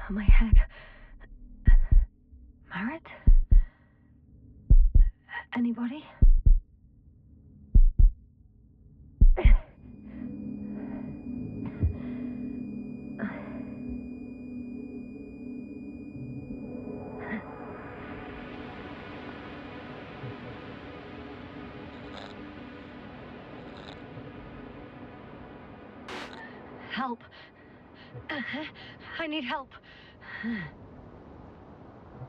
My head. Merritt? Anybody? Help. I need help.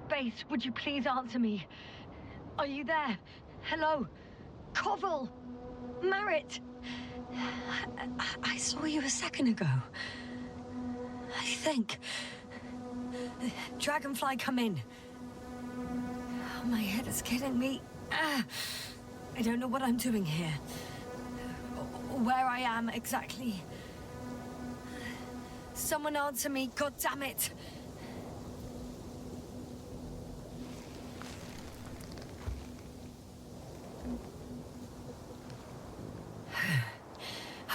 Base, would you please answer me? Are you there? Hello? Koval? Merritt? I saw you a second ago. I think. Dragonfly, come in. Oh, my head is killing me. I don't know what I'm doing here. Or where I am exactly. Someone answer me, God damn it!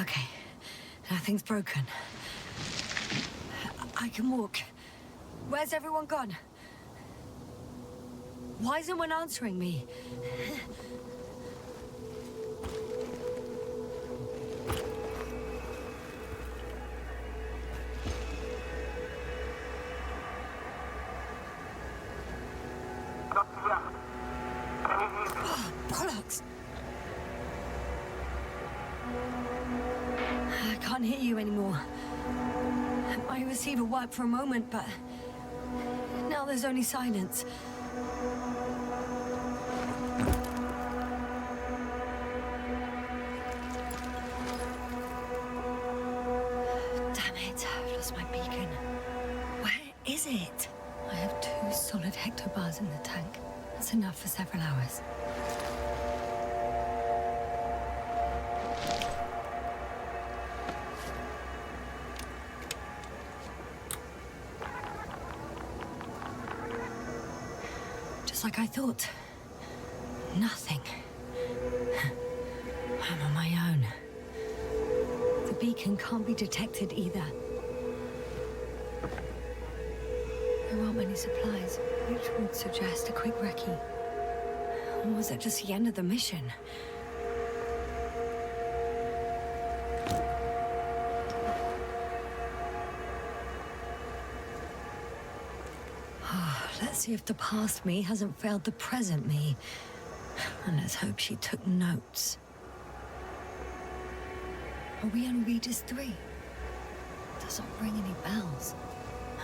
Okay, nothing's broken. I can walk. Where's everyone gone? Why isn't one answering me? Bollocks! I can't hear you anymore. My receiver worked for a moment, but now there's only silence. Damn it, I've lost my beacon. Where is it? I have 2 solid hectobars in the tank. That's enough for several hours. Just like I thought. Nothing. I'm on my own. The beacon can't be detected either. There aren't many supplies, which would suggest a quick recce. Or was it just the end of the mission? Let's see if the past me hasn't failed the present me. And let's hope she took notes. Are we on Regis III? Doesn't ring any bells.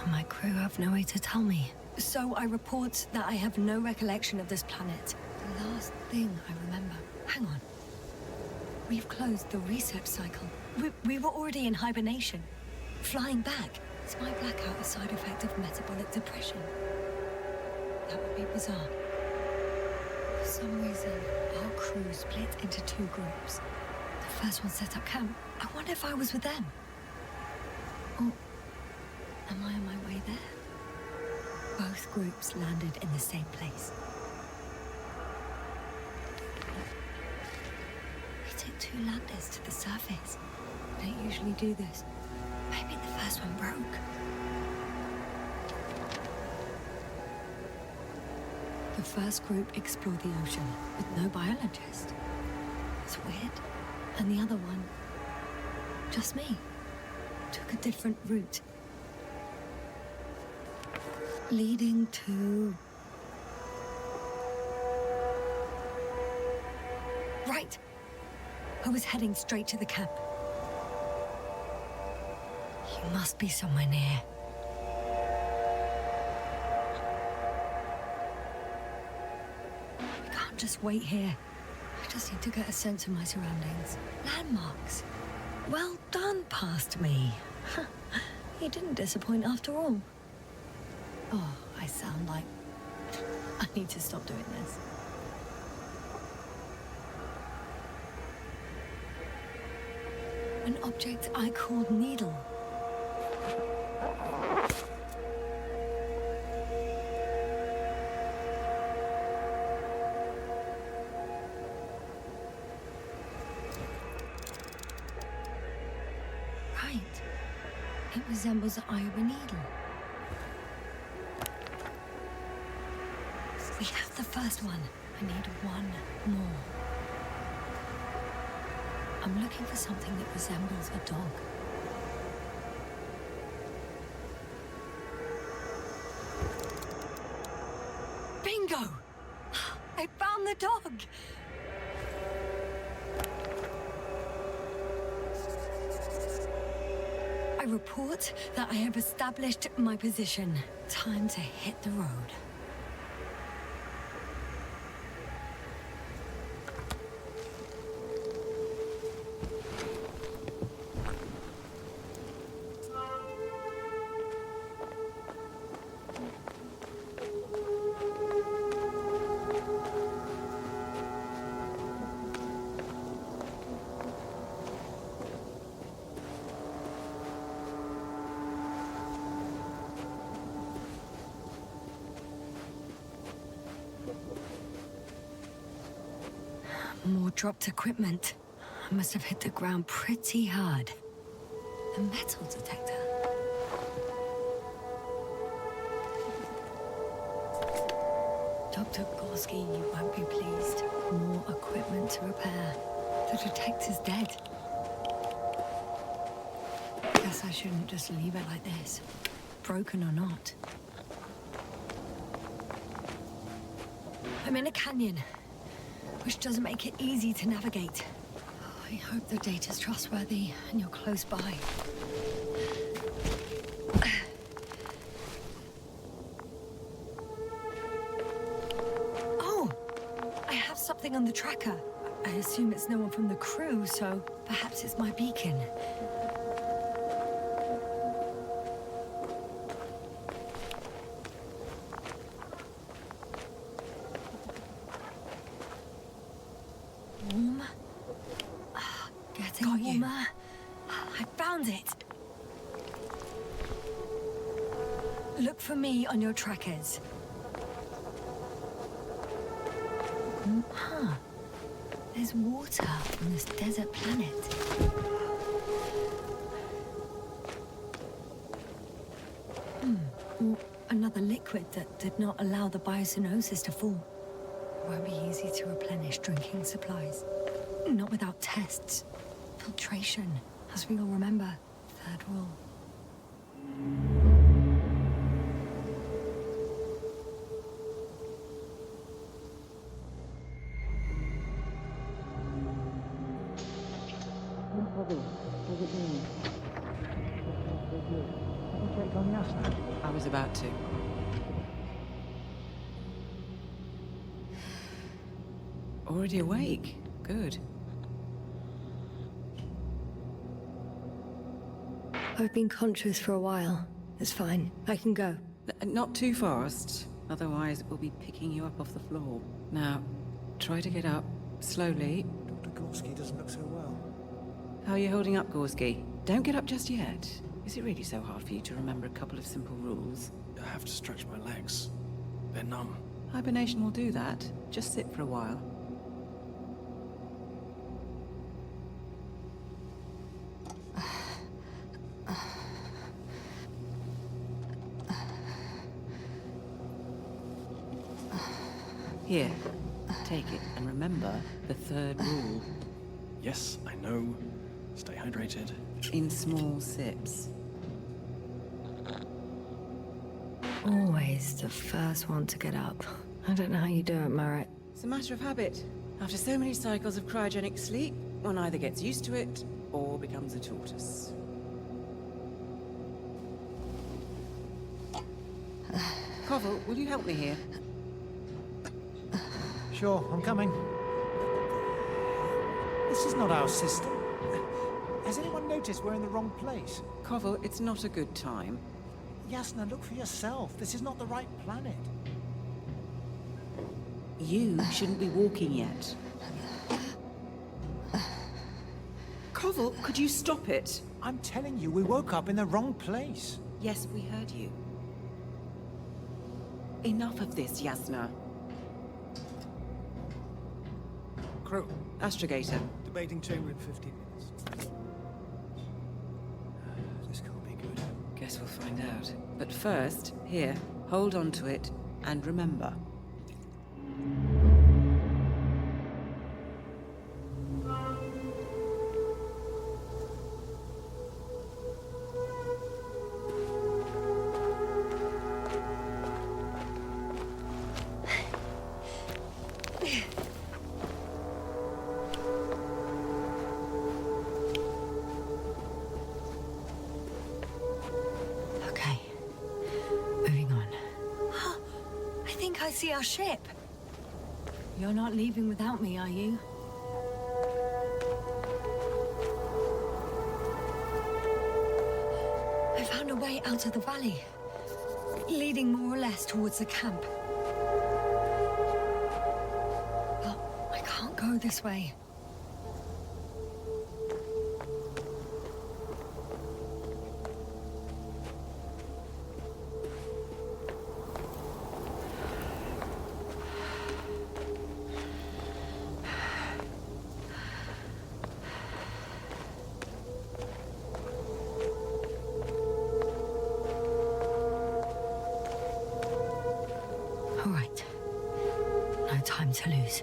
And my crew have no way to tell me. So I report that I have no recollection of this planet. The last thing I remember. Hang on. We've closed the research cycle. We were already in hibernation. Flying back. Is my blackout a side effect of metabolic depression? That would be bizarre. For some reason, our crew split into 2 groups. The first one set up camp. I wonder if I was with them. Or am I on my way there? Both groups landed in the same place. We took 2 landers to the surface. We don't usually do this. Maybe the first one broke. The first group explored the ocean with no biologist. It's weird. And the other one, just me, took a different route. Leading to... Right! I was heading straight to the camp. You must be somewhere near. I can't just wait here. I just need to get a sense of my surroundings. Landmarks. Well done, past me. You didn't disappoint after all. Oh, I sound like... I need to stop doing this. An object I called Needle. Right. It resembles the eye of a needle. We have the first one. I need one more. I'm looking for something that resembles a dog. Bingo! I found the dog! I report that I have established my position. Time to hit the road. More dropped equipment. I must have hit the ground pretty hard. A metal detector. Dr. Gorski, you won't be pleased. More equipment to repair. The detector's dead. Guess I shouldn't just leave it like this. Broken or not. I'm in a canyon, which doesn't make it easy to navigate. I hope the data's trustworthy and you're close by. Oh! I have something on the tracker. I assume it's no one from the crew, so perhaps it's my beacon. I found it. Look for me on your trackers. Huh. There's water on this desert planet. Or another liquid that did not allow the biocenosis to fall. Won't be easy to replenish drinking supplies. Not without tests. Filtration, as we all remember. Third rule. How's it going? Have you checked on Yasna? I was about to. Already awake? Good. I've been conscious for a while. It's fine. I can go. Not too fast, otherwise we'll be picking you up off the floor. Now, try to get up, slowly. Dr. Gorski doesn't look so well. How are you holding up, Gorski? Don't get up just yet. Is it really so hard for you to remember a couple of simple rules? I have to stretch my legs. They're numb. Hibernation will do that. Just sit for a while. Here, take it, and remember the third rule. Yes, I know. Stay hydrated. In small sips. Always the first one to get up. I don't know how you do it, Merritt. It's a matter of habit. After so many cycles of cryogenic sleep, one either gets used to it, or becomes a tortoise. Koval, will you help me here? Sure, I'm coming. This is not our system. Has anyone noticed we're in the wrong place? Koval, it's not a good time. Yasna, look for yourself. This is not the right planet. You shouldn't be walking yet. Koval, could you stop it? I'm telling you, we woke up in the wrong place. Yes, we heard you. Enough of this, Yasna. Crew, Astrogator. debating chamber in 15 minutes. This can't be good. Guess we'll find out. But first, here, hold on to it, and remember. see our ship. You're not leaving without me, are you? I found a way out of the valley, leading more or less towards the camp. But I can't go this way. All right. No time to lose.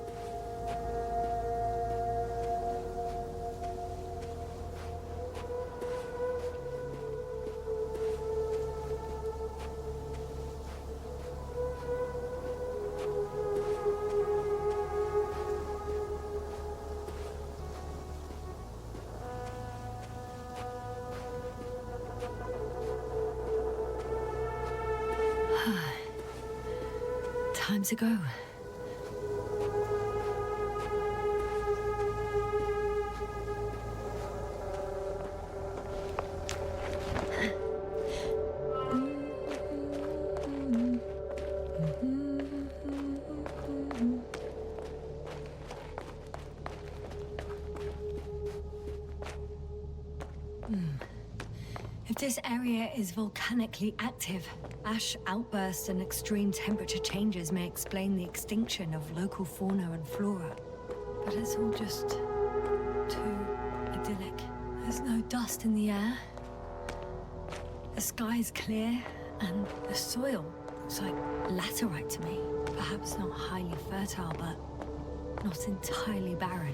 Time to go. If this area is volcanically active, ash outbursts and extreme temperature changes may explain the extinction of local fauna and flora. But it's all just too idyllic. There's no dust in the air. The sky's clear, and the soil looks like laterite to me. Perhaps not highly fertile, but not entirely barren.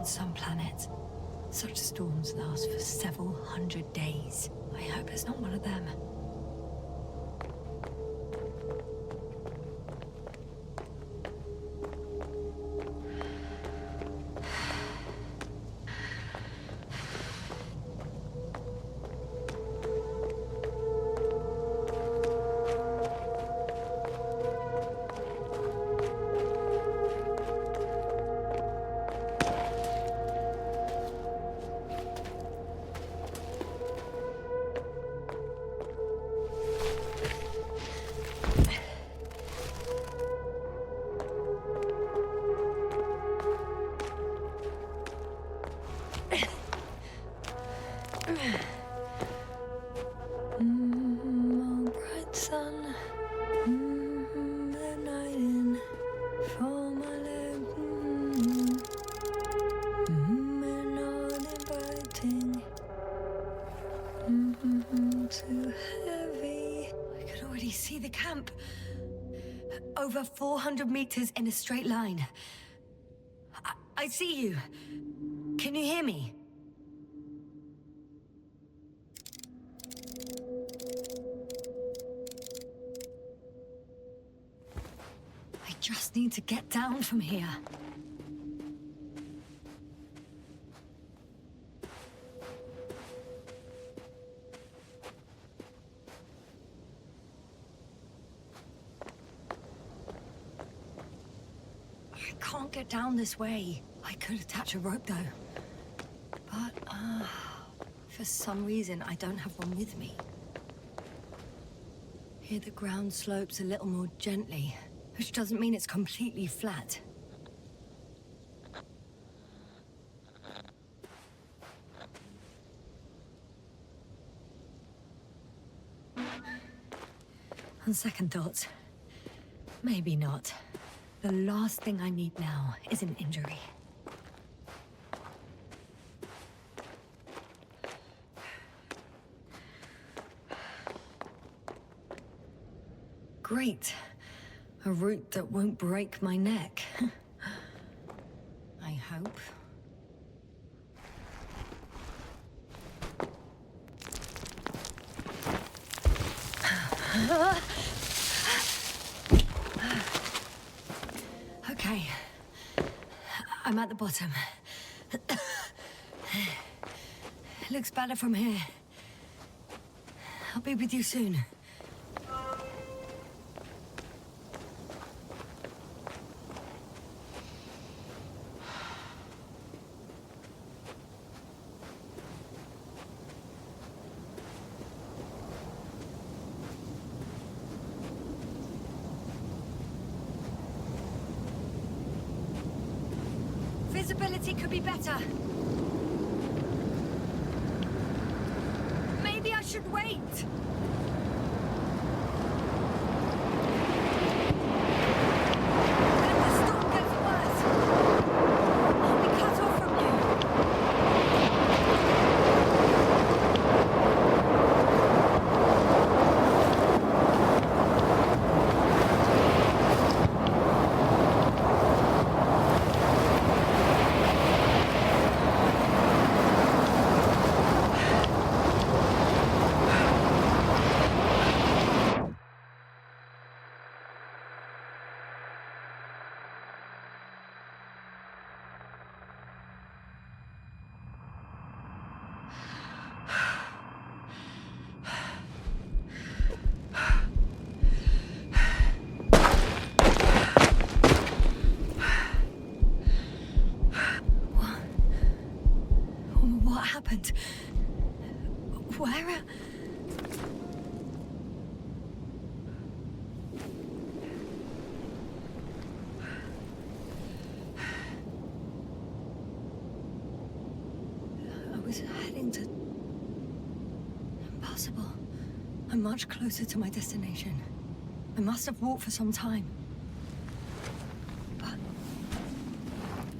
Some planets, such storms last for several hundred days. I hope it's not one of them. Too heavy. I could already see the camp. Over 400 meters in a straight line. I see you. Can you hear me? I just need to get down from here. I can't get down this way. I could attach a rope though. But, for some reason I don't have one with me. Here the ground slopes a little more gently, which doesn't mean it's completely flat. On second thoughts, maybe not. The last thing I need now is an injury. Great. A route that won't break my neck. I hope. Okay. I'm at the bottom. It looks better from here. I'll be with you soon. Visibility could be better. Maybe I should wait. And if the storm gets worse, I'll be cut off from you. What happened? Where? I was heading to... Impossible. I'm much closer to my destination. I must have walked for some time. But...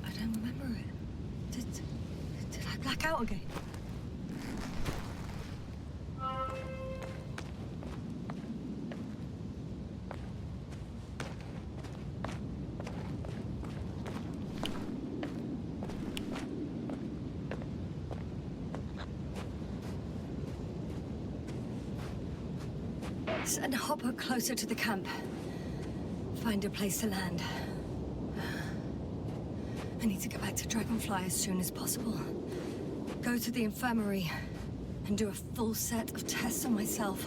I don't remember it. Did I black out again? Send a hopper closer to the camp. Find a place to land. I need to get back to Dragonfly as soon as possible. Go to the infirmary and do a full set of tests on myself.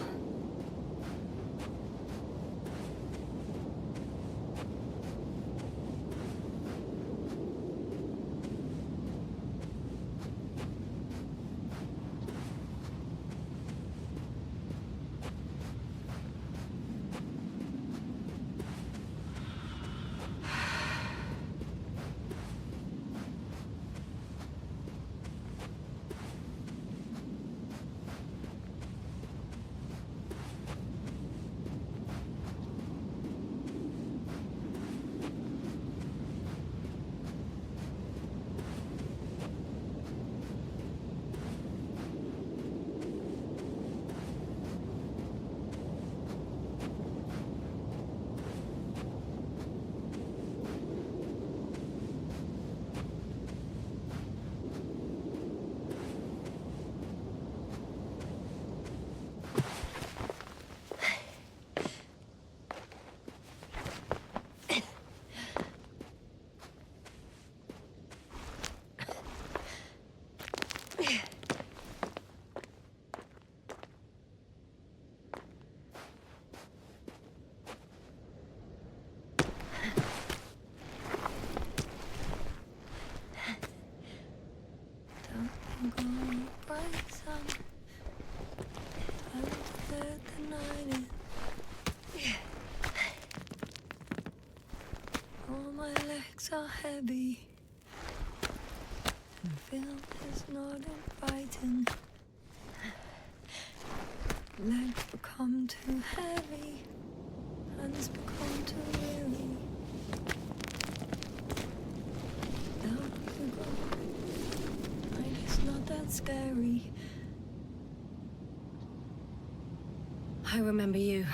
So heavy, and film is not inviting. Legs become too heavy, hands become too weary. Down we go. Night is not that scary. I remember you,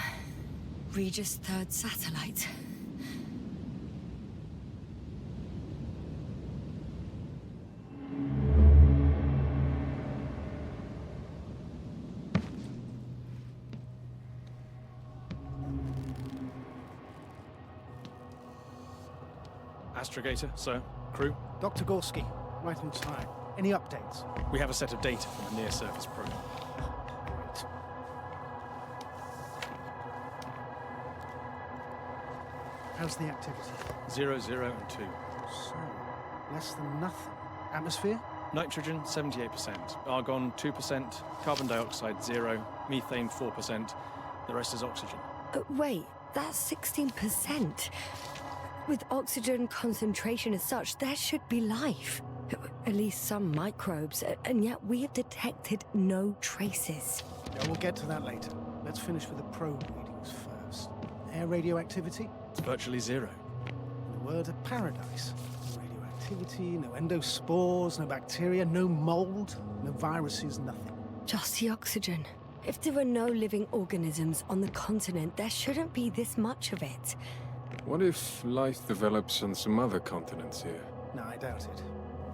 Regis III satellite. Astrogator, sir. Crew. Dr. Gorski, right on time. Any updates? We have a set of data from a near-surface probe. Great. How's the activity? 0, 0, and 2. So, less than nothing. Atmosphere? Nitrogen, 78%. Argon, 2%. Carbon dioxide, 0. Methane, 4%. The rest is oxygen. Wait, that's 16%. With oxygen concentration as such, there should be life. At least some microbes, and yet we have detected no traces. Yeah, we'll get to that later. Let's finish with the probe readings first. Air radioactivity? It's virtually 0. In a word, a paradise. No radioactivity, no endospores, no bacteria, no mold, no viruses, nothing. Just the oxygen. If there were no living organisms on the continent, there shouldn't be this much of it. What if life develops on some other continents here? No, I doubt it.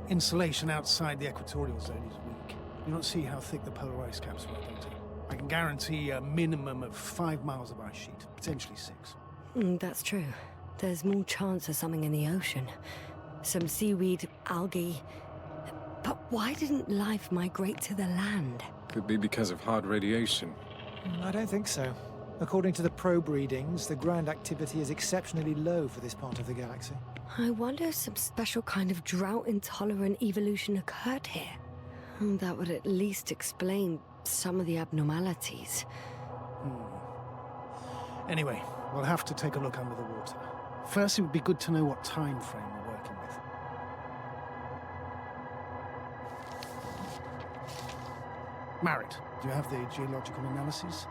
Insulation outside the equatorial zone is weak. You don't see how thick the polar ice caps were, don't you? I can guarantee a minimum of 5 miles of ice sheet, potentially 6. That's true. There's more chance of something in the ocean. Some seaweed, algae. But why didn't life migrate to the land? Could be because of hard radiation. I don't think so. According to the probe readings, the ground activity is exceptionally low for this part of the galaxy. I wonder if some special kind of drought-intolerant evolution occurred here. That would at least explain some of the abnormalities. Anyway, we'll have to take a look under the water. First, it would be good to know what time frame we're working with. Merritt, do you have the geological analysis?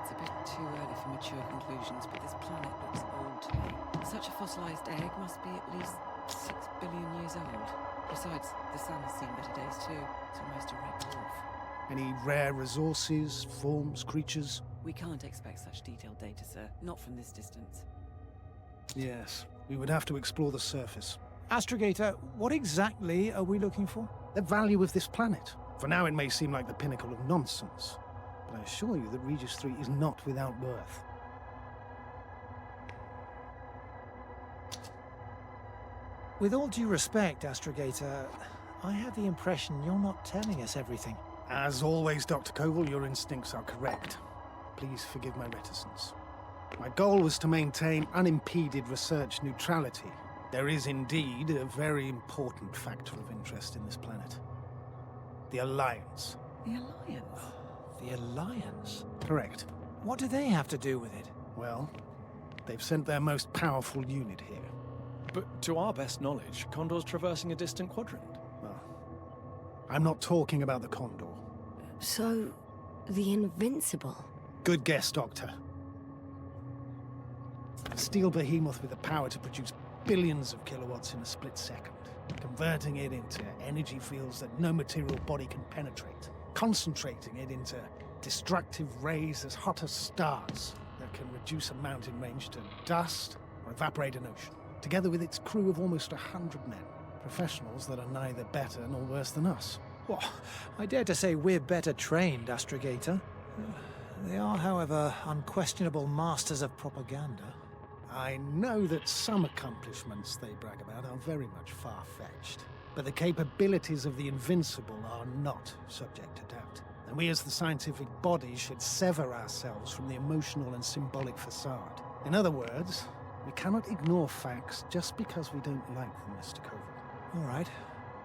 It's a bit too early for mature conclusions, but this planet looks old to me. Such a fossilized egg must be at least 6 billion years old. Besides, the sun has seen better days too. It's almost a red dwarf. Any rare resources, forms, creatures? We can't expect such detailed data, sir. Not from this distance. Yes, we would have to explore the surface. Astrogator, what exactly are we looking for? The value of this planet. For now, it may seem like the pinnacle of nonsense, but I assure you that Regis III is not without worth. With all due respect, Astrogator, I have the impression you're not telling us everything. As always, Dr. Koval, your instincts are correct. Please forgive my reticence. My goal was to maintain unimpeded research neutrality. There is indeed a very important factor of interest in this planet. The Alliance. The Alliance? The Alliance? Correct. What do they have to do with it? Well, they've sent their most powerful unit here. But to our best knowledge, Condor's traversing a distant quadrant. Well, I'm not talking about the Condor. So, the Invincible? Good guess, Doctor. A steel behemoth with the power to produce billions of kilowatts in a split second, converting it into energy fields that no material body can penetrate, concentrating it into destructive rays as hot as stars that can reduce a mountain range to dust or evaporate an ocean, together with its crew of almost 100 men, professionals that are neither better nor worse than us. Well, I dare to say we're better trained, Astrogator. They are, however, unquestionable masters of propaganda. I know that some accomplishments they brag about are very much far-fetched, but the capabilities of the Invincible are not subject to doubt. And we as the scientific body should sever ourselves from the emotional and symbolic facade. In other words, we cannot ignore facts just because we don't like them, Mr. Koval. All right.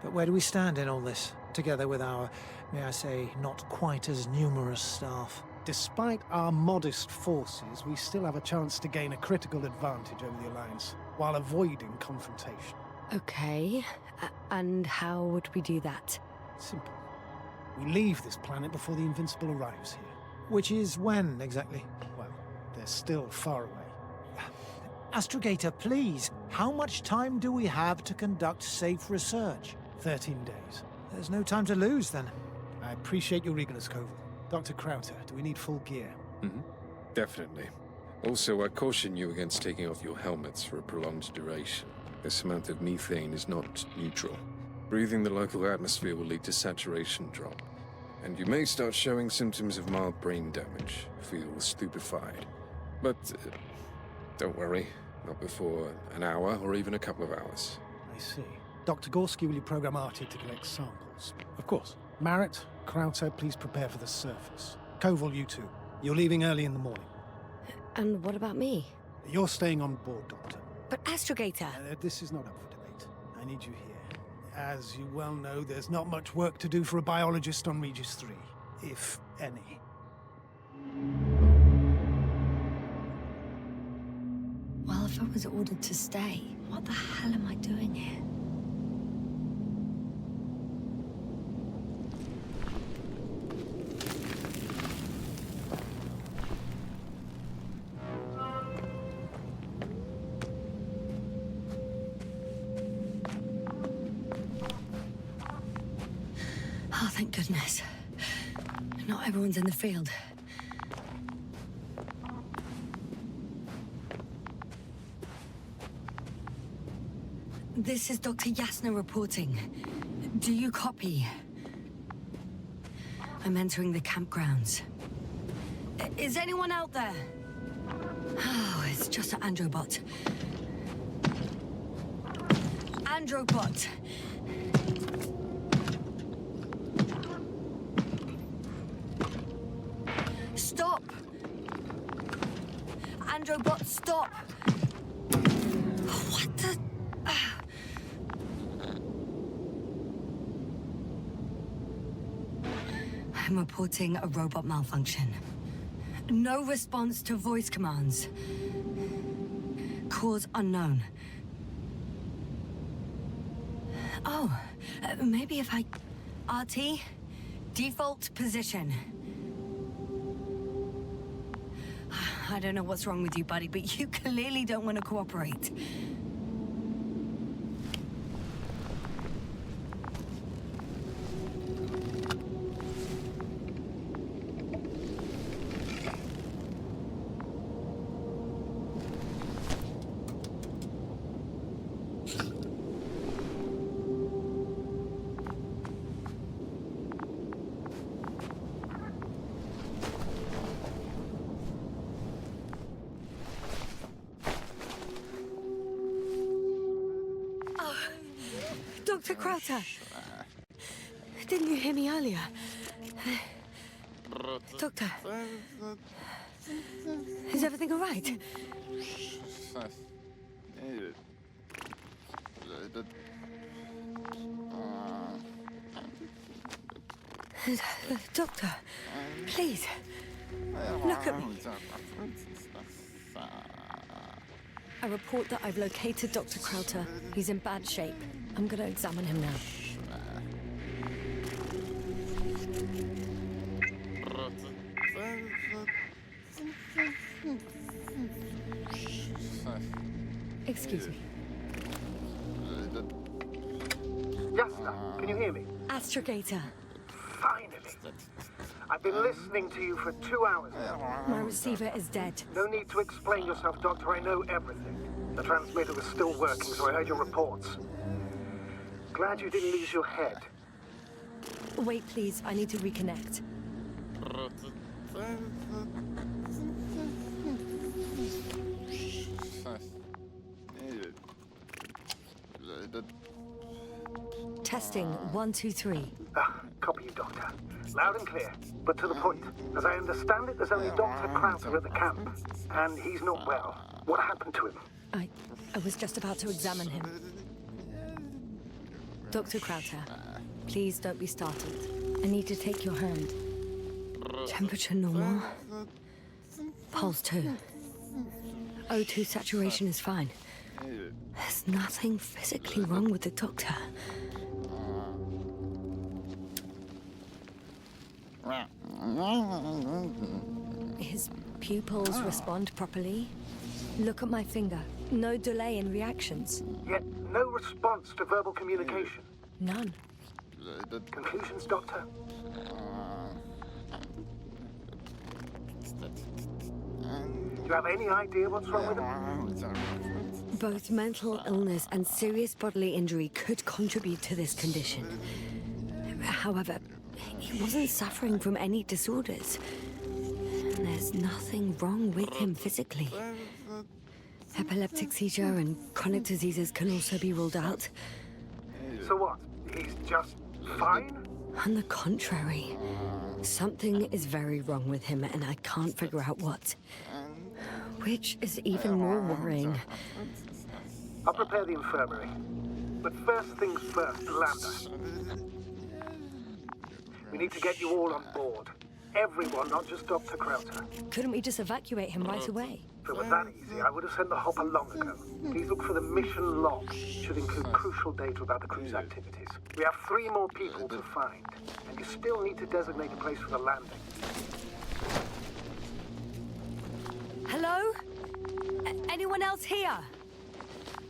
But where do we stand in all this, together with our, may I say, not quite as numerous staff? Despite our modest forces, we still have a chance to gain a critical advantage over the Alliance, while avoiding confrontation. Okay, and how would we do that? Simple. We leave this planet before the Invincible arrives here. Which is when, exactly? Well, they're still far away. Astrogator, please, how much time do we have to conduct safe research? 13 days. There's no time to lose, then. I appreciate your eagerness, Koval. Dr. Crouter, do we need full gear? Definitely. Also, I caution you against taking off your helmets for a prolonged duration. This amount of methane is not neutral. Breathing the local atmosphere will lead to saturation drop, and you may start showing symptoms of mild brain damage, feel stupefied. But don't worry, Not before an hour or even a couple of hours. I see. Dr. Gorski, will you program Artie to collect samples? Of course. Merritt, Crouter, please prepare for the surface. Koval, you two. You're leaving early in the morning. And what about me? You're staying on board, Doctor. But Astrogator... This is not up for debate. I need you here. As you well know, there's not much work to do for a biologist on Regis III, if any. Well, if I was ordered to stay, what the hell am I doing here? Oh, thank goodness. Not everyone's in the field. This is Dr. Yasna reporting. Do you copy? I'm entering the campgrounds. Is anyone out there? Oh, it's just an Androbot. Androbot! Stop! Androbot, stop! What the... I'm reporting a robot malfunction. No response to voice commands. Cause unknown. Oh, maybe if I... RT? Default position. I don't know what's wrong with you, buddy, but you clearly don't want to cooperate. Dr. Crouter! Didn't you hear me earlier? Doctor? Is everything all right? Doctor, please, look at me. I report that I've located Dr. Crouter. He's in bad shape. I'm gonna examine him now. Excuse me. Yasna, can you hear me? Astrogator. Finally. I've been listening to you for 2 hours now. My receiver is dead. No need to explain yourself, Doctor. I know everything. The transmitter was still working, so I heard your reports. Glad you didn't lose your head. Wait, please. I need to reconnect. Testing 1, 2, 3. Copy you, Doctor. Loud and clear, but to the point. As I understand it, there's only Dr. Crouter at the camp, and he's not well. What happened to him? I was just about to examine him. Dr. Crouter, please don't be startled. I need to take your hand. Temperature normal. Pulse 2. O2 saturation is fine. There's nothing physically wrong with the doctor. His pupils respond properly. Look at my finger. No delay in reactions. Yet no response to verbal communication. None. Conclusions, Doctor? Do you have any idea what's wrong with him? Both mental illness and serious bodily injury could contribute to this condition. However, he wasn't suffering from any disorders. There's nothing wrong with him physically. Epileptic seizure and chronic diseases can also be ruled out. So what? He's just fine? On the contrary, something is very wrong with him and I can't figure out what. Which is even more worrying. I'll prepare the infirmary. But first things first, Lambda. We need to get you all on board. Everyone, not just Dr. Crouter. Couldn't we just evacuate him right away? If it were that easy, I would have sent the hopper long ago. Please look for the mission log. Should include crucial data about the crew's activities. We have 3 more people to find, and you still need to designate a place for the landing. Hello? Anyone else here?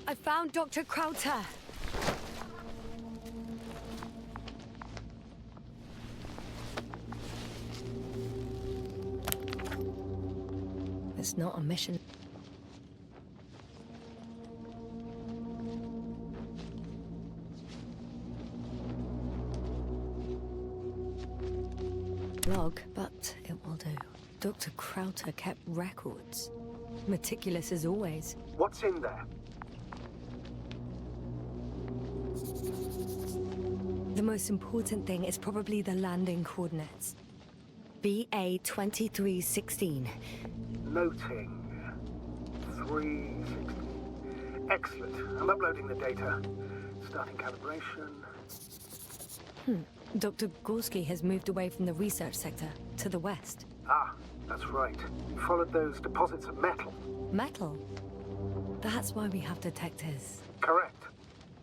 I found Dr. Crouter. It's not a mission. Log, but it will do. Dr. Crouter kept records. Meticulous as always. What's in there? The most important thing is probably the landing coordinates. BA 2316. Noting. 316. Excellent. I'm uploading the data. Starting calibration. Dr. Gorski has moved away from the research sector to the west. Ah, that's right. You followed those deposits of metal. Metal? That's why we have detectors. Correct.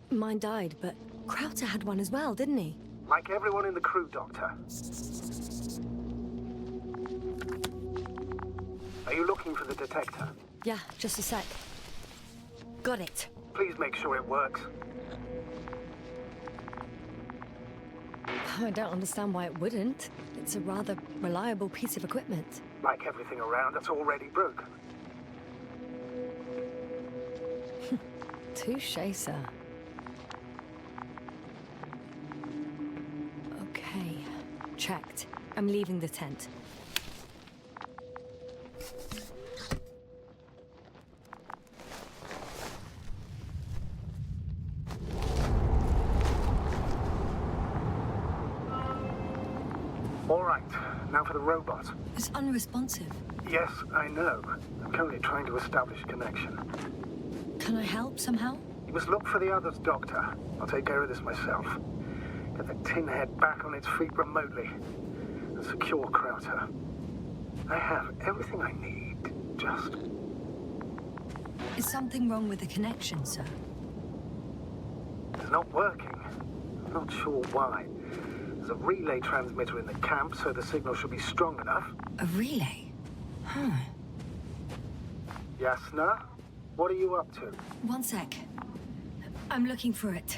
Mine died, but Crouter had one as well, didn't he? Like everyone in the crew, Doctor. Are you looking for the detector? Yeah, just a sec. Got it. Please make sure it works. I don't understand why it wouldn't. It's a rather reliable piece of equipment. Like everything around, it's already broken. Touché, sir. Okay, checked. I'm leaving the tent. All right, now for the robot. It's unresponsive. Yes, I know. I'm currently trying to establish a connection. Can I help somehow? You must look for the others, Doctor. I'll take care of this myself. Get the tin head back on its feet remotely. And secure Crouter. I have everything I need. Just... Is something wrong with the connection, sir? It's not working. I'm not sure why. There's a relay transmitter in the camp, so the signal should be strong enough. A relay? Huh. Yasna? What are you up to? One sec. I'm looking for it.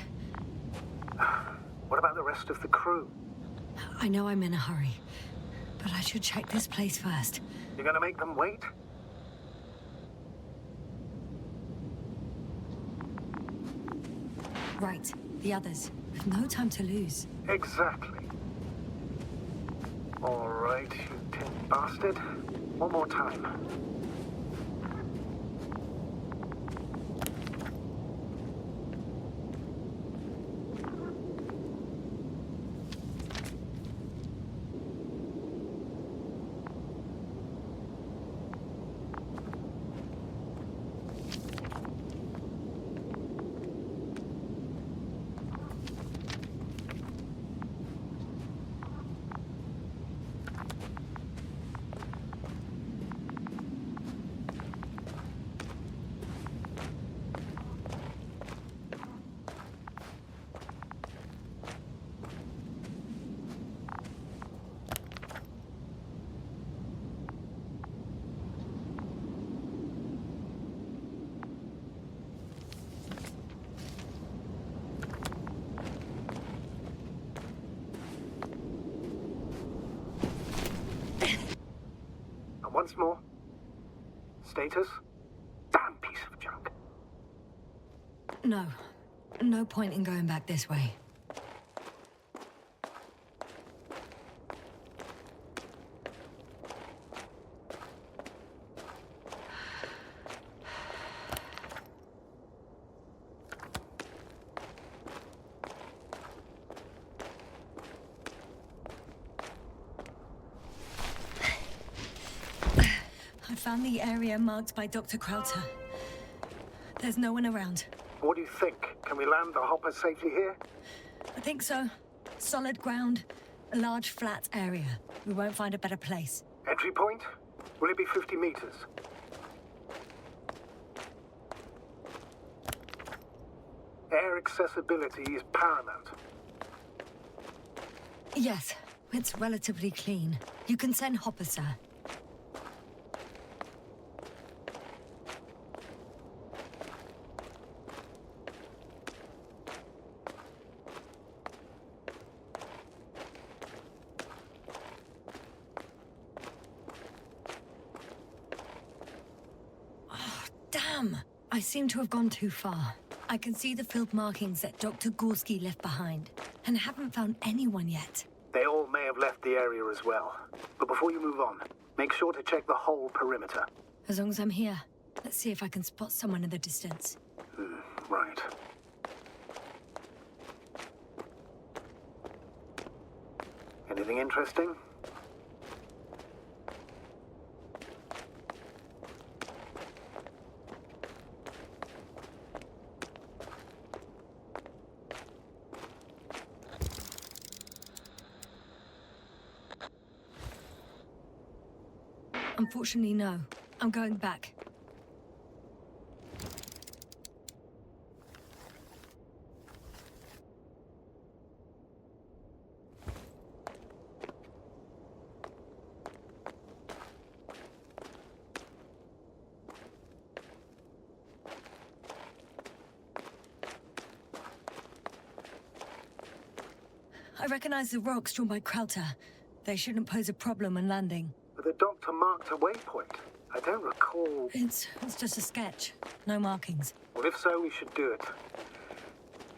What about the rest of the crew? I know I'm in a hurry, but I should check this place first. You're gonna make them wait? Right, the others. We've no time to lose. Exactly. All right, you tin bastard. One more time. Once more. Status? Damn piece of junk. No. No point in going back this way. I found the area marked by Dr. Crouter. There's no one around. What do you think? Can we land the hopper safely here? I think so. Solid ground, a large flat area. We won't find a better place. Entry point? Will it be 50 meters? Air accessibility is paramount. Yes, it's relatively clean. You can send Hopper, sir. Oh, damn! I seem to have gone too far. I can see the field markings that Dr. Gorski left behind, and haven't found anyone yet. They all may have left the area as well. But before you move on, make sure to check the whole perimeter. As long as I'm here, let's see if I can spot someone in the distance. Right. Anything interesting? Unfortunately, no. I'm going back. I recognize the rocks drawn by Crouter. They shouldn't pose a problem when landing. But the doctor marked a waypoint. I don't recall... It's just a sketch. No markings. Well, if so, we should do it.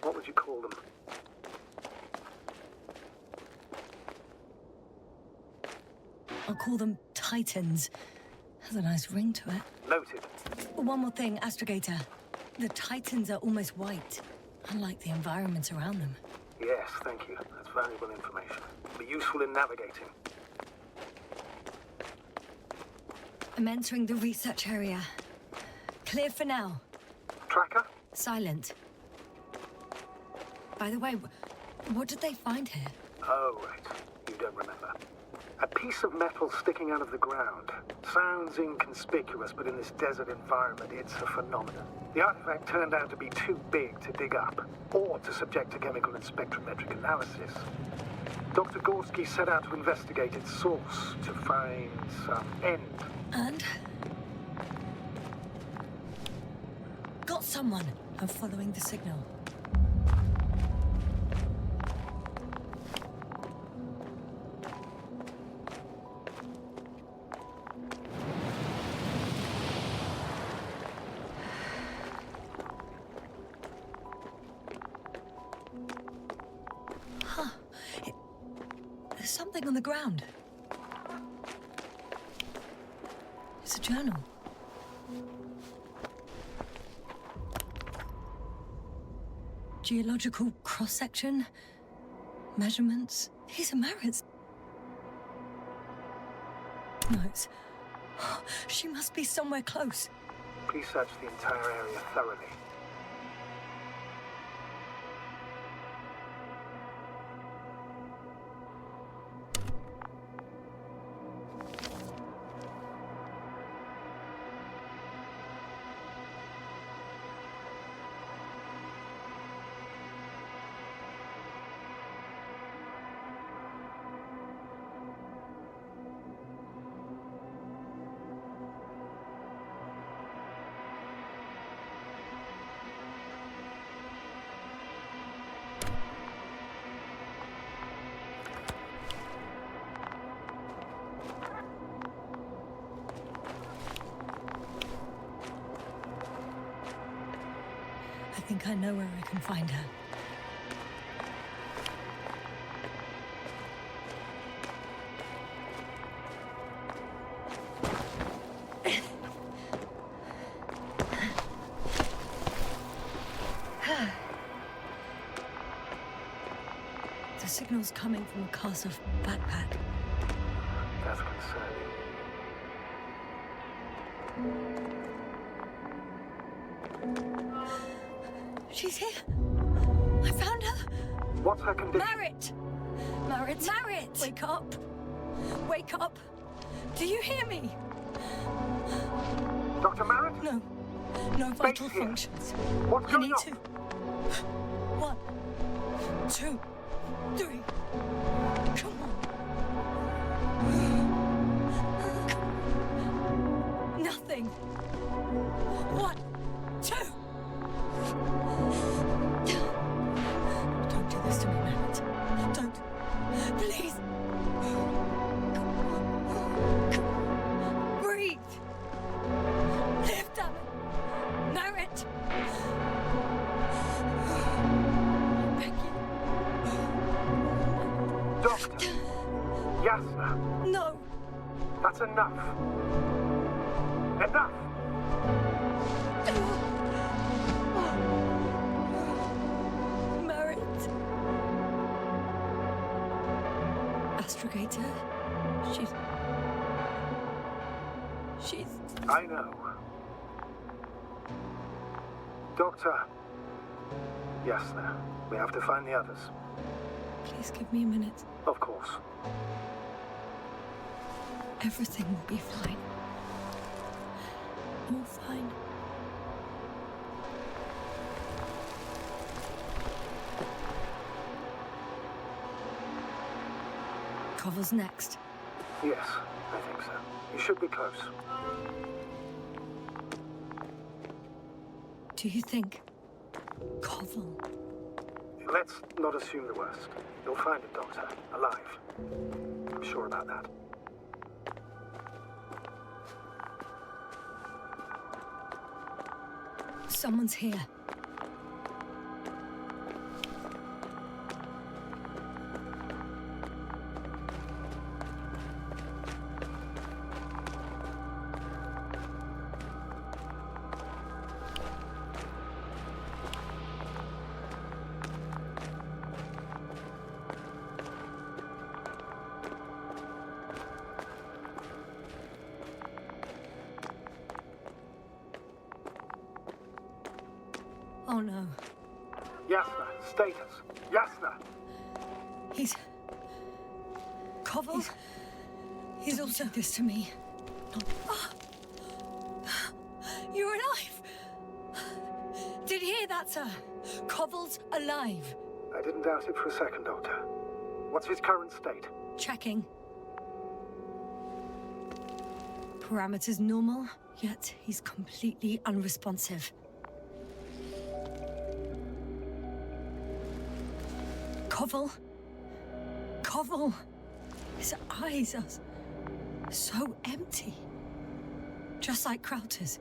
What would you call them? I'll call them Titans. Has a nice ring to it. Noted. One more thing, Astrogator. The Titans are almost white, unlike the environment around them. Yes, thank you. That's valuable information. Be useful in navigating. I'm entering the research area. Clear for now. Tracker? Silent. By the way, what did they find here? Oh, right. You don't remember. A piece of metal sticking out of the ground. Sounds inconspicuous, but in this desert environment, it's a phenomenon. The artifact turned out to be too big to dig up, or to subject to chemical and spectrometric analysis. Dr. Gorski set out to investigate its source, to find some end. And? Got someone. I'm following the signal. There's something on the ground. It's a journal. Geological cross-section. Measurements. These are Merritt's notes. She must be somewhere close. Please search the entire area thoroughly. I think I know where I can find her. The signal's coming from a cast-off backpack. That's concerning. She's here. I found her. What's her condition? Merritt! Merritt! Wake up. Wake up. Do you hear me? Dr. Merritt? No. No vital here. functions. What's I going need on? to. 1, 2, 3. Come on. Nothing. 1, 2. Don't do this to me, Merritt. Don't. Please. Breathe. Live, damn it. Merritt. Beg you. Doctor. Yasna. No. That's enough. Enough! Merritt. Astrogator. She's... I know. Doctor. Yasna, we have to find the others. Please give me a minute. Of course. Everything will be fine. All fine. Koval's next. Yes, I think so. You should be close. Do you think Koval? Let's not assume the worst. You'll find it, Doctor. Alive. I'm sure about that. Someone's here. Oh no. Yasna, status. Yasna! He's... Koval? He's also this to me. You're alive! Did you hear that, sir? Koval's alive. I didn't doubt it for a second, Doctor. What's his current state? Checking. Parameters normal, yet he's completely unresponsive. Koval. His eyes are so empty. Just like Crouter's.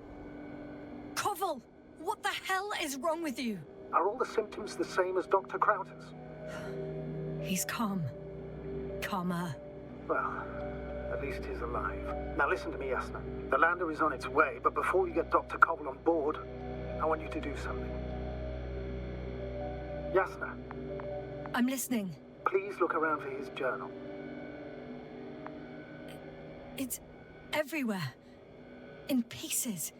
Koval, what the hell is wrong with you? Are all the symptoms the same as Dr. Crouter's? He's calm. Calmer. Well, at least he's alive. Now listen to me, Yasna. The lander is on its way, but before you get Dr. Koval on board, I want you to do something. Yasna, I'm listening. please look around for his journal. It's everywhere. In pieces.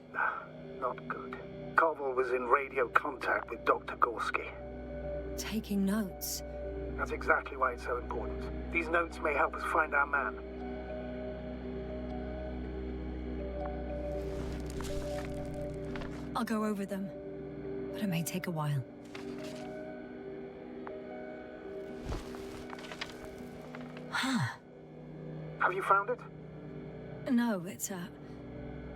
Not good. Koval was in radio contact with Dr. Gorski. Taking notes. That's exactly why it's so important. These notes may help us find our man. I'll go over them. But it may take a while. Have you found it? No, it's,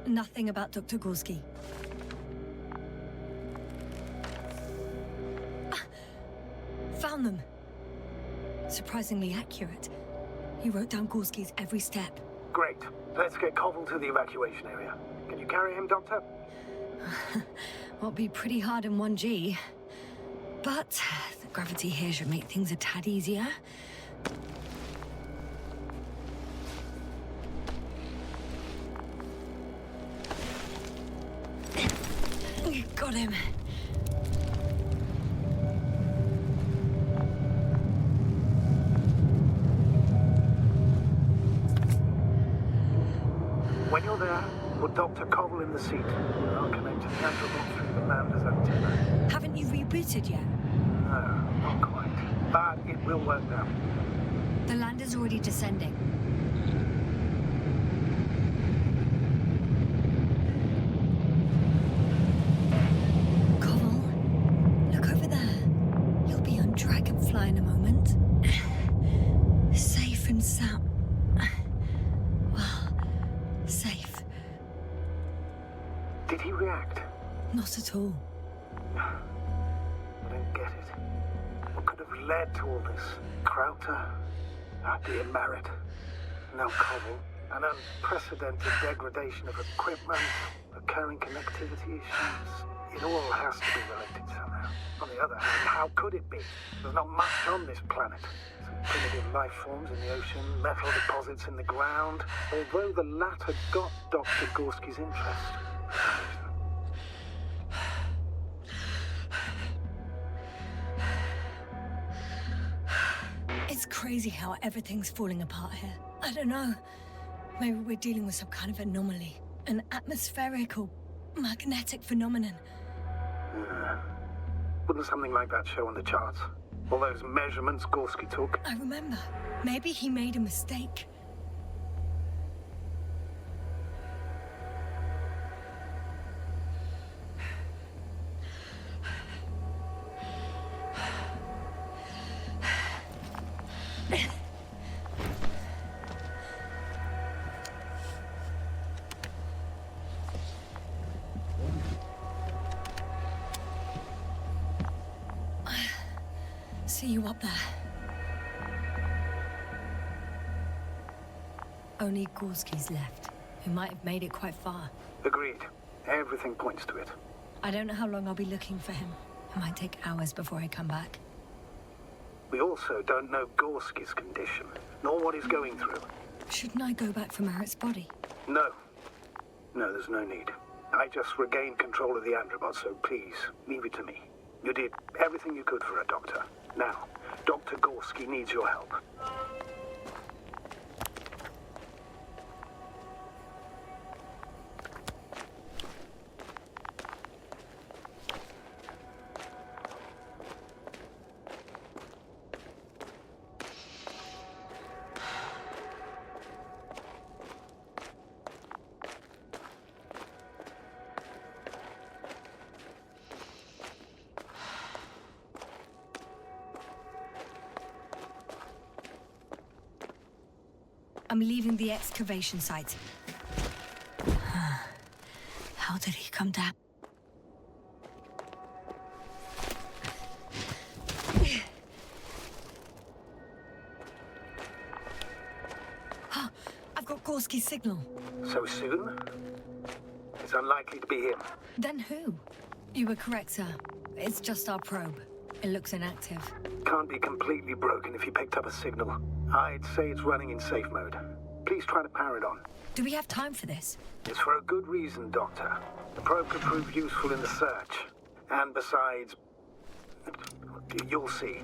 nothing about Dr. Gorski. Found them. Surprisingly accurate. He wrote down Gorski's every step. Great. Let's get Koval to the evacuation area. Can you carry him, Doctor? Will be pretty hard in 1G. But the gravity here should make things a tad easier. Got him. When you're there, Put Dr. Koval in the seat, and I'll connect to the Androbot through the lander's antenna. Haven't you rebooted yet? No, not quite. But it will work now. The lander's already descending. Koval, look over there. You'll be on Dragonfly in a moment. Safe and sound. Well, safe. Did he react? Not at all. I don't get it. What could have led to all this? Crouter? Our dear Merritt? Now Koval? An unprecedented degradation of equipment, recurring connectivity issues. It all has to be related somehow. On the other hand, how could it be? There's not much on this planet. Some primitive life forms in the ocean, metal deposits in the ground. Although the latter got Dr. Gorski's interest. For some reason. It's crazy how everything's falling apart here. I don't know. Maybe we're dealing with some kind of anomaly. An atmospheric or magnetic phenomenon. Wouldn't something like that show on the charts? All those measurements Gorski took? I remember. Maybe he made a mistake. See you up there. Only Gorski's left. He might have made it quite far. Agreed. Everything points to it. I don't know how long I'll be looking for him. It might take hours before I come back. We also don't know Gorski's condition, nor what he's going through. Shouldn't I go back for Merritt's body? No. No, there's no need. I just regained control of the Androbot, so please, leave it to me. You did everything you could for her, Doctor. Now, Dr. Gorski needs your help. I'm leaving the excavation site. How did he come down? Oh, I've got Gorski's signal. So soon? It's unlikely to be him. Then who? You were correct, sir. It's just our probe. It looks inactive. Can't be completely broken if you picked up a signal. I'd say it's running in safe mode. Please try to power it on. Do we have time for this? It's for a good reason, Doctor. The probe could prove useful in the search. And besides, you'll see.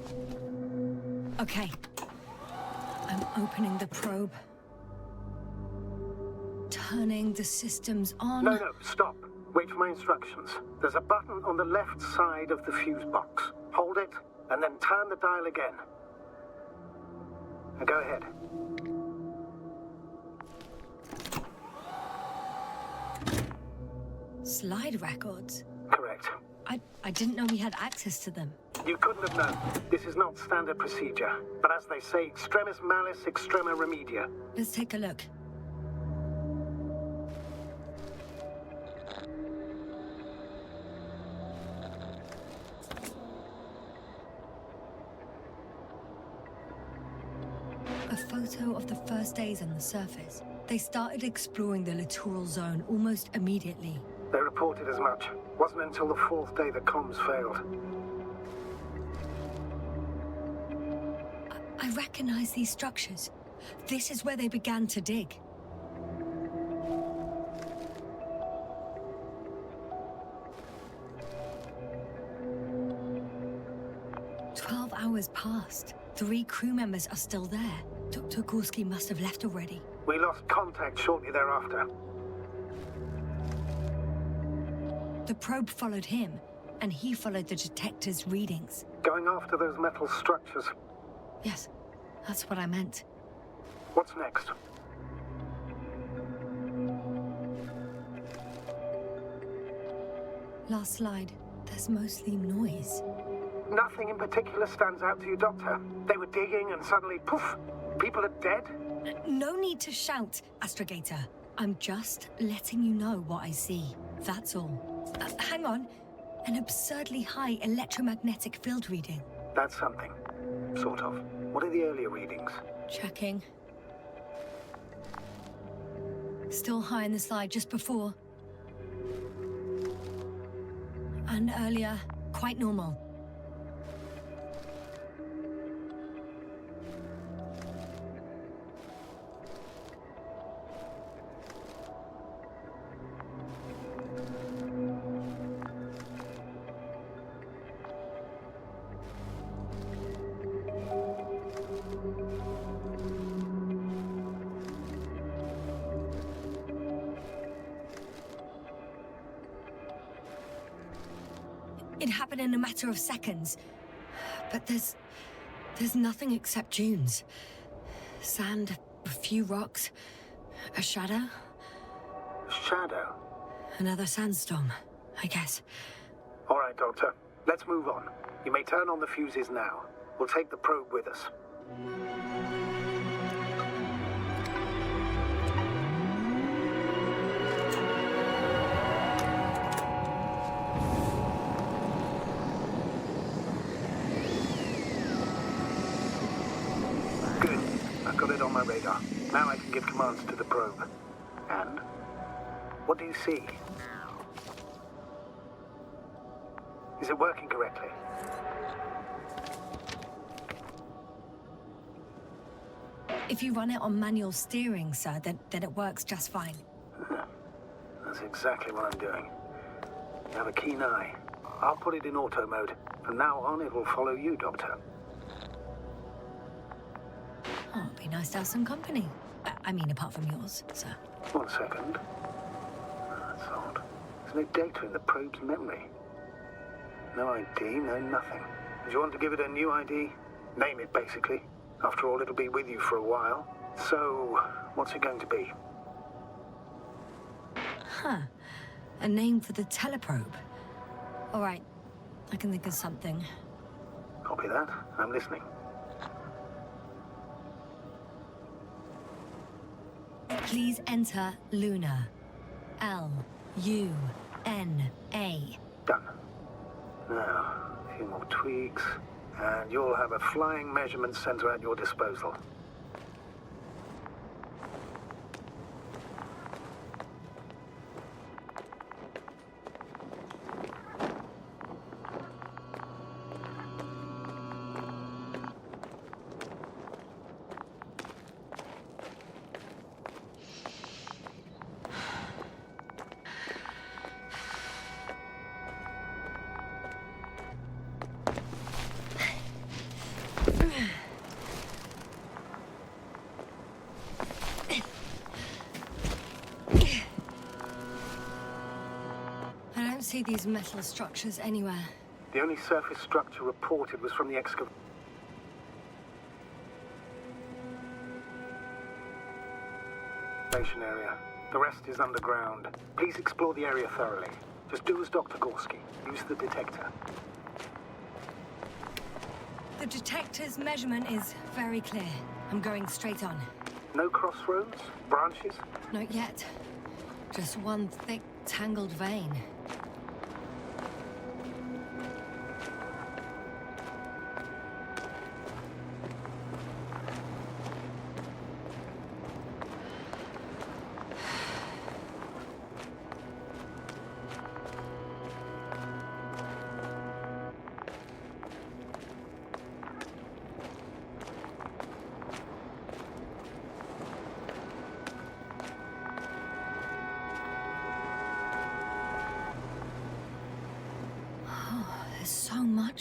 Okay. I'm opening the probe. Turning the systems on. No, stop. Wait for my instructions. There's a button on the left side of the fuse box. Hold it, and then turn the dial again. Now go ahead. Slide records? Correct. I didn't know we had access to them. You couldn't have known. This is not standard procedure. But as they say, extremis malis, extrema remedia. Let's take a look. A photo of the first days on the surface. They started exploring the littoral zone almost immediately. They reported as much. Wasn't until the fourth day the comms failed. I recognize these structures. This is where they began to dig. Hours passed. 3 crew members are still there. Dr. Gorski must have left already. We lost contact shortly thereafter. The probe followed him, and he followed the detector's readings. Going after those metal structures. Yes, that's what I meant. What's next? Last slide. There's mostly noise. Nothing in particular stands out to you, Doctor. They were digging and suddenly, poof, people are dead? No need to shout, Astrogator. I'm just letting you know what I see. That's all. Hang on. An absurdly high electromagnetic field reading. That's something. Sort of. What are the earlier readings? Checking. Still high in the slide just before. And earlier, quite normal. It happened in a matter of seconds. But there's nothing except dunes. Sand, a few rocks, a shadow. Shadow? Another sandstorm, I guess. All right, Doctor. Let's move on. You may turn on the fuses now. We'll take the probe with us. On my radar. Now I can give commands to the probe. And? What do you see? Is it working correctly? If you run it on manual steering, sir, then it works just fine. That's exactly what I'm doing. You have a keen eye. I'll put it in auto mode. From now on, it will follow you, Doctor. Oh, it'd be nice to have some company. I mean, apart from yours, sir. 1 second. That's odd. There's no data in the probe's memory. No ID, no nothing. Do you want to give it a new ID? Name it, basically. After all, it'll be with you for a while. So, what's it going to be? Huh. A name for the teleprobe. All right. I can think of something. Copy that. I'm listening. Please enter Luna. L-U-N-A. Done. Now, a few more tweaks, and you'll have a flying measurement center at your disposal. See these metal structures anywhere. The only surface structure reported was from the excavation area. The rest is underground. Please explore the area thoroughly. Just do as Dr. Gorski. Use the detector. The detector's measurement is very clear. I'm going straight on. No crossroads? Branches? Not yet. Just one thick, tangled vein.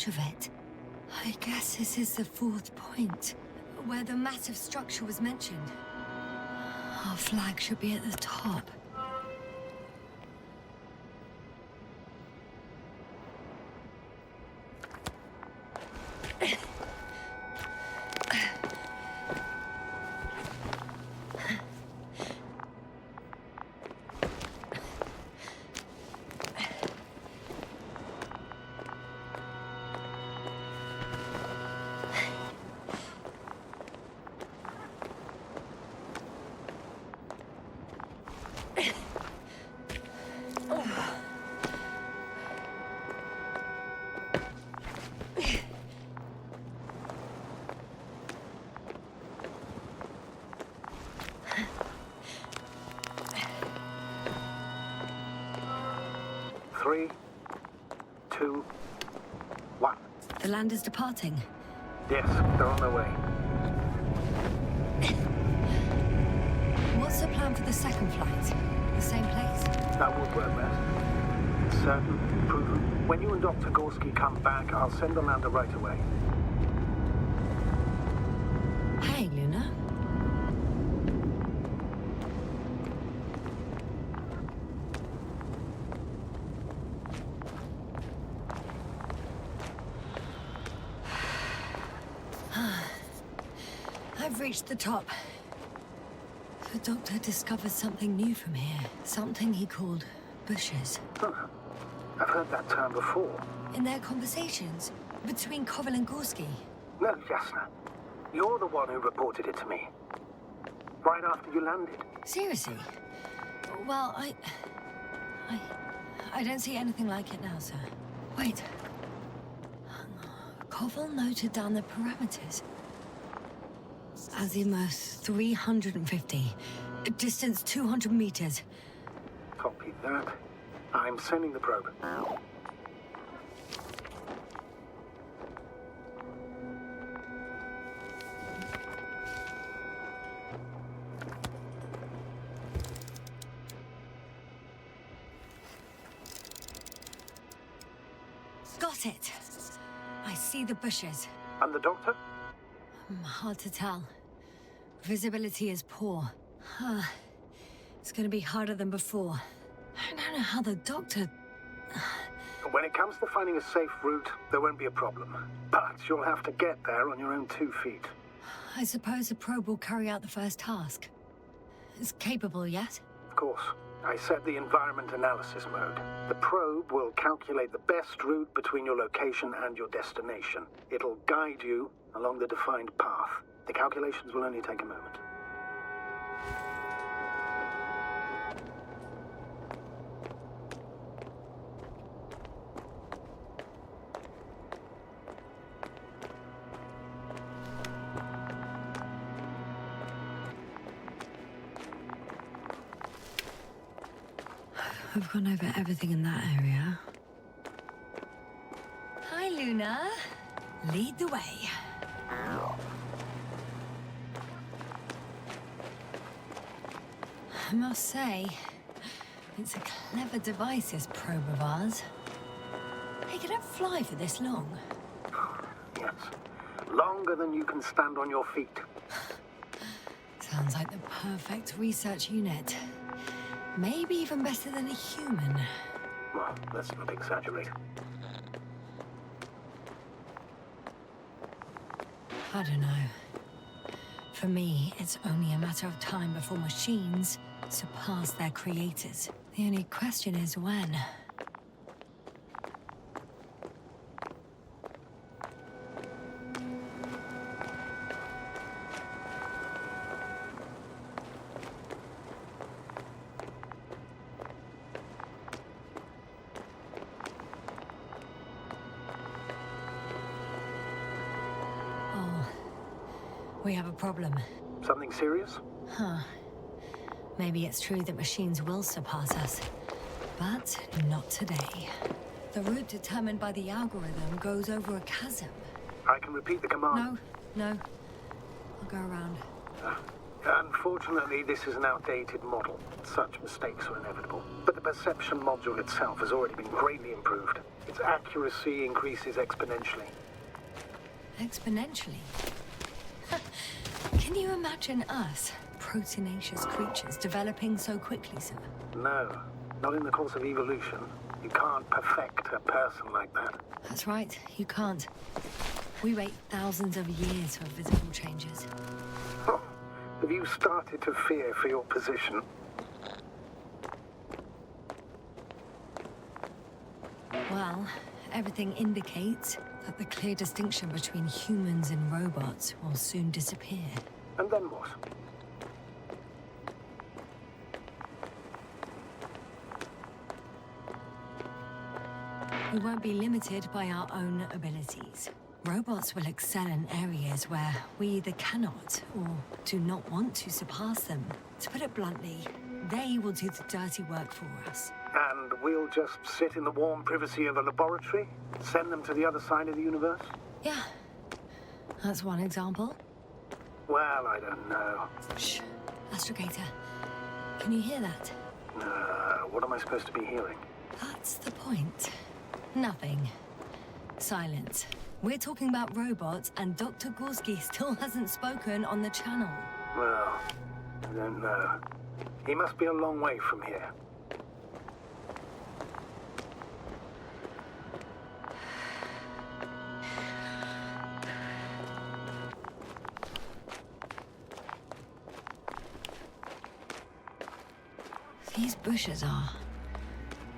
Of it. I guess this is the 4th point, where the massive structure was mentioned. Our flag should be at the top. 3, 2, 1. The land is departing. Yes, they're on their way. What's the plan for the second flight? The same place? That would work best. Certain, proven. When you and Dr. Gorski come back, I'll send the lander right away. Hey, Luna. I've reached the top. The doctor discovered something new from here. Something he called bushes. Huh. I've heard that term before. In their conversations between Koval and Gorski. No, Yasna. You're the one who reported it to me. Right after you landed. Seriously? Well, I don't see anything like it now, sir. Wait. Koval noted down the parameters. Azimuth 350. Distance 200 meters. Copy that. I'm sending the probe. Got it. I see the bushes. And the doctor? Hard to tell. Visibility is poor. It's gonna be harder than before. I don't know how the doctor... When it comes to finding a safe route, there won't be a problem. But you'll have to get there on your own 2 feet. I suppose the probe will carry out the first task. It's capable yet? Of course. I set the environment analysis mode. The probe will calculate the best route between your location and your destination. It'll guide you along the defined path. The calculations will only take a moment. I've gone over everything in that area. Hi, Luna. Lead the way. I must say, it's a clever device, this probe of ours. Hey, can it fly for this long? Yes. Longer than you can stand on your feet. Sounds like the perfect research unit. Maybe even better than a human. Well, let's not exaggerate. I don't know. For me, it's only a matter of time before machines surpass their creators. The only question is when. We have a problem. Something serious? Huh. Maybe it's true that machines will surpass us. But not today. The route determined by the algorithm goes over a chasm. I can repeat the command. No. I'll go around. Unfortunately, this is an outdated model. Such mistakes are inevitable. But the perception module itself has already been greatly improved. Its accuracy increases exponentially. Exponentially? Can you imagine us, proteinaceous creatures, developing so quickly, sir? No, not in the course of evolution. You can't perfect a person like that. That's right, you can't. We wait thousands of years for visible changes. Oh, have you started to fear for your position? Well, everything indicates that the clear distinction between humans and robots will soon disappear. And then what? We won't be limited by our own abilities. Robots will excel in areas where we either cannot or do not want to surpass them. To put it bluntly, They will do the dirty work for us. And we'll just sit in the warm privacy of a laboratory? Send them to the other side of the universe? Yeah, that's one example. Well, I don't know. Shh, Astrogator. Can you hear that? What am I supposed to be hearing? That's the point. Nothing. Silence. We're talking about robots, and Dr. Gorski still hasn't spoken on the channel. Well, I don't know. He must be a long way from here. These bushes are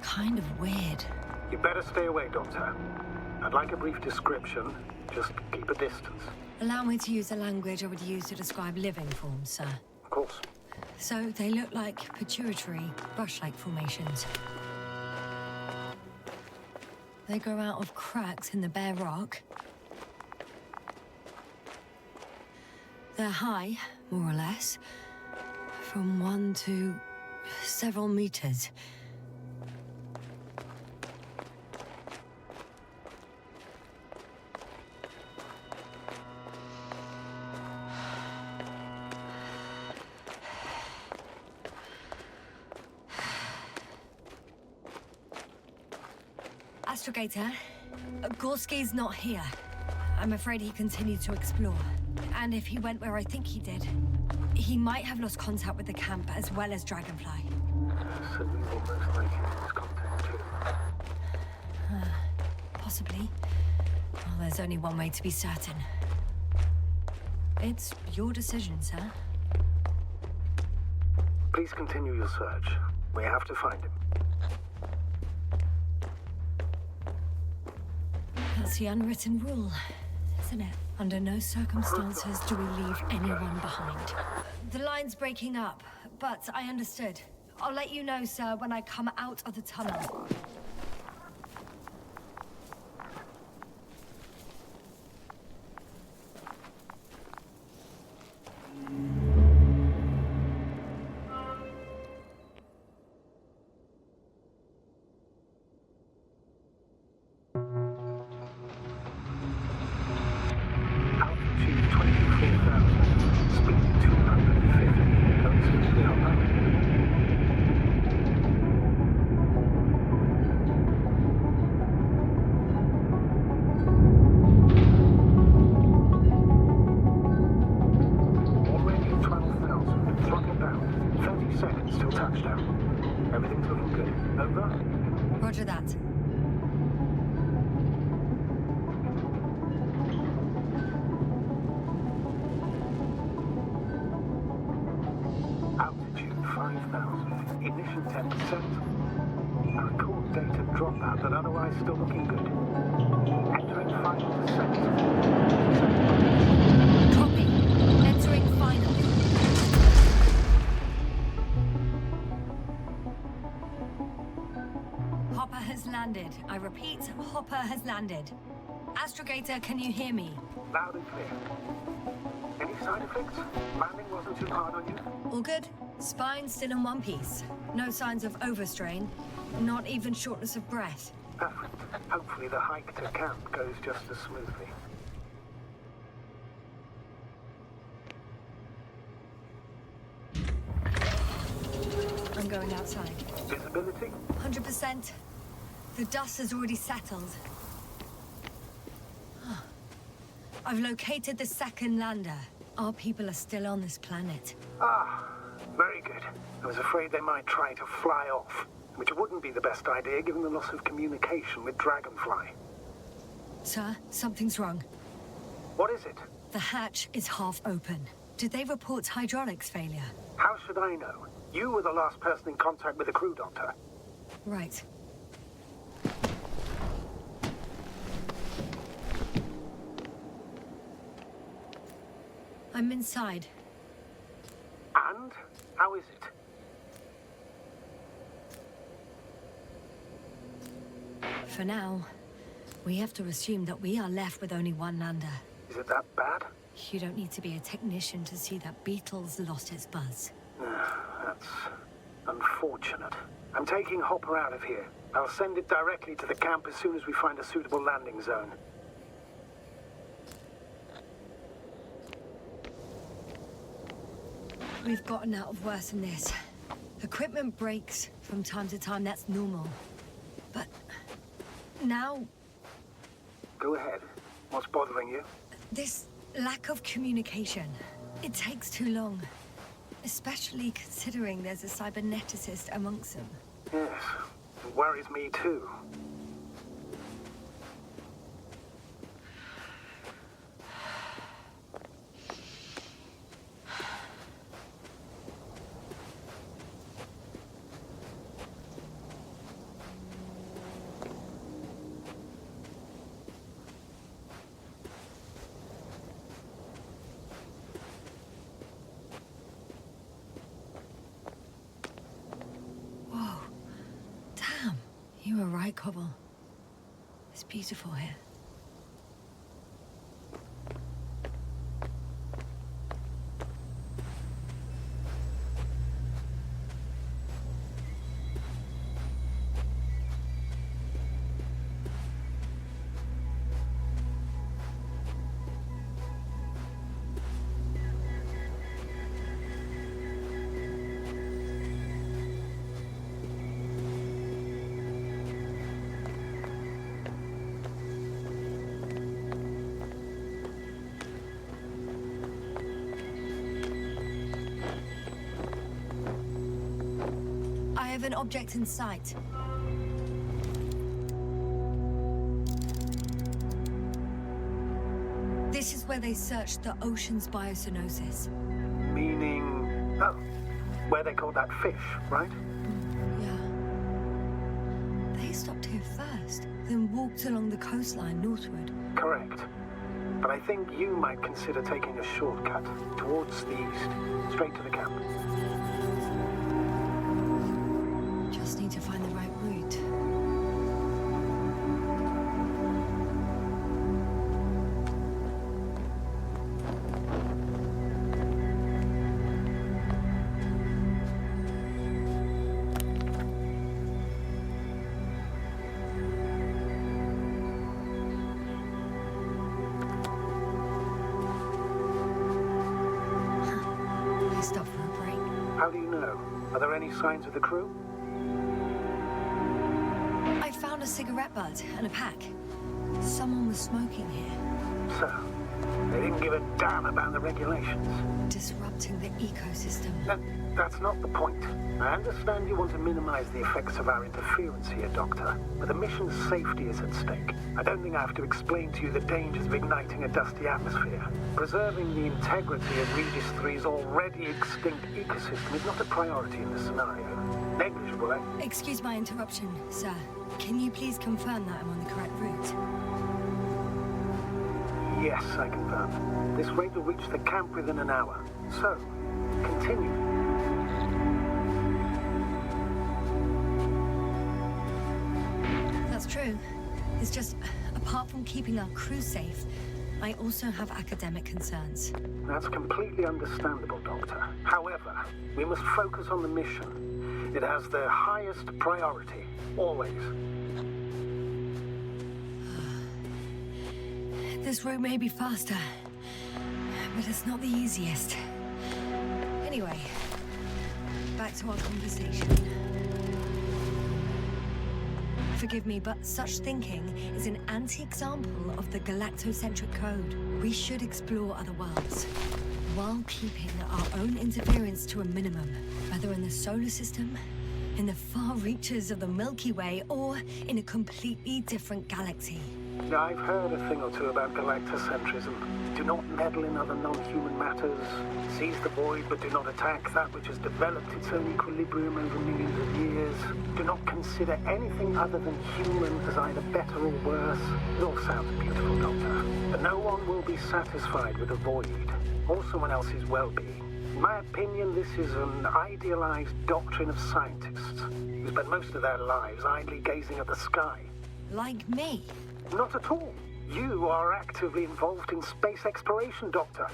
kind of weird. You better stay away, Doctor. I'd like a brief description. Just keep a distance. Allow me to use the language I would use to describe living forms, sir. Of course. So they look like pituitary, brush-like formations. They grow out of cracks in the bare rock. They're high, more or less, from 1 to several meters. Astrogator, Gorski's not here. I'm afraid he continued to explore. And if he went where I think he did, he might have lost contact with the camp as well as Dragonfly. So we will most likely lose contact too. Possibly. Well, there's only one way to be certain. It's your decision, sir. Please continue your search. We have to find him. That's the unwritten rule, isn't it? Under no circumstances do we leave anyone behind. The line's breaking up, but I understood. I'll let you know, sir, when I come out of the tunnel. Roger that. Altitude 5,000. Ignition 10%. I record data dropout, but otherwise still looking good. Entering 5%. Copy. Entering final. Hopper has landed. I repeat, Hopper has landed. Astrogator, can you hear me? Loud and clear. Any side effects? Landing wasn't too hard on you? All good. Spine still in one piece. No signs of overstrain. Not even shortness of breath. Perfect. Hopefully the hike to camp goes just as smoothly. I'm going outside. Visibility? 100%. The dust has already settled. I've located the second lander. Our people are still on this planet. Ah, very good. I was afraid they might try to fly off, which wouldn't be the best idea given the loss of communication with Dragonfly. Sir, something's wrong. What is it? The hatch is half open. Did they report hydraulics failure? How should I know? You were the last person in contact with the crew, Doctor. Right. I'm inside. And? How is it? For now, we have to assume that we are left with only one lander. Is it that bad? You don't need to be a technician to see that Beetle's lost its buzz. That's unfortunate. I'm taking Hopper out of here. I'll send it directly to the camp as soon as we find a suitable landing zone. We've gotten out of worse than this. Equipment breaks from time to time, that's normal. But now, Go ahead. What's bothering you? this lack of communication. It takes too long. Especially considering there's a cyberneticist amongst them. Yes, it worries me too. You were right, Koval. It's beautiful here. I have an object in sight. This is where they searched the ocean's biosynosis. Meaning... oh, where they caught that fish, right? Yeah. They stopped here first, then walked along the coastline northward. Correct. But I think you might consider taking a shortcut towards the east, straight to the camp. Just need to find the right route. They stopped for a break. How do you know? Are there any signs of the crew? I found a cigarette butt and a pack. Someone was smoking here, So, they didn't give a damn about the regulations. disrupting the ecosystem. That's not the point. I understand you want to minimize the effects of our interference here, Doctor, but the mission's safety is at stake. I don't think I have to explain to you the dangers of igniting a dusty atmosphere. Preserving the integrity of Regis III's already extinct ecosystem is not a priority in this scenario. Negligible, eh? Excuse my interruption, sir. Can you please confirm that I'm on the correct route? Yes, I confirm. This rate will reach the camp within an hour. So, continue. That's true. It's just, apart from keeping our crew safe, I also have academic concerns. That's completely understandable, Doctor. However, we must focus on the mission. It has the highest priority, always. This route may be faster, but it's not the easiest. Anyway, back to our conversation. Forgive me, but such thinking is an anti-example of the galactocentric code. We should explore other worlds, while keeping our own interference to a minimum, whether in the solar system, in the far reaches of the Milky Way, or in a completely different galaxy. I've heard a thing or two about galactocentrism. Do not meddle in other non-human matters. Seize the void, but do not attack that which has developed its own equilibrium over millions of years. Do not consider anything other than human as either better or worse. It all sounds beautiful, Doctor. But no one will be satisfied with the void, or someone else's well-being. In my opinion, this is an idealized doctrine of scientists who spend most of their lives idly gazing at the sky. Like me. Not at all. You are actively involved in space exploration, Doctor.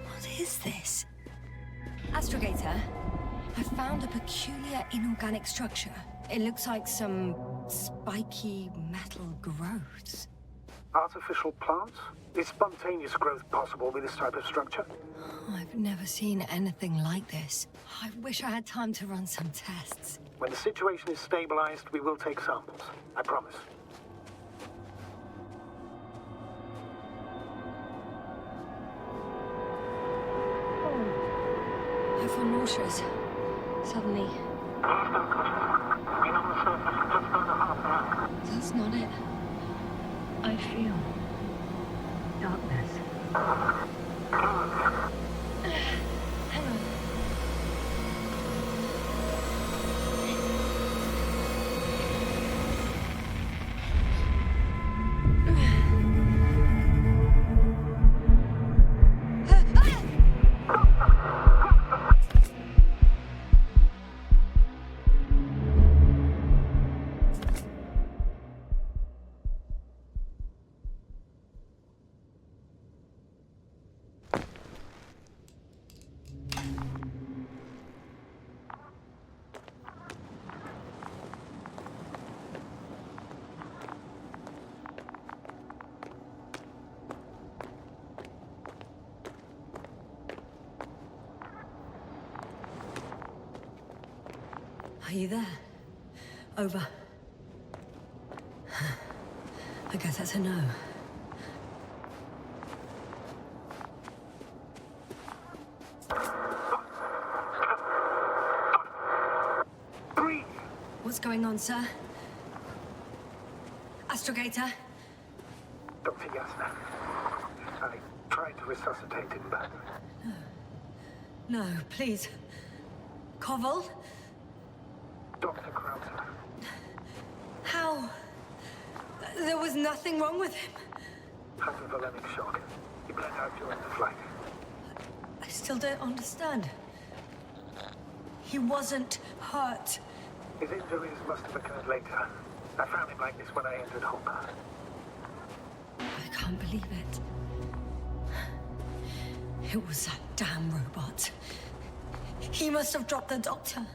What is this? Astrogator, I found a peculiar inorganic structure. It looks like some spiky metal growths. Artificial plants? Is spontaneous growth possible with this type of structure? I've never seen anything like this. I wish I had time to run some tests. When the situation is stabilized, we will take samples. I promise. I feel nauseous. Suddenly. That's not it. I feel darkness. Hang on. Are you there? Over. I guess that's a no. Breathe! What's going on, sir? Astrogator? Dr. Yasna. I tried to resuscitate him, but... No, please. Koval? Dr. Crouter. How? There was nothing wrong with him. Hypovolemic shock. He bled out during the flight. I still don't understand. He wasn't hurt. His injuries must have occurred later. I found him like this when I entered Hopper. I can't believe it. It was that damn robot. He must have dropped the doctor.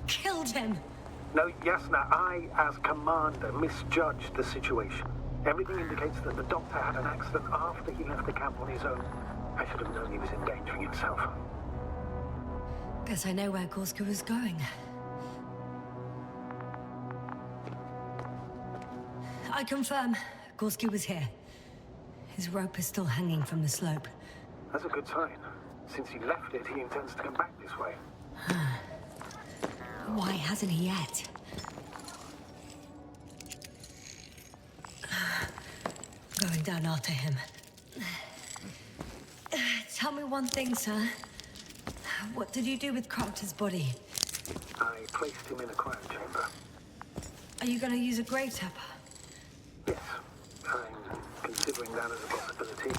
Killed him. No, Yasna, I, as commander, misjudged the situation. Everything indicates that the doctor had an accident after he left the camp on his own. I should have known he was endangering himself. Guess I know where Gorski was going. I confirm, Gorski was here. His rope is still hanging from the slope. That's a good sign. Since he left it, he intends to come back this way. Why hasn't he yet? Going down after him. Tell me one thing, sir. What did you do with Crouter's body? I placed him in a cryo chamber. Are you going to use a grave tapper? Yes, I'm considering that as a possibility.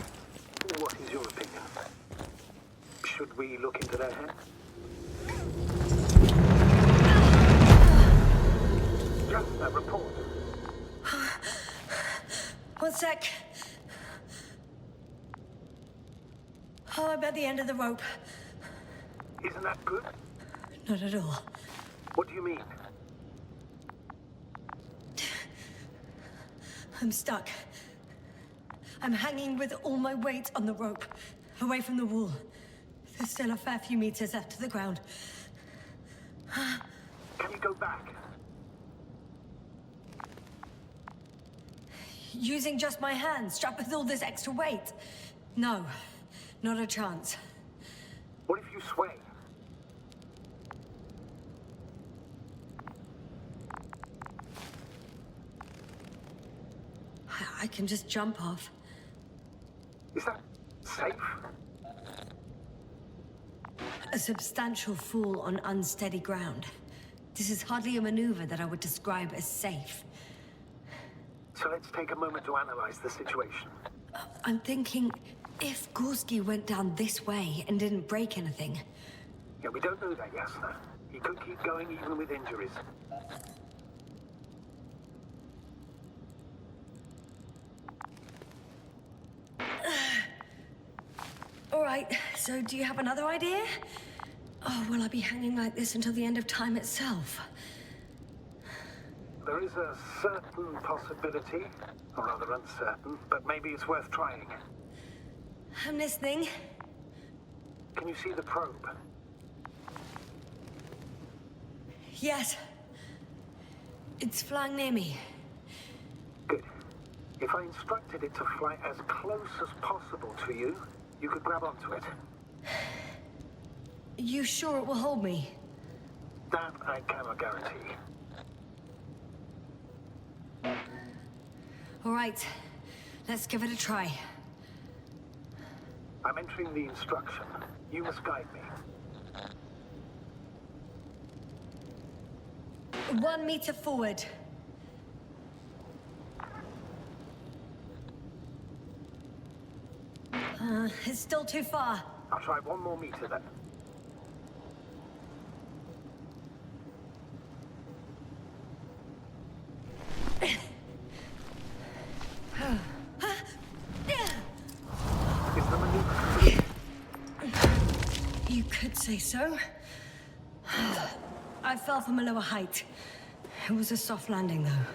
What is your opinion? Should we look into their head? Just a report. One sec. Oh, I'm at the end of the rope. Isn't that good? Not at all. What do you mean? I'm stuck. I'm hanging with all my weight on the rope, away from the wall. There's still a fair few meters left to the ground. Can you go back? Using just my hands, strapped with all this extra weight? No, not a chance. What if you sway? I can just jump off. Is that safe? A substantial fall on unsteady ground. This is hardly a maneuver that I would describe as safe. So let's take a moment to analyze the situation. I'm thinking, if Gorski went down this way and didn't break anything... Yeah, we don't know that, Yasna. He could keep going even with injuries. All right, so do you have another idea? Oh, will I be hanging like this until the end of time itself? There is a certain possibility, or rather uncertain, but maybe it's worth trying. I'm listening. Can you see the probe? Yes. It's flying near me. Good. If I instructed it to fly as close as possible to you, you could grab onto it. You sure it will hold me? That I cannot guarantee. All right. Let's give it a try. I'm entering the instruction. You must guide me. 1 meter forward. It's still too far. I'll try 1 more meter then. Is the maneuver complete? You could say so. I fell from a lower height. It was a soft landing, though.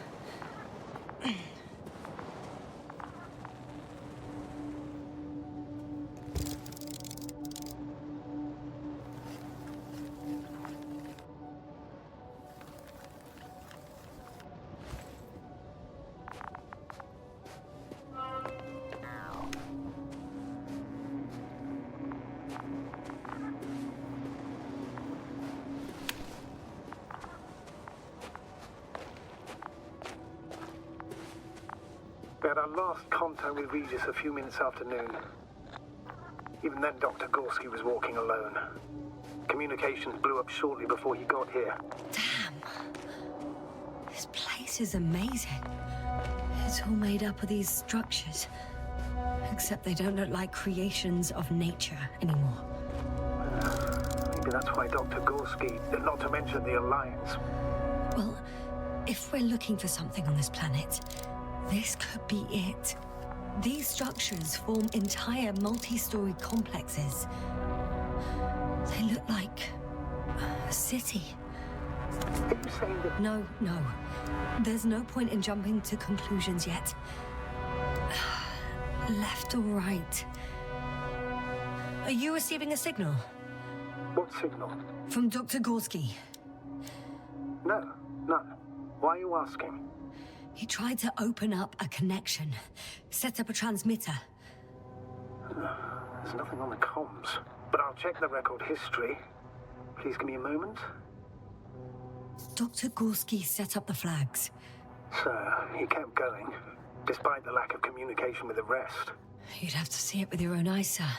We had our last contact with Regis a few minutes after noon. Even then, Dr. Gorski was walking alone. Communications blew up shortly before he got here. Damn. This place is amazing. It's all made up of these structures. Except they don't look like creations of nature anymore. Maybe that's why Dr. Gorski, not to mention the Alliance. Well, if we're looking for something on this planet, this could be it. These structures form entire multi-story complexes. They look like a city. Are you saying that... No. There's no point in jumping to conclusions yet. Left or right? Are you receiving a signal? What signal? From Dr. Gorski. No. Why are you asking? He tried to open up a connection, set up a transmitter. There's nothing on the comms, but I'll check the record history. Please give me a moment. Dr. Gorski set up the flags. So, he kept going, despite the lack of communication with the rest. You'd have to see it with your own eyes, sir.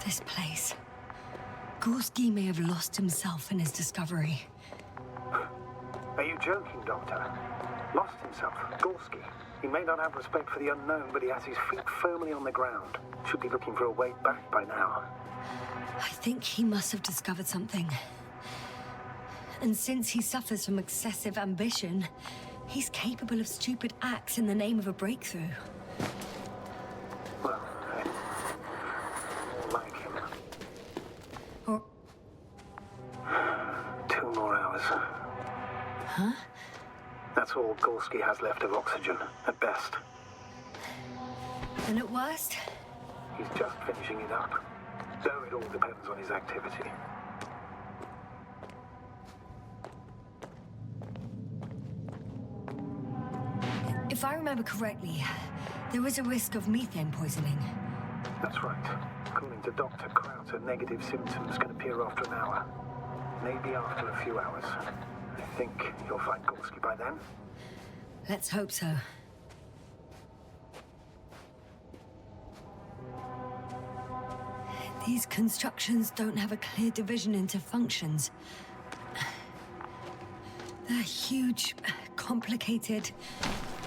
This place. Gorski may have lost himself in his discovery. Are you joking, Doctor? Lost himself, Gorski. He may not have respect for the unknown, but he has his feet firmly on the ground. Should be looking for a way back by now. I think he must have discovered something. And since he suffers from excessive ambition, he's capable of stupid acts in the name of a breakthrough. Well, like him. Or... 2 more hours. Huh? That's all Gorski has left of oxygen, at best. And at worst? He's just finishing it up. Though it all depends on his activity. If I remember correctly, there is a risk of methane poisoning. That's right. According to Dr. Crouter, negative symptoms can appear after an hour. Maybe after a few hours. I think you'll find Gorski by then. Let's hope so. These constructions don't have a clear division into functions. They're huge, complicated,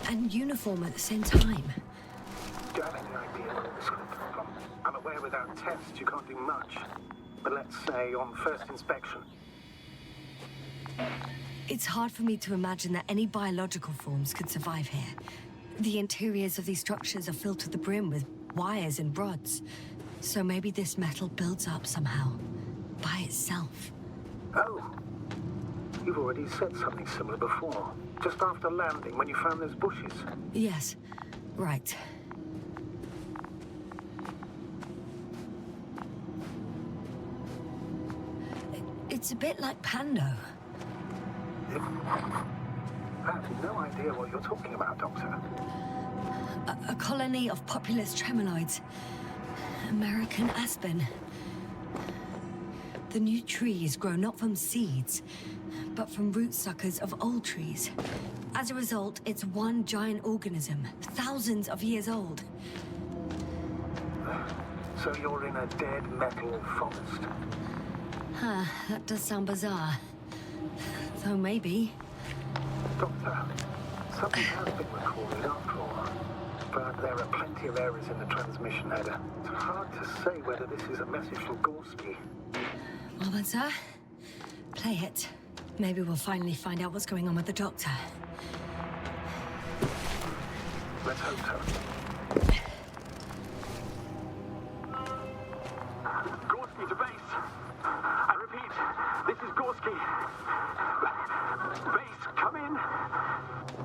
and uniform at the same time. Do you have any idea where this could come from? I'm aware without tests you can't do much. But let's say on first inspection. It's hard for me to imagine that any biological forms could survive here. The interiors of these structures are filled to the brim with wires and rods. So maybe this metal builds up somehow. by itself. Oh. You've already said something similar before. Just after landing, when you found those bushes. Yes, right. It's a bit like Pando. I have no idea what you're talking about, Doctor. A colony of populous tremoloids. American aspen. The new trees grow not from seeds, but from root suckers of old trees. As a result, it's one giant organism, thousands of years old. So you're in a dead metal forest? Huh, that does sound bizarre. Though maybe. Doctor, something has been recorded after all. But there are plenty of errors in the transmission header. It's hard to say whether this is a message from Gorski. Well then, sir, play it. Maybe we'll finally find out what's going on with the Doctor. Let's hope so. Gorski to base. I repeat, this is Gorski. Base, come in.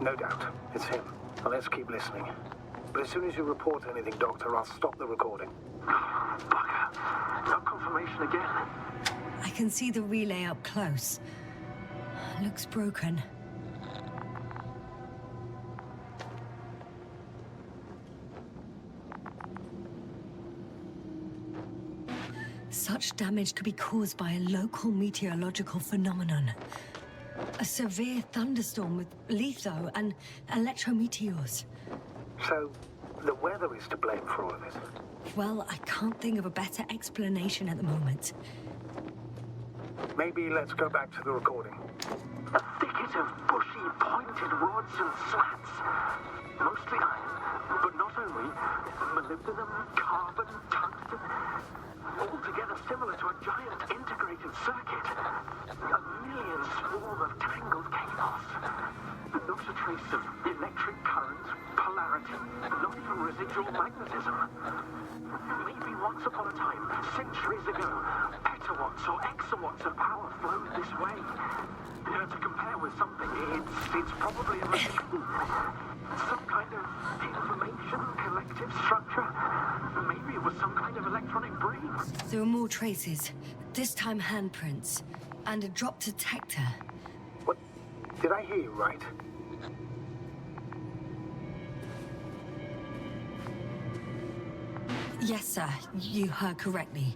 No doubt. It's him. Well, let's keep listening. But as soon as you report anything, Doctor, I'll stop the recording. Bugger. No confirmation again. I can see the relay up close. Looks broken. Such damage could be caused by a local meteorological phenomenon. A severe thunderstorm with litho and electrometeors. So, the weather is to blame for all of it? Well, I can't think of a better explanation at the moment. Maybe let's go back to the recording. A thicket of bushy, pointed rods and slats. Mostly iron, but not only. Molybdenum, carbon, tungsten. All together similar to a giant integrated circuit. A million swarm of tangled chaos. Not a trace of electric current, polarity, not even residual magnetism. Maybe once upon a time, centuries ago, petawatts or exawatts of power flowed this way. To compare with something, it's probably a some kind of information collective structure. Maybe it was some kind of electronic brain. There are more traces, this time handprints, and a drop detector. What? Did I hear you right? Yes, sir, you heard correctly.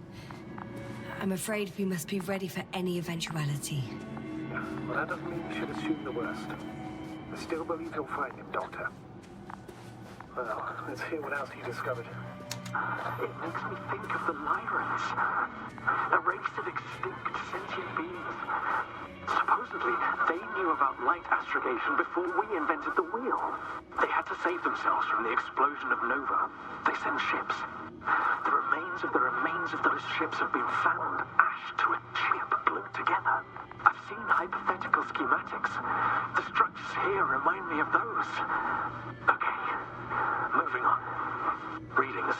I'm afraid we must be ready for any eventuality. Well, that doesn't mean we should assume the worst. I still believe you'll find him, Doctor. Well, let's hear what else you discovered. It makes me think of the Lyrans. A race of extinct sentient beings. Supposedly, they knew about light astrogation before we invented the wheel. They had to save themselves from the explosion of Nova. They sent ships. The remains of those ships have been found, ashed to a chip glued together. I've seen hypothetical schematics. The structures here remind me of those. Okay, moving on. Readings.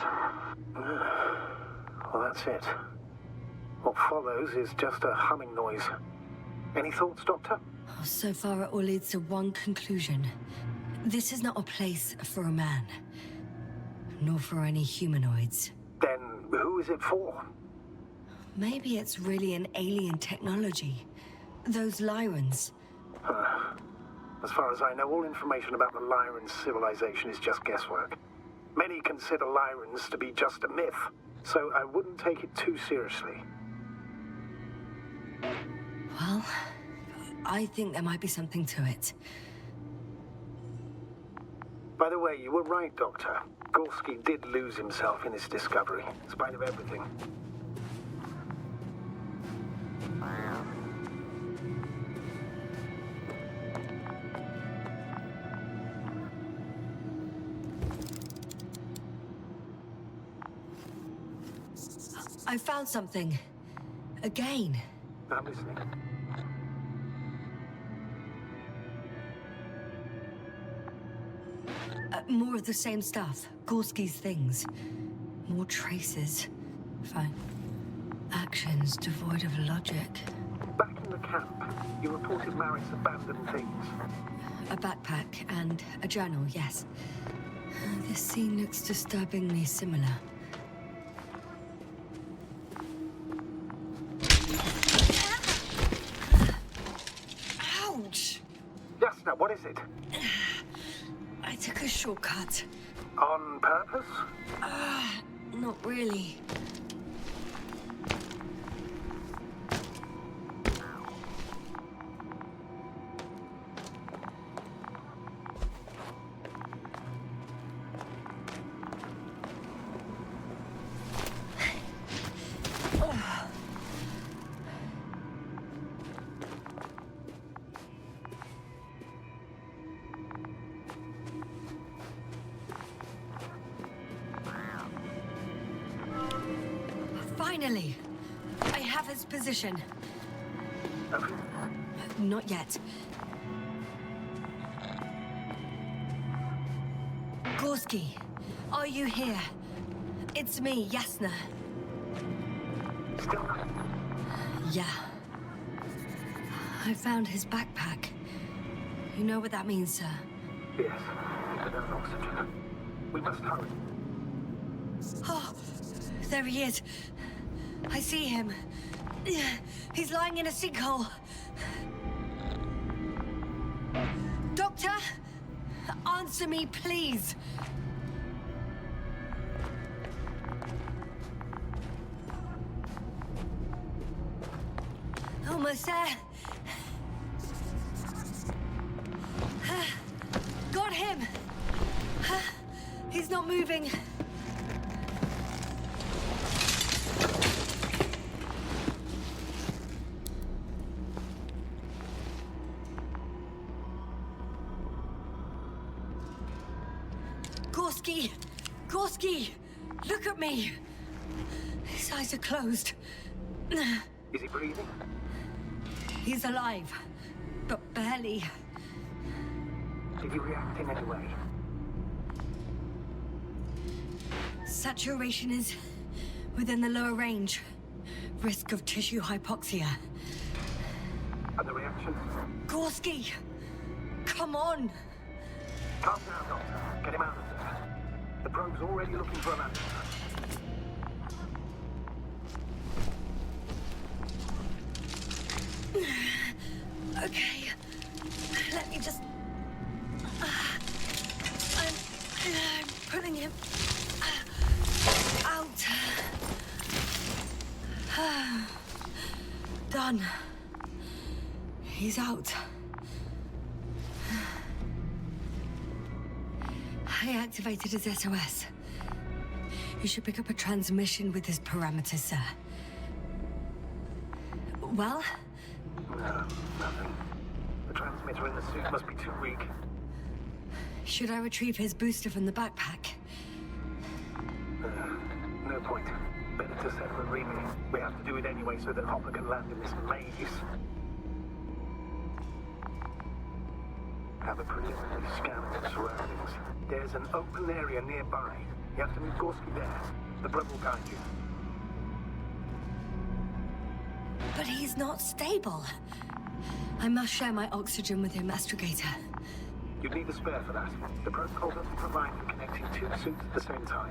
Well, that's it. What follows is just a humming noise. Any thoughts, Doctor? So far, it all leads to one conclusion. This is not a place for a man. Nor for any humanoids. Then who is it for? Maybe it's really an alien technology. Those Lyrans. As far as I know, all information about the Lyran civilization is just guesswork. Many consider Lyrans to be just a myth, so I wouldn't take it too seriously. Well, I think there might be something to it. By the way, you were right, Doctor. Gorski did lose himself in his discovery, in spite of everything. I found something. Again. I'm listening. More of the same stuff. Gorski's things. More traces. Fine. Actions devoid of logic. Back in the camp, you reported Merritt's abandoned things. A backpack and a journal, yes. This scene looks disturbingly similar. Ouch! Yasna, what is it? I took a shortcut. On purpose? Not really. Finally! I have his position. Not yet. Gorski, are you here? It's me, Yasna. Still not. Yeah. I found his backpack. You know what that means, sir? Yes, but no oxygen. We must hurry. Oh, there he is. I see him. He's lying in a sinkhole. Doctor, answer me, please. Almost there. Got him. He's not moving. Gorski! Gorski! Look at me! His eyes are closed. Is he breathing? He's alive, but barely. Did he react in any way? Saturation is within the lower range. Risk of tissue hypoxia. And the reaction? Gorski! Come on! Calm down, Doctor. Get him out of there. The probe's already looking for an answer. Okay. Let me just... I'm pulling him out. Done. He's out. I activated his SOS. You should pick up a transmission with his parameters, sir. Well? No, nothing. The transmitter in the suit must be too weak. Should I retrieve his booster from the backpack? No point. Better to set up a relay. We have to do it anyway so that Hopper can land in this maze. Have a preliminary scan of the surroundings. There's an open area nearby. You have to meet Gorski there. The blood will guide you. But he's not stable. I must share my oxygen with him, Astrogator. You'd need a spare for that. The protocol doesn't provide for connecting two suits at the same time.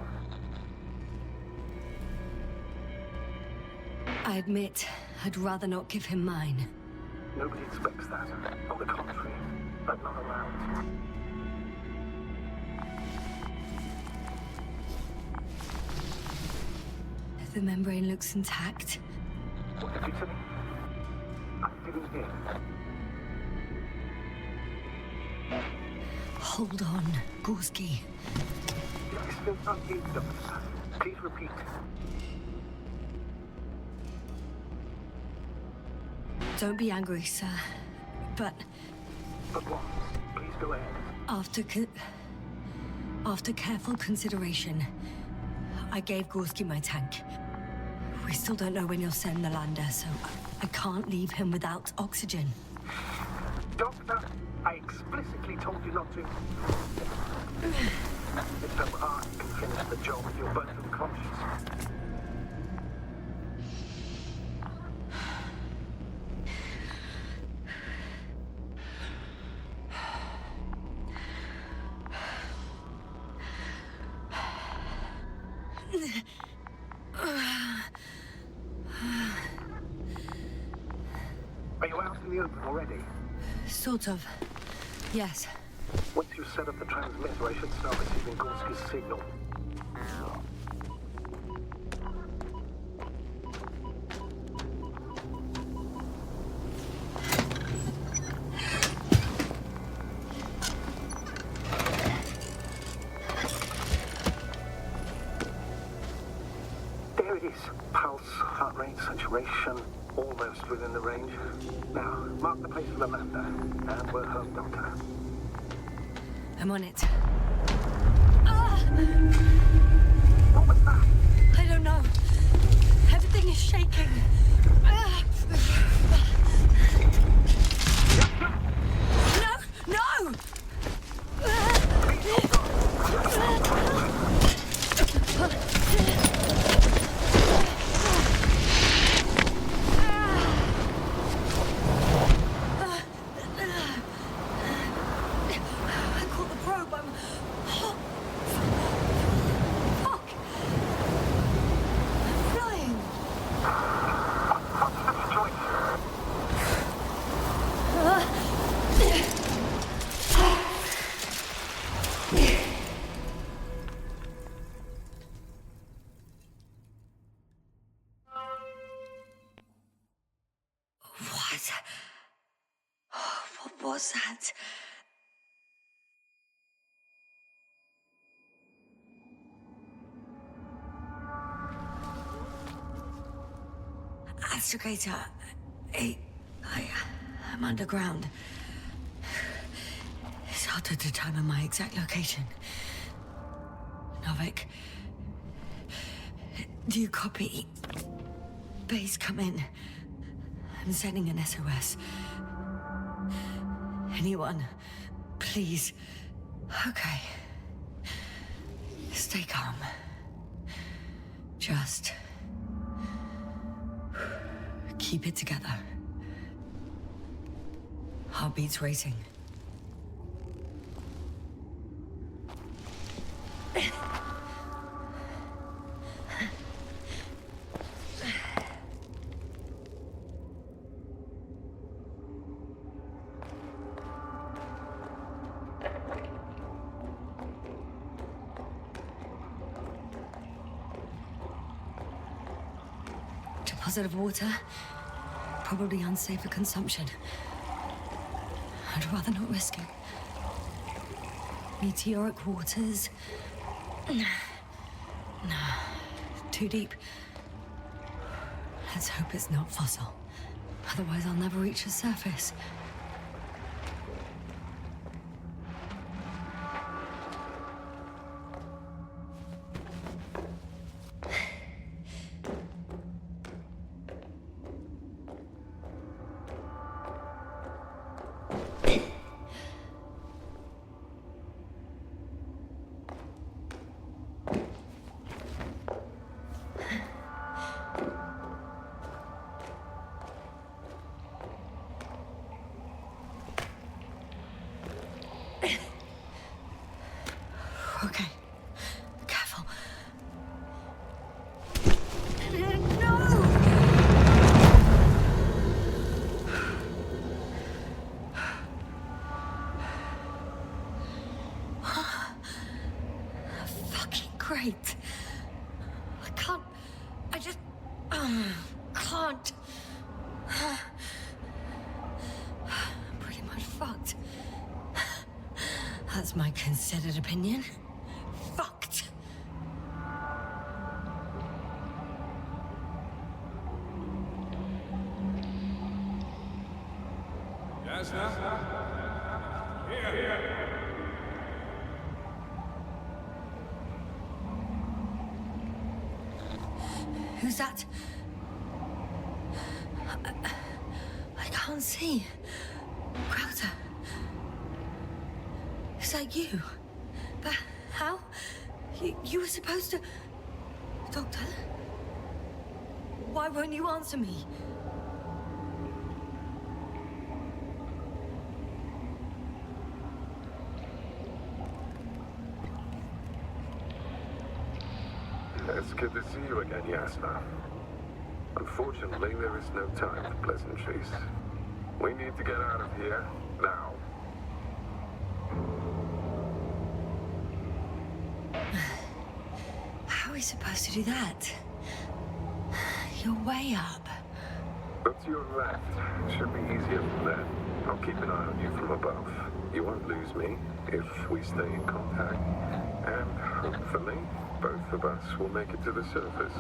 I admit, I'd rather not give him mine. Nobody expects that. On the contrary, I'm not allowed. The membrane looks intact. What did you say? I didn't hear. Hold on, Gorski. I still can't hear you, Doctor. Please repeat. Don't be angry, sir. But But what? Please go ahead. after careful consideration, I gave Gorski my tank. We still don't know when you'll send the lander, so I can't leave him without oxygen. Doctor, I explicitly told you not to. If so I can finish the job, you're both unconscious. Are you out in the open already? Sort of. Yes. Once you set up the transmitter, I should start receiving Gorski's signal. There it is. Pulse, heart rate, saturation, almost within the range. Now, mark the place of the lander, and we're home, Doctor. I'm on it. What was that? I don't know. Everything is shaking. No! No! I caught the probe. I'm... Fuck! I'm flying. What's the situation? What? What was that? Astrogator, I'm underground. It's hard to determine my exact location. Novik, do you copy? Base, come in. I'm sending an SOS. Anyone, please. Okay. Stay calm. Just keep it together. Heartbeats racing. Deposit of water. Probably unsafe for consumption. I'd rather not risk it. Meteoric waters. No. Too deep. Let's hope it's not fossil. Otherwise I'll never reach the surface. Okay. Careful. No! Fucking great. I can't... I just... can't. I'm pretty much fucked. That's my considered opinion. Fucked. Yasna? Here. Who's that? I can't see. Crouter. Is that you? But how? You were supposed to... Doctor? Why won't you answer me? It's good to see you again, Yasna. Unfortunately, there is no time for pleasantries. We need to get out of here, now. How are we supposed to do that? You're way up. Look to your left. It should be easier from there. I'll keep an eye on you from above. You won't lose me if we stay in contact. And hopefully, both of us will make it to the surface.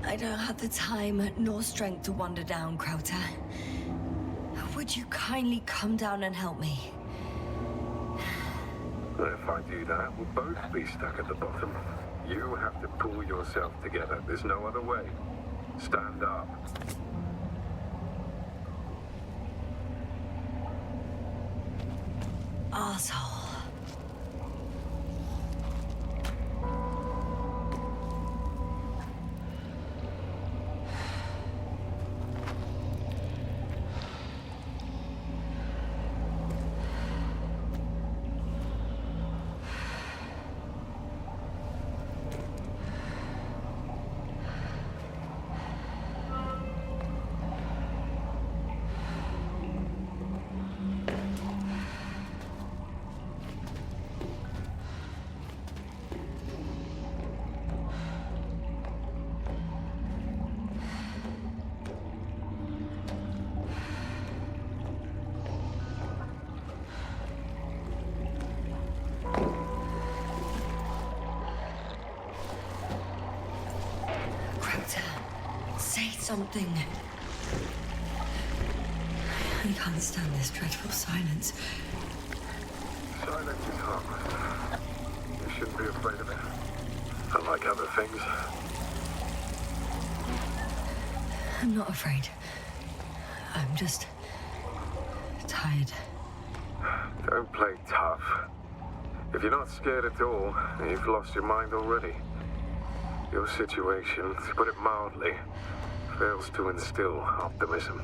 I don't have the time nor strength to wander down, Crouter. Would you kindly come down and help me? If I do that, we'll both be stuck at the bottom. You have to pull yourself together. There's no other way. Stand up. Arsehole. Something. I can't stand this dreadful silence. Silence is harmless. You shouldn't be afraid of it. Unlike other things. I'm not afraid. I'm just tired. Don't play tough. If you're not scared at all, you've lost your mind already. Your situation, to put it mildly, fails to instill optimism.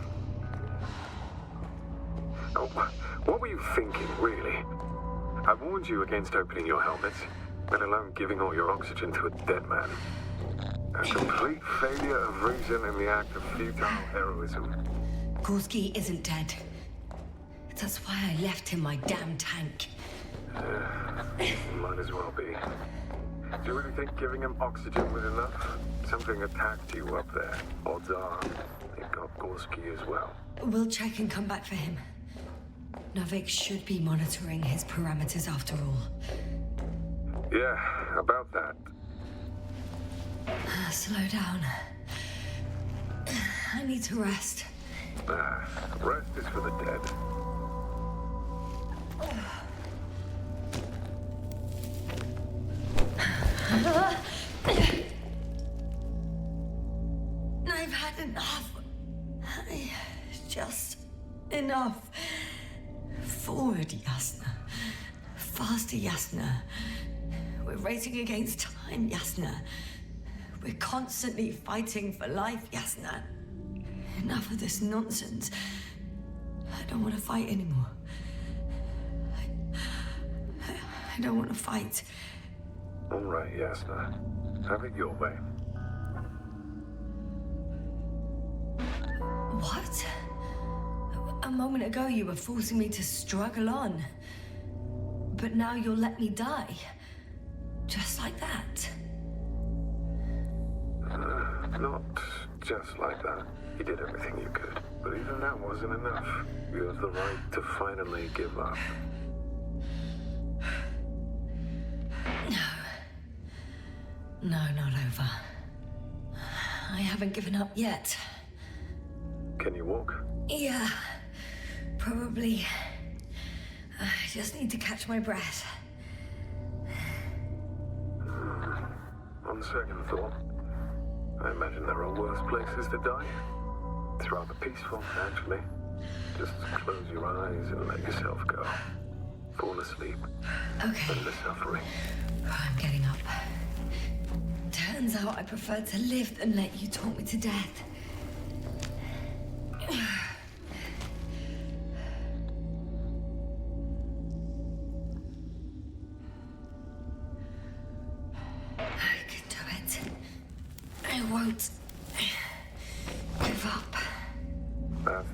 Oh, what were you thinking, really? I warned you against opening your helmets, let alone giving all your oxygen to a dead man. A complete failure of reason in the act of futile heroism. Gorski isn't dead. That's why I left him my damn tank. Might as well be. Do you really think giving him oxygen was enough? Something attacked you up there. Odds are, it got Gorski as well. We'll check and come back for him. Novik should be monitoring his parameters after all. Yeah, about that. Slow down. I need to rest. Rest is for the dead. I've had enough. Just enough. Forward, Yasna. Faster, Yasna. We're racing against time, Yasna. We're constantly fighting for life, Yasna. Enough of this nonsense. I don't want to fight anymore. I don't want to fight. All right, Yasna. Have it your way. What? A moment ago you were forcing me to struggle on. But now you'll let me die. Just like that. Not just like that. You did everything you could. But even that wasn't enough. You have the right to finally give up. No, not over. I haven't given up yet. Can you walk? Yeah, probably. I just need to catch my breath. On second thought, I imagine there are worse places to die. It's rather peaceful, actually. Just close your eyes and let yourself go. Fall asleep. Okay. End the suffering. I'm getting up. Turns out I prefer to live than let you talk me to death.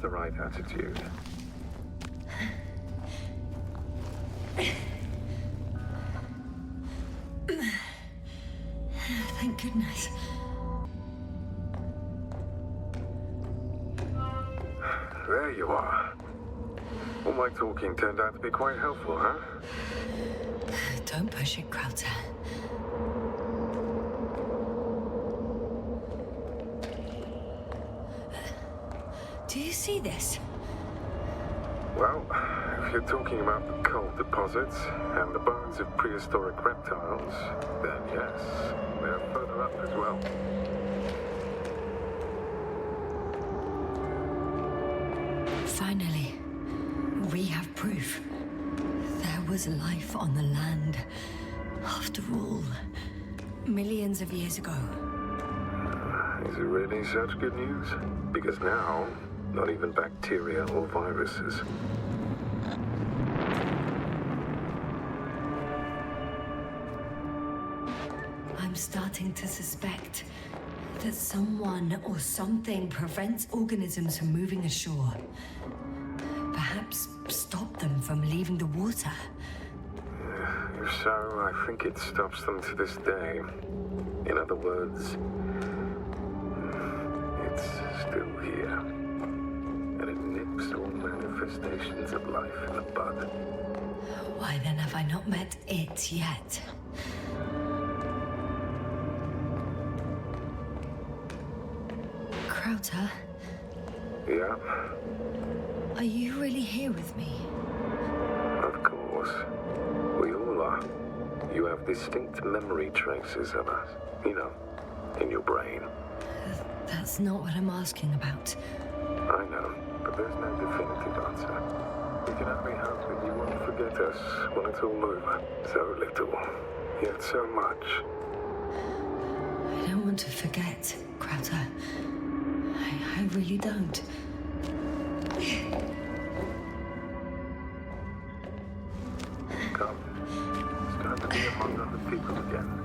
the right attitude. Thank goodness. There you are. All my talking turned out to be quite helpful, huh? Don't push it, Crouter. Do you see this? Well, if you're talking about the coal deposits and the bones of prehistoric reptiles, then yes, they're further up as well. Finally, we have proof. There was life on the land. After all, millions of years ago. Is it really such good news? Because now, not even bacteria or viruses. I'm starting to suspect that someone or something prevents organisms from moving ashore. Perhaps stop them from leaving the water. If so, I think it stops them to this day. In other words, it's still here. And it nips all manifestations of life in the bud. Why then have I not met it yet? Crouter? Yeah, Are you really here with me? of course. We all are. You have distinct memory traces of us. You know, in your brain. That's not what I'm asking about. I know, but there's no definitive answer. We can only hope that you won't forget us when it's all over. So little, yet so much. I don't want to forget, Crouter. I really don't. Come. It's time to be among other people again.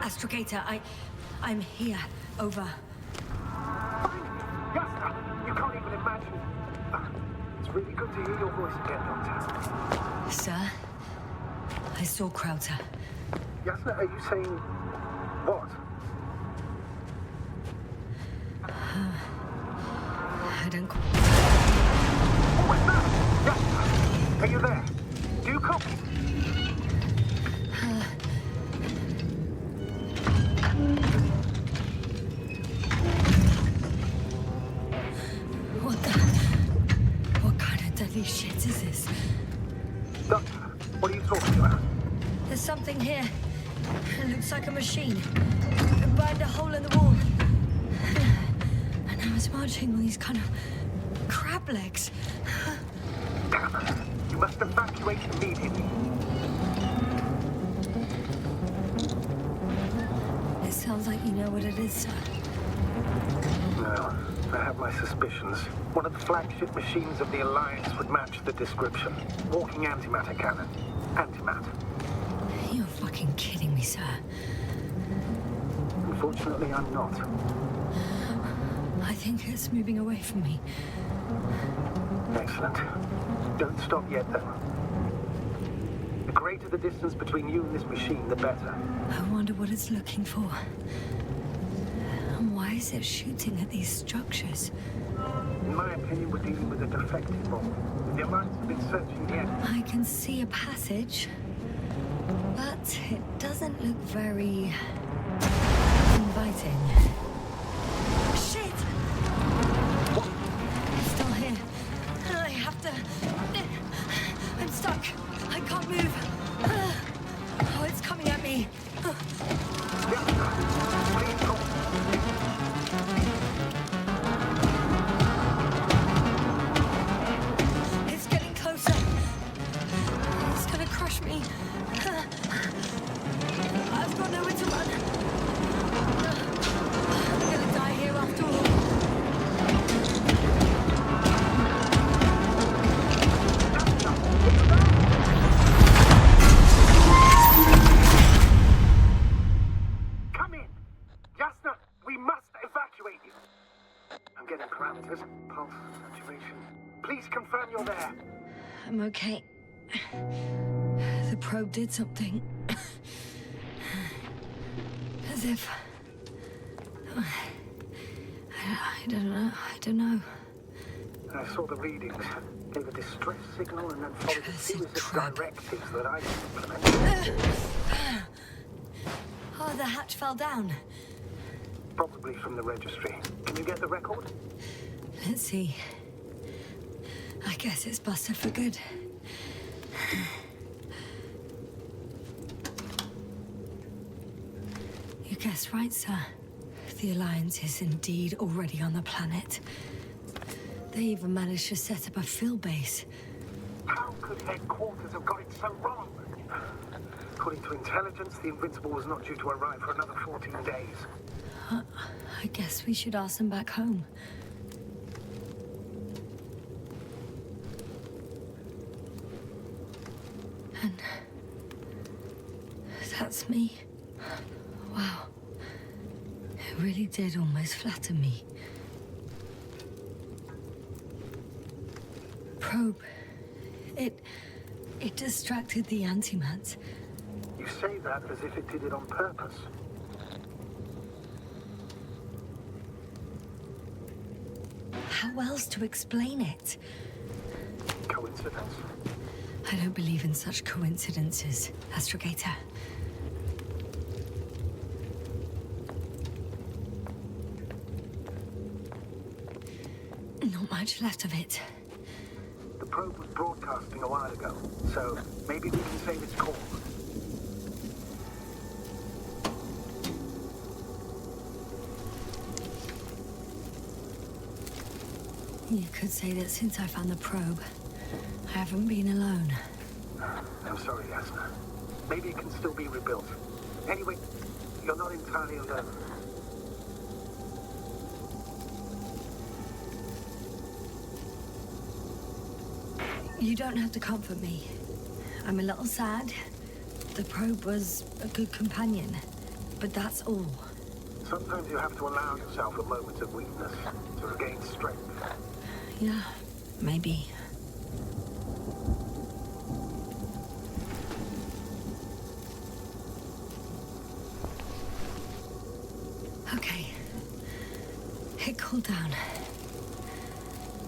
Astrogator, I'm here. Over. Yasna, you can't even imagine. It's really good to hear your voice again, Doctor. Sir, I saw Crouter. Yasna, are you saying what? I don't... What's that? Yasna, are you there? Do you copy? What kind of deadly shit is this? Doctor, what are you talking about? There's something here. It looks like a machine. It burned a hole in the wall. And now it's marching on these kind of crab legs. Damn, you must evacuate immediately. It sounds like you know what it is, sir. No, I have my suspicions. One of the flagship machines of the Alliance would match the description. Walking antimatter cannon. Antimatter. You're fucking kidding me, sir. Unfortunately, I'm not. I think it's moving away from me. Excellent. Don't stop yet, though. The greater the distance between you and this machine, the better. I wonder what it's looking for. And why is it shooting at these structures? In my opinion, we're dealing with a defective bomb. The Alliance have been searching yet. I can see a passage, but it doesn't look very inviting. Shit! It's still here. meters. Pulse, saturation. Please confirm you're there. I'm okay. The probe did something. As if... I don't know. I saw the readings. Gave a distress signal and then followed a series of directives that I implemented. Oh, the hatch fell down. Probably from the registry. Can you get the record? Let's see. I guess it's busted for good. You guessed right, sir. The Alliance is indeed already on the planet. They even managed to set up a field base. How could headquarters have got it so wrong? According to intelligence, the Invincible was not due to arrive for another 14 days. I guess we should ask them back home. And... that's me. Wow. It really did almost flatter me. Probe. It distracted the antimats. You say that as if it did it on purpose. How else to explain it? Coincidence? I don't believe in such coincidences, Astrogator. Not much left of it. The probe was broadcasting a while ago, so maybe we can save its call. You could say that since I found the probe, I haven't been alone. I'm sorry, Yasna. Maybe it can still be rebuilt. Anyway, you're not entirely alone. You don't have to comfort me. I'm a little sad. The probe was a good companion, but that's all. Sometimes you have to allow yourself a moment of weakness to regain strength. Yeah, maybe. Okay. It cooled down.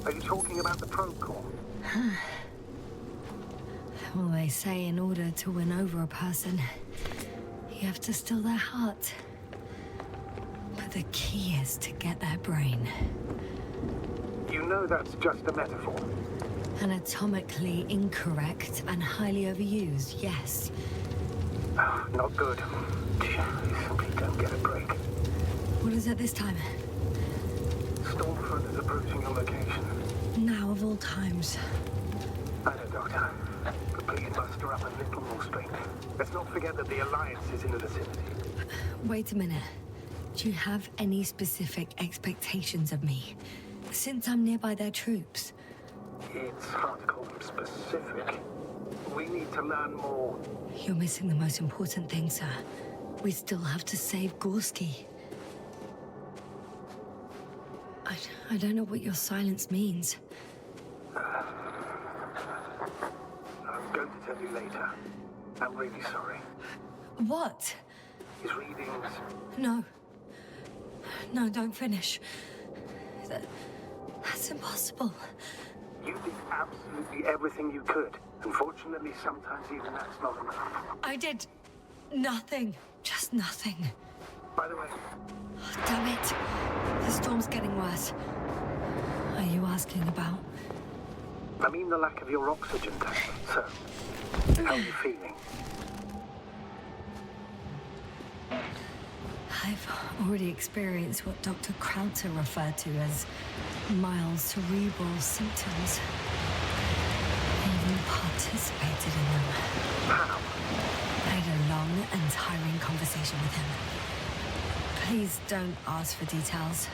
Are you talking about the probe core? Well, they say in order to win over a person, you have to steal their heart. But the key is to get their brain. You know that's just a metaphor. Anatomically incorrect and highly overused, yes. Not good. You simply don't get a break. What is it this time? Stormfront is approaching your location. Now of all times. I know, Doctor. But please muster up a little more strength. Let's not forget that the Alliance is in the vicinity. Wait a minute. Do you have any specific expectations of me? Since I'm nearby their troops. It's hard to call them specific. We need to learn more. You're missing the most important thing, sir. We still have to save Gorski. I don't know what your silence means. I'm going to tell you later. I'm really sorry. What? His readings... No. No, don't finish. That's impossible. You did absolutely everything you could. Unfortunately, sometimes even that's not enough. I did nothing. Just nothing. By the way... Oh, damn it. The storm's getting worse. Are you asking about? I mean the lack of your oxygen tank. So, how are you feeling? I've already experienced what Dr. Crouter referred to as mild cerebral symptoms. I even participated in them. How? I had a long and tiring conversation with him. Please don't ask for details.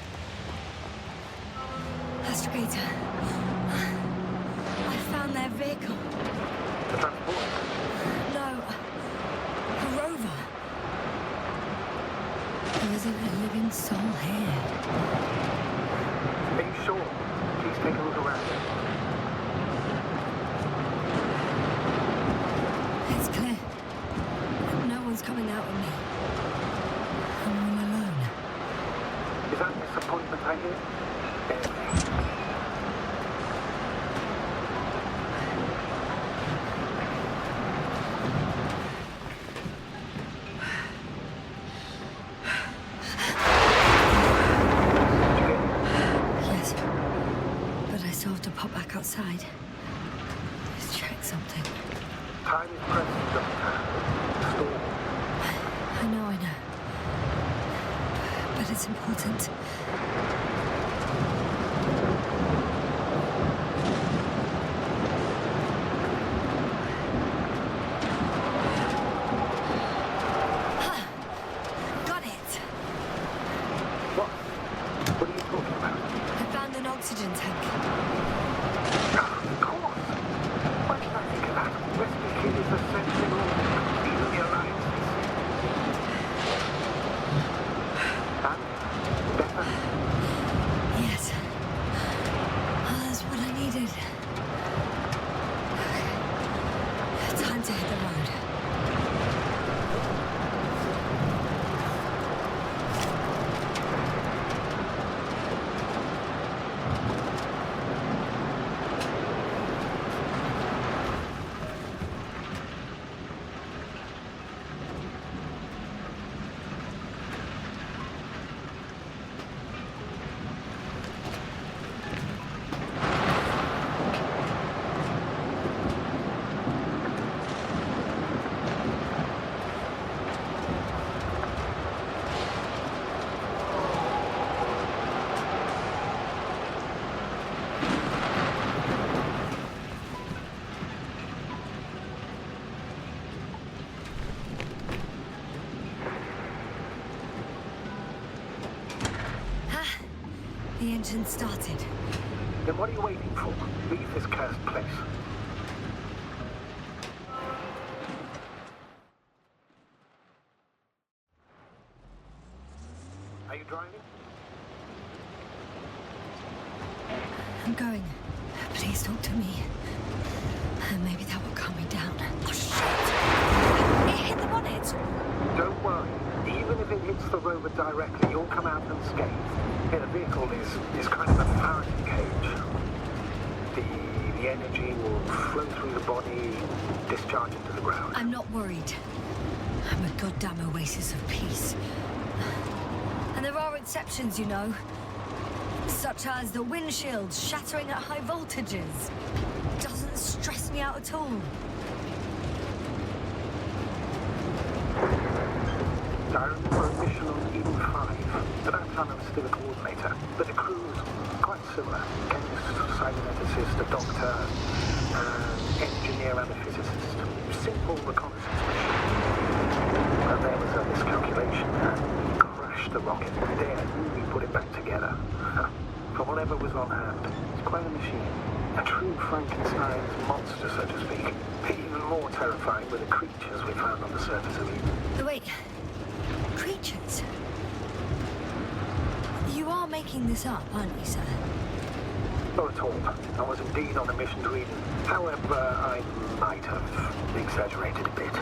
Astrogator, I found their vehicle. The transport? No, a rover. There isn't a living soul here. Are you sure? Please take a look around. It's clear. No one's coming out with me. I'm all alone. Is that disappointment I hear? Yes. But I still have to pop back outside. Just check something. Time is precious, Doctor. Storm. I know. But it's important. Got it! What? What are you talking about? I found an oxygen tank. Of course. Why did I think of that? Rescue Kid is essential. Even the Alliances. And? Better? Yes. That's what I needed. Time to hit the road. The engine started. Then what are you waiting for? Leave this cursed place. Are you driving? I'm going. Please talk to me. Maybe that will calm me down. Oh, shit! It hit the bonnet! Don't worry. Even if it hits the rover directly, you'll come out unscathed. Yeah, the vehicle is kind of a Faraday cage. The energy will flow through the body, discharge into the ground. I'm not worried. I'm a goddamn oasis of peace. And there are exceptions, you know. Such as the windshield shattering at high voltages. Doesn't stress me out at all. I remember a mission on Eden 5. At that time I was still a coordinator, but the crew was quite similar. Chemist, cyberneticist, a doctor, an engineer and a physicist. Simple reconnaissance mission. And there was a miscalculation and we crashed the rocket. There, we put it back together. From whatever was on hand. It's quite a machine. A true Frankenstein's monster, so to speak. Even more terrifying were the creatures we found on the surface of Eden. Wait. Creatures? You are making this up, aren't you, sir? Not at all. I was indeed on a mission to Eden. However, I might have exaggerated a bit.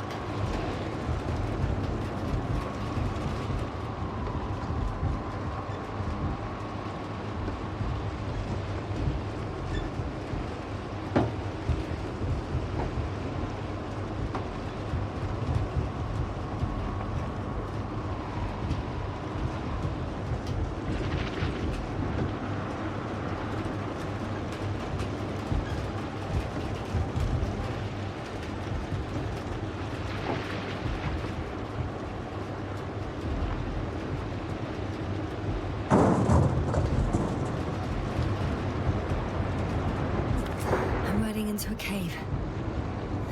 Into a cave.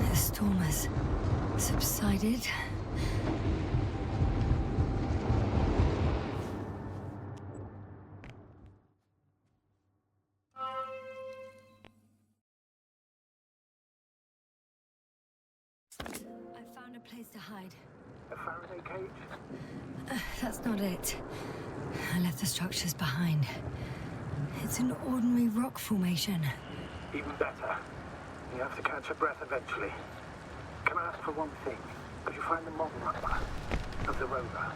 The storm has subsided. I found a place to hide. A Faraday cage? That's not it. I left the structures behind. It's an ordinary rock formation. Even better. You have to catch your breath eventually. Can I ask for one thing? Could you find the model number of the rover?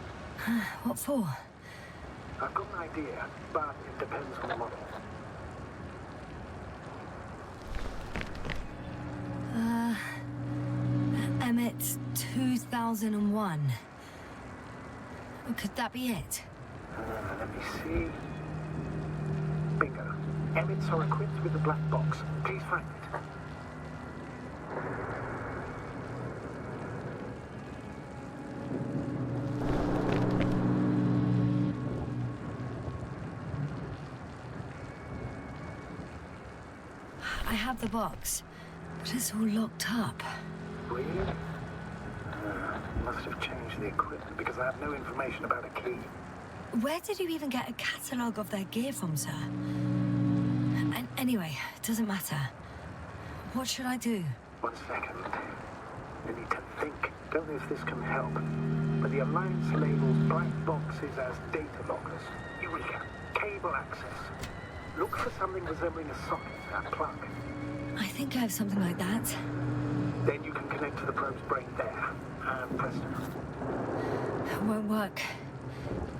What for? I've got an idea, but it depends on the model. Emmett 2001. Could that be it? Let me see. Bingo. Emmets are equipped with the black box. Please find it. I have the box, but it's all locked up. Really? Must have changed the equipment because I have no information about a key. Where did you even get a catalogue of their gear from, sir? And anyway, it doesn't matter. What should I do? 1 second. I need to think. Don't know if this can help. But the Alliance labels black boxes as data loggers. Eureka. Cable access. Look for something resembling a socket, a plug. I think I have something like that. Then you can connect to the probe's brain there. And presto. It won't work.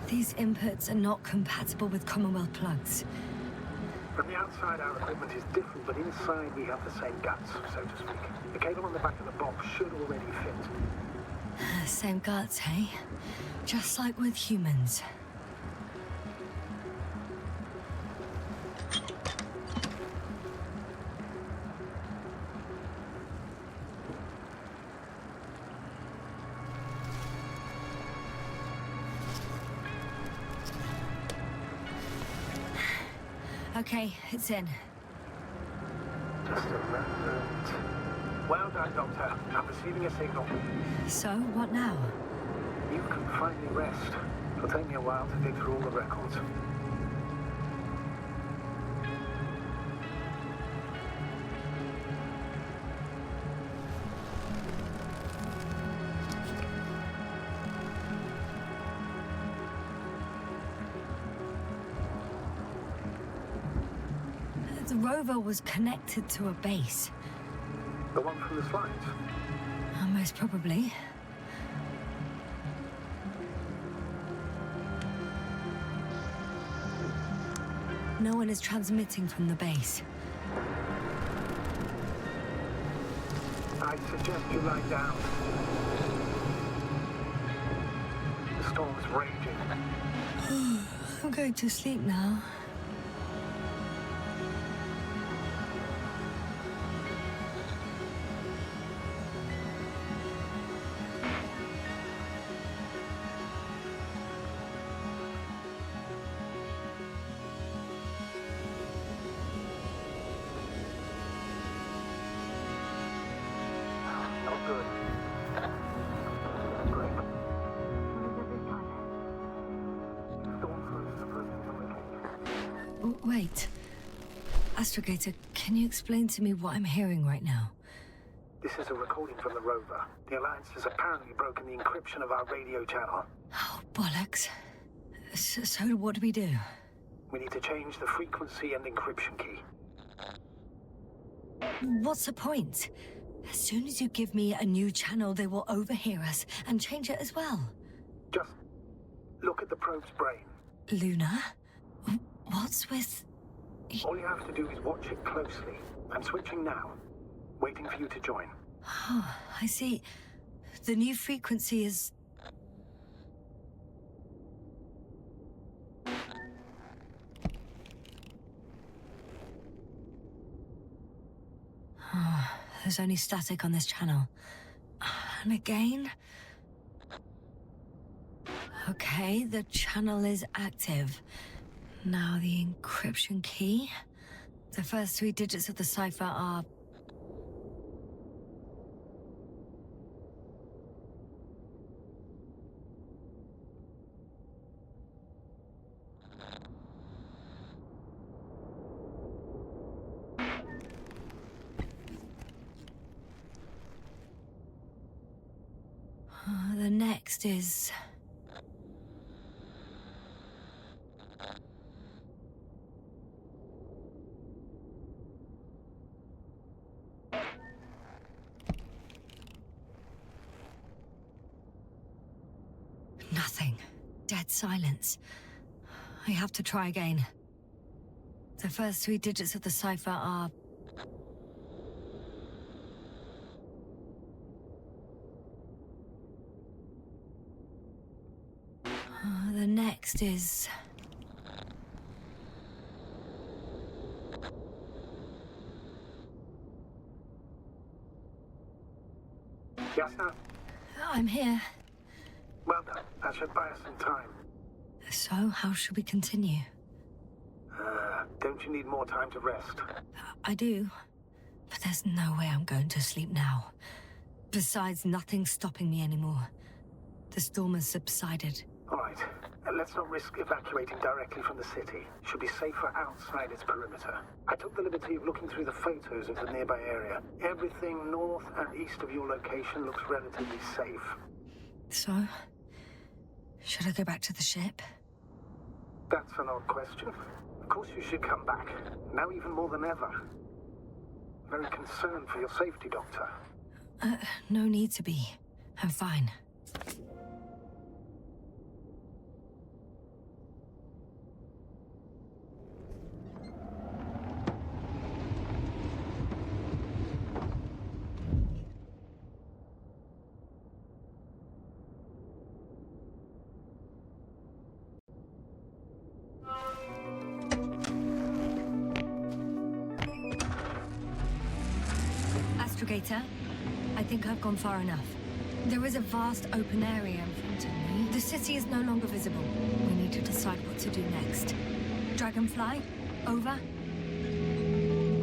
These inputs are not compatible with Commonwealth plugs. From the outside, our equipment is different, but inside we have the same guts, so to speak. The cable on the back of the box should already fit. Same guts, hey? Just like with humans. Okay, it's in. Just a moment. Well done, Doctor. I'm receiving a signal. So, what now? You can finally rest. It'll take me a while to dig through all the records. The rover was connected to a base. The one from the slides? Most probably. No one is transmitting from the base. I suggest you lie down. The storm's raging. I'm going to sleep now. Wait. Astrogator, can you explain to me what I'm hearing right now? This is a recording from the rover. The Alliance has apparently broken the encryption of our radio channel. Oh, bollocks. So what do we do? We need to change the frequency and encryption key. What's the point? As soon as you give me a new channel, they will overhear us and change it as well. Just look at the probe's brain. Luna? What's with... All you have to do is watch it closely. I'm switching now. Waiting for you to join. Oh, I see. The new frequency is... Oh, there's only static on this channel. And again... Okay, the channel is active. Now the encryption key. The first 3 digits of the cipher are... The next is... Nothing. Dead silence. I have to try again. The first 3 digits of the cipher are... the next is... Yasna, I'm here. well done. That should buy us some time. So, how should we continue? Don't you need more time to rest? I do. But there's no way I'm going to sleep now. Besides, nothing's stopping me anymore. The storm has subsided. All right. Let's not risk evacuating directly from the city. Should be safer outside its perimeter. I took the liberty of looking through the photos of the nearby area. Everything north and east of your location looks relatively safe. So? Should I go back to the ship? That's an odd question. Of course you should come back. Now even more than ever. Very concerned for your safety, Doctor. No need to be. I'm fine. Astrogator, I think I've gone far enough. There is a vast open area in front of me. The city is no longer visible. We need to decide what to do next. Dragonfly, over.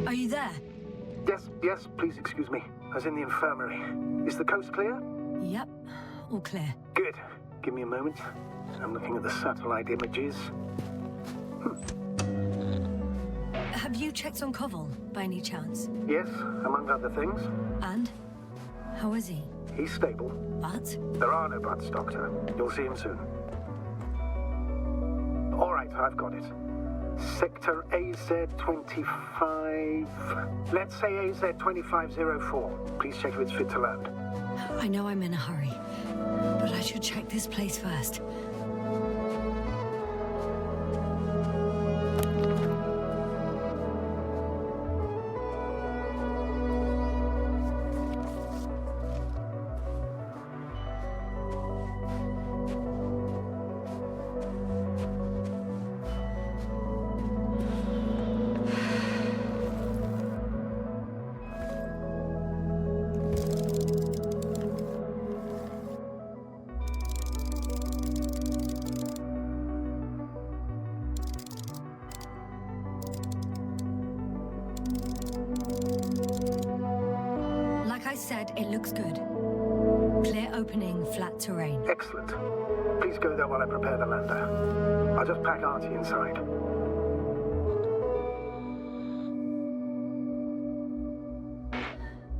Are you there? Yes, please excuse me. I was in the infirmary. Is the coast clear? Yep, all clear. Good. Give me a moment. I'm looking at the satellite images. Have you checked on Koval, by any chance? Yes, among other things. And? How is he? He's stable. But? There are no buts, Doctor. You'll see him soon. All right, I've got it. Sector AZ-25... Let's say AZ-2504. Please check if it's fit to land. I know I'm in a hurry, but I should check this place first. It looks good. Clear opening, flat terrain. Excellent. Please go there while I prepare the lander. I'll just pack Artie inside.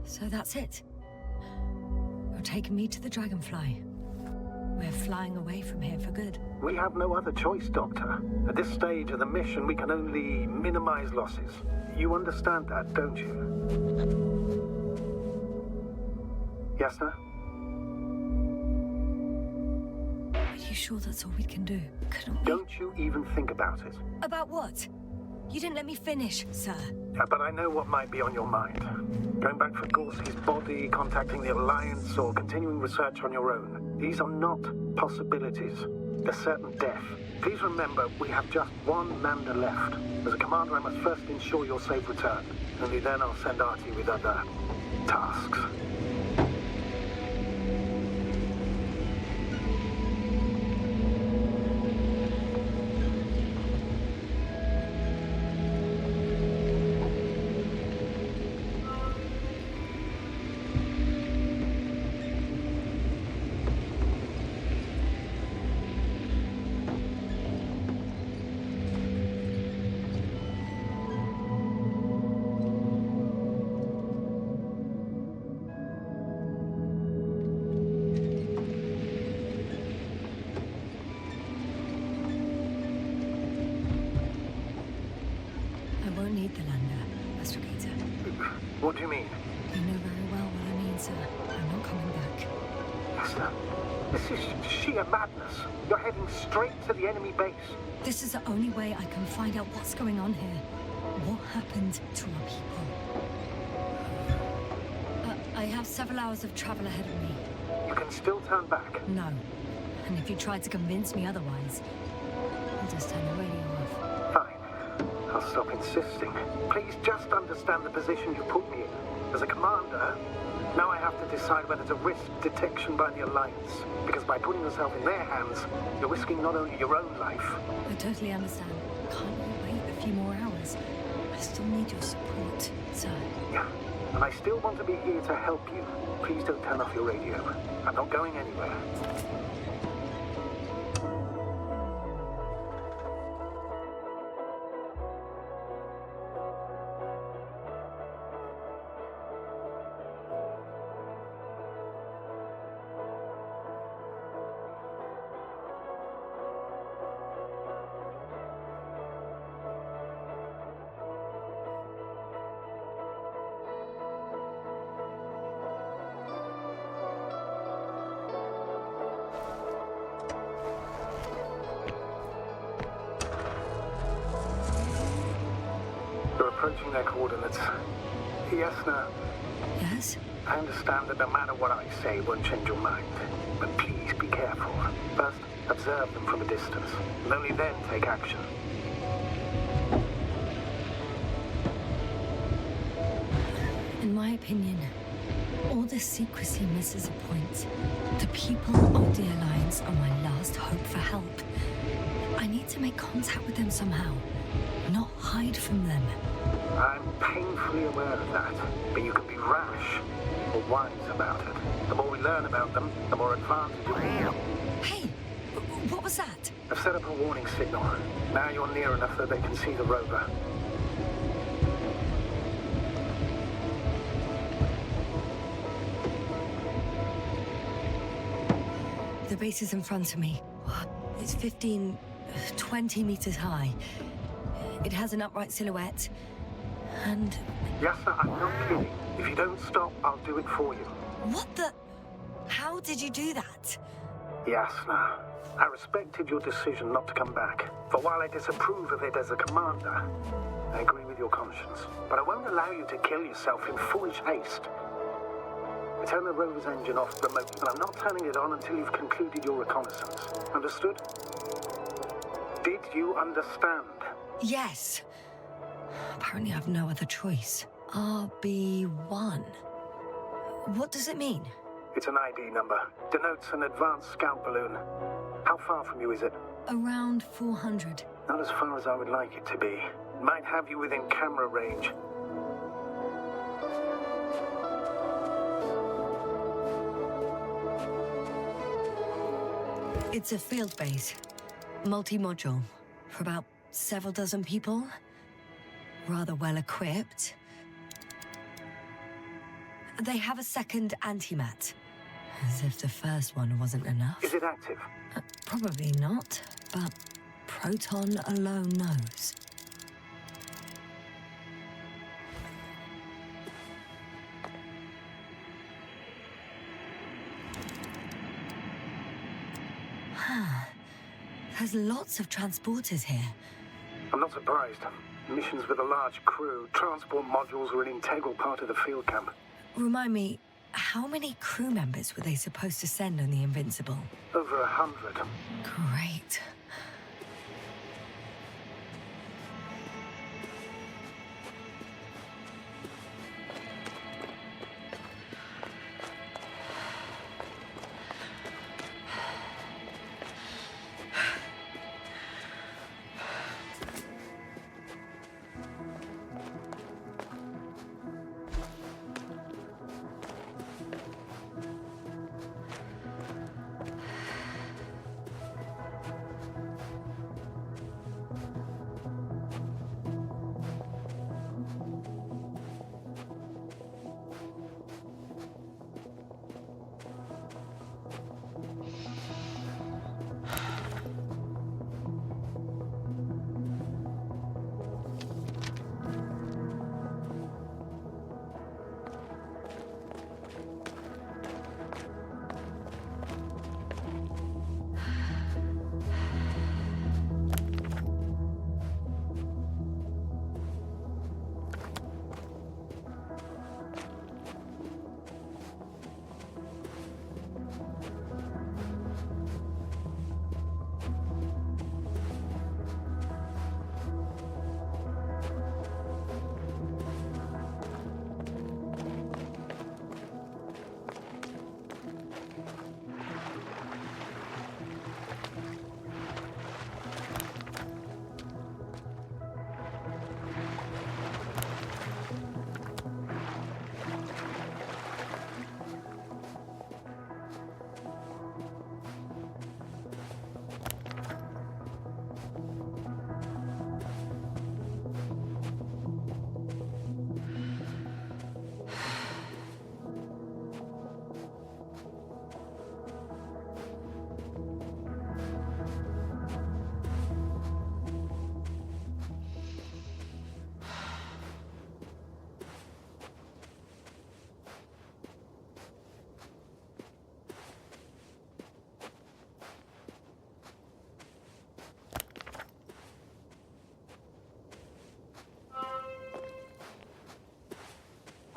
So that's it. You're taking me to the Dragonfly. We're flying away from here for good. We have no other choice, Doctor. At this stage of the mission, we can only minimize losses. You understand that, don't you? Yasna? Are you sure that's all we can do? Couldn't we... Don't you even think about it. About what? You didn't let me finish, sir. But I know what might be on your mind. Going back for Gorski's body, contacting the Alliance, or continuing research on your own. These are not possibilities. They're certain death. Please remember, we have just one lander left. As a commander, I must first ensure your safe return. Only then I'll send Artie with other tasks. What do you mean? You know very well what I mean, sir. I'm not coming back. Yasna, this is sheer madness. You're heading straight to the enemy base. This is the only way I can find out what's going on here. What happened to our people? I have several hours of travel ahead of me. You can still turn back. No. And if you try to convince me otherwise, I'll just turn the radio off. Fine. I'll stop insisting. Please just understand the position you put me in. As a commander, now I have to decide whether to risk detection by the Alliance. Because by putting yourself in their hands, you're risking not only your own life. I totally understand. Can't you wait a few more hours? I still need your support, sir. Yeah. And I still want to be here to help you. Please don't turn off your radio. I'm not going anywhere. Approaching their coordinates. Yasna. Yes? I understand that no matter what I say won't change your mind. But please be careful. First, observe them from a distance. And only then take action. In my opinion, all this secrecy misses a point. The people of the Alliance are my last hope for help. I need to make contact with them somehow, not hide from them. I'm painfully aware of that, but you can be rash or wise about it. The more we learn about them, the more advantage you will. Hey, what was that? I've set up a warning signal. Now you're near enough that they can see the rover. The base is in front of me. It's 20 meters high. It has an upright silhouette. And... Yasna, I'm not kidding. If you don't stop, I'll do it for you. What the... How did you do that? Yasna, I respected your decision not to come back. For while I disapprove of it as a commander, I agree with your conscience. But I won't allow you to kill yourself in foolish haste. I turn the rover's engine off remotely, but I'm not turning it on until you've concluded your reconnaissance. Understood? Did you understand? Yes. Apparently I have no other choice. RB1. What does it mean? It's an ID number. Denotes an advanced scout balloon. How far from you is it? Around 400. Not as far as I would like it to be. Might have you within camera range. It's a field base. Multi-module. For about several dozen people. Rather well equipped. They have a second antimat. As if the first one wasn't enough. Is it active? Probably not, but Proton alone knows. There's lots of transporters here. I'm not surprised. Missions with a large crew, transport modules were an integral part of the field camp. Remind me, how many crew members were they supposed to send on the Invincible? Over 100. Great.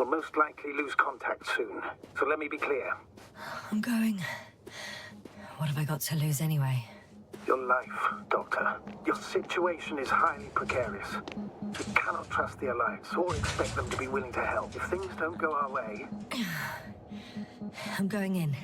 We'll most likely lose contact soon. So let me be clear. I'm going. What have I got to lose anyway? Your life, Doctor. Your situation is highly precarious. We cannot trust the Alliance or expect them to be willing to help. If things don't go our way, I'm going in.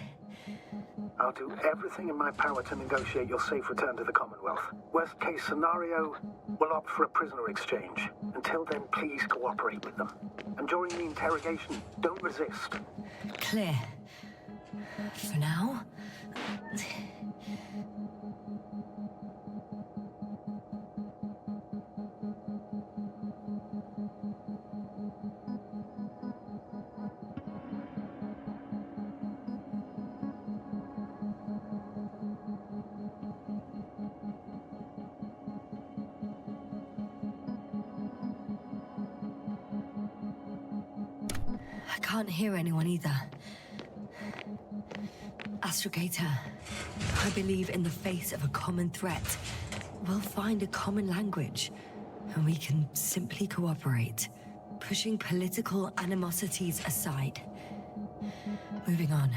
I'll do everything in my power to negotiate your safe return to the Commonwealth. Worst case scenario, we'll opt for a prisoner exchange. Until then, please cooperate with them. And during the interrogation, don't resist. Clear. For now. I can't hear anyone either. Astrogator, I believe in the face of a common threat, we'll find a common language, and we can simply cooperate, pushing political animosities aside. Moving on.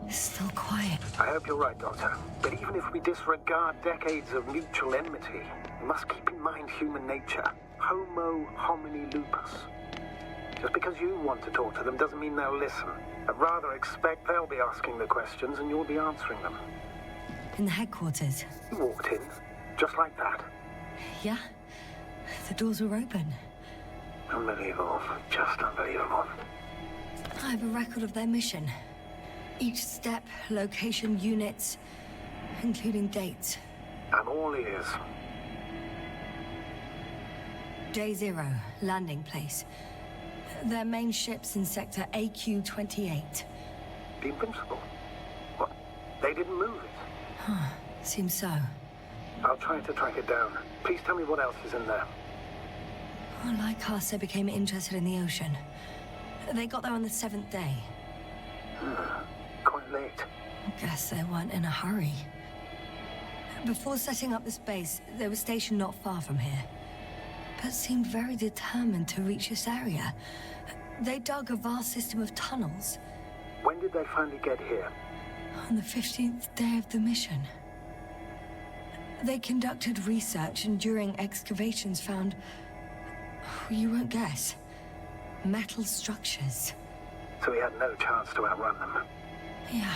Still quiet. I hope you're right, Doctor. But even if we disregard decades of mutual enmity, we must keep in mind human nature. Homo homini lupus. Just because you want to talk to them doesn't mean they'll listen. I'd rather expect they'll be asking the questions and you'll be answering them. In the headquarters. You walked in, just like that. Yeah? The doors were open. Unbelievable. Just unbelievable. I have a record of their mission. Each step, location, units, including dates. I'm all ears. Day 0, landing place. Their main ship's in sector AQ-28. The Invincible? What? They didn't move it? Seems so. I'll try to track it down. Please tell me what else is in there. Well, like us, they became interested in the ocean. They got there on the 7th day. Quite late. Guess they weren't in a hurry. Before setting up this base, they were stationed not far from here. But seemed very determined to reach this area. They dug a vast system of tunnels. When did they finally get here? On the 15th day of the mission. They conducted research and during excavations found... you won't guess. Metal structures. So we had no chance to outrun them. Yeah.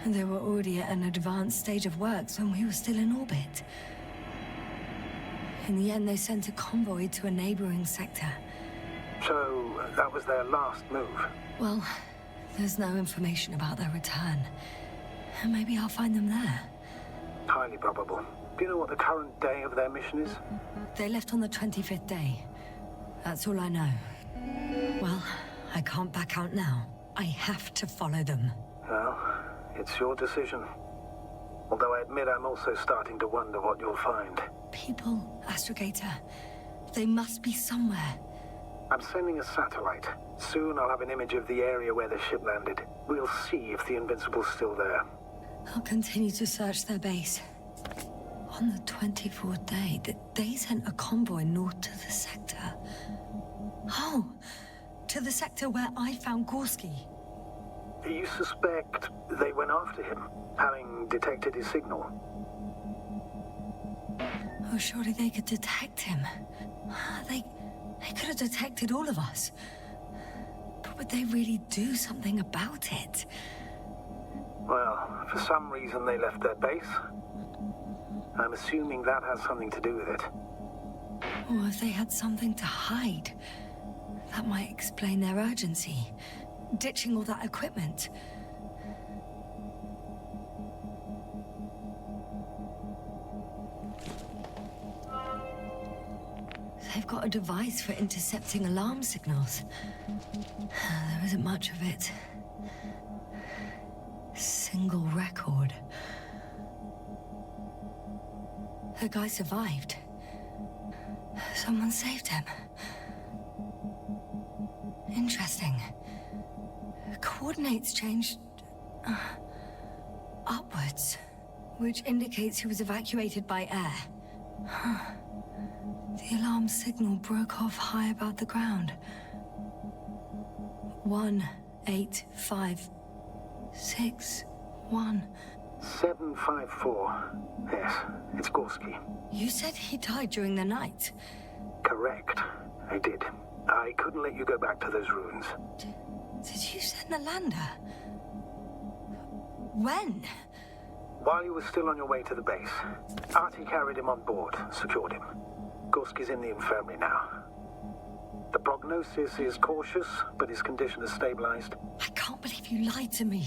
And they were already at an advanced stage of works when we were still in orbit. In the end, they sent a convoy to a neighboring sector. So, that was their last move? Well, there's no information about their return. Maybe I'll find them there. Highly probable. Do you know what the current day of their mission is? They left on the 25th day. That's all I know. Well, I can't back out now. I have to follow them. Well, it's your decision. Although I admit I'm also starting to wonder what you'll find. People, Astrogator. They must be somewhere. I'm sending a satellite. Soon I'll have an image of the area where the ship landed. We'll see if the Invincible's still there. I'll continue to search their base. On the 24th day, they sent a convoy north to the sector. Oh, to the sector where I found Gorski. You suspect they went after him, having detected his signal? Oh, surely they could detect him. They could have detected all of us. But would they really do something about it? Well, for some reason they left their base. I'm assuming that has something to do with it. Or if they had something to hide. That might explain their urgency. Ditching all that equipment. They've got a device for intercepting alarm signals. There isn't much of it. Single record. The guy survived. Someone saved him. Interesting. Coordinates changed... upwards. Which indicates he was evacuated by air. The alarm signal broke off high above the ground. 18561. 754. Yes, it's Gorski. You said he died during the night. Correct. I did. I couldn't let you go back to those ruins. Did you send the lander? When? While you were still on your way to the base, Artie carried him on board, secured him. Gorski's in the infirmary now. The prognosis is cautious, but his condition has stabilized. I can't believe you lied to me.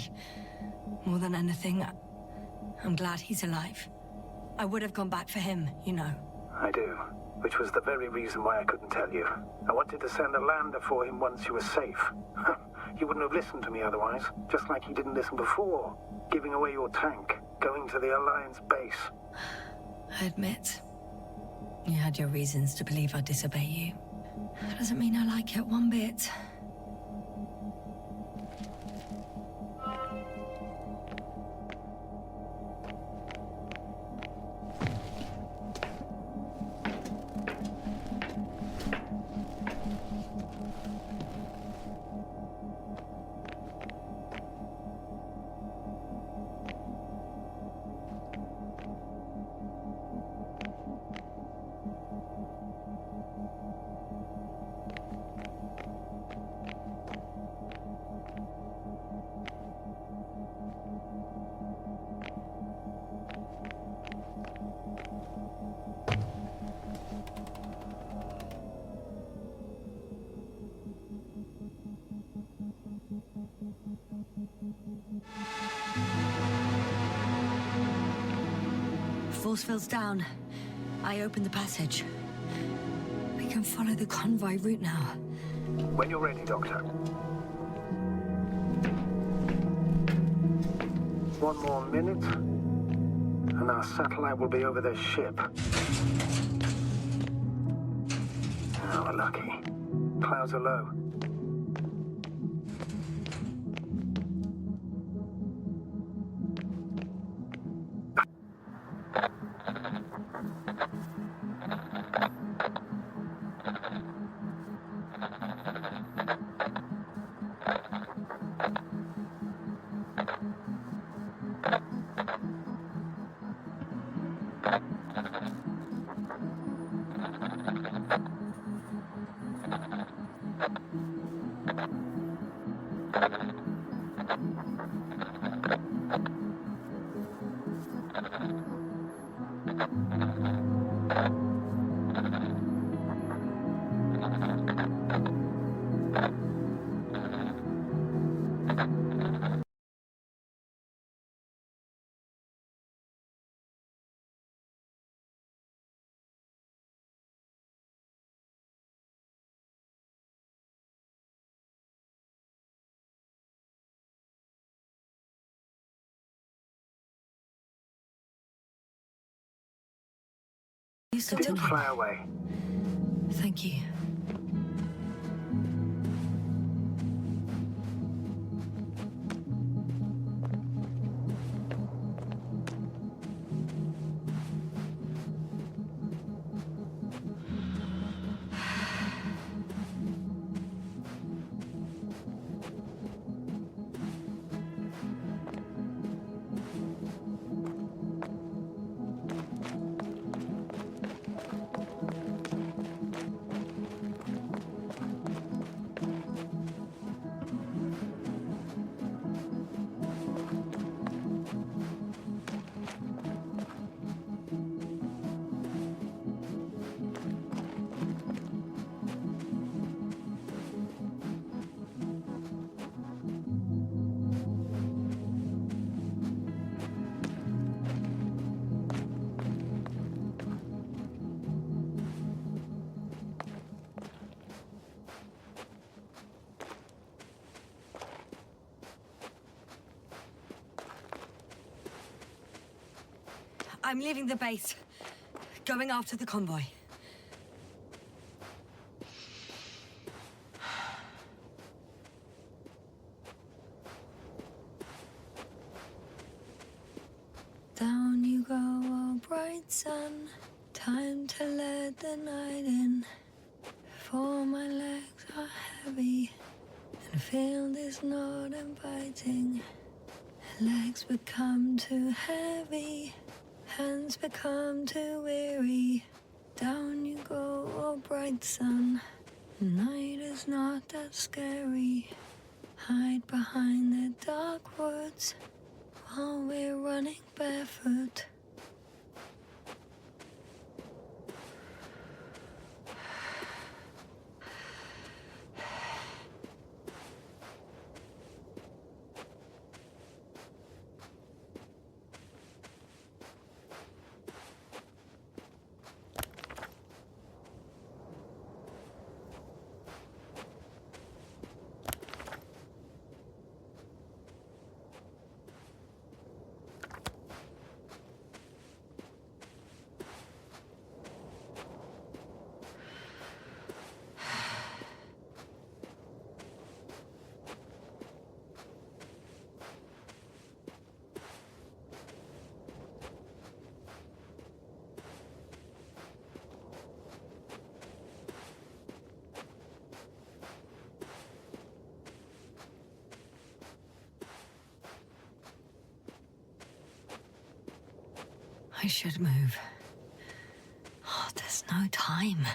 More than anything, I'm glad he's alive. I would have gone back for him, you know. I do, which was the very reason why I couldn't tell you. I wanted to send a lander for him once you were safe. You wouldn't have listened to me otherwise, just like he didn't listen before, giving away your tank, going to the Alliance base. I admit, you had your reasons to believe I'd disobey you. That doesn't mean I like it one bit. Force field's down. I opened the passage. We can follow the convoy route now. When you're ready, Doctor. One more minute, and our satellite will be over their ship. Oh, we're lucky. Clouds are low. You still Didn't looking? fly away. Thank you. I'm leaving the base. Going after the convoy. Down you go, oh bright sun. Time to let the night in. For my legs are heavy and The field is not inviting. Legs become too heavy. Hands become too weary. Down you go, oh bright sun. Night is not that scary. Hide behind the dark woods while we're running barefoot. I should move. Oh, there's no time.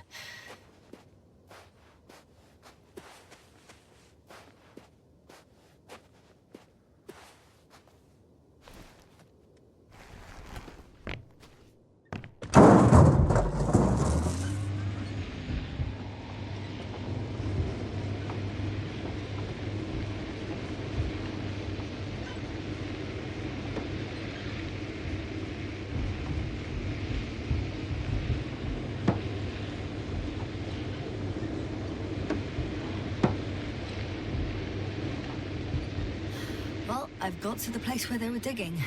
I've got to the place where they were digging.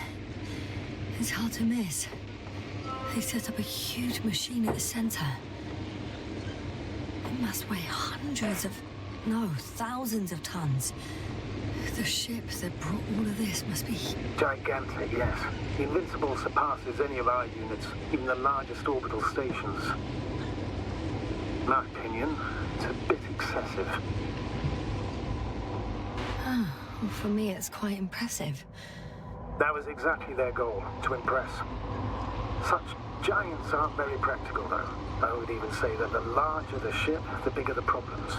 It's hard to miss. They set up a huge machine at the center. It must weigh thousands of tons. The ship that brought all of this must be... Gigantic, yes. The Invincible surpasses any of our units, even the largest orbital stations. In my opinion, it's a bit excessive. Well, for me, it's quite impressive. That was exactly their goal, to impress. Such giants aren't very practical, though. I would even say that the larger the ship, the bigger the problems.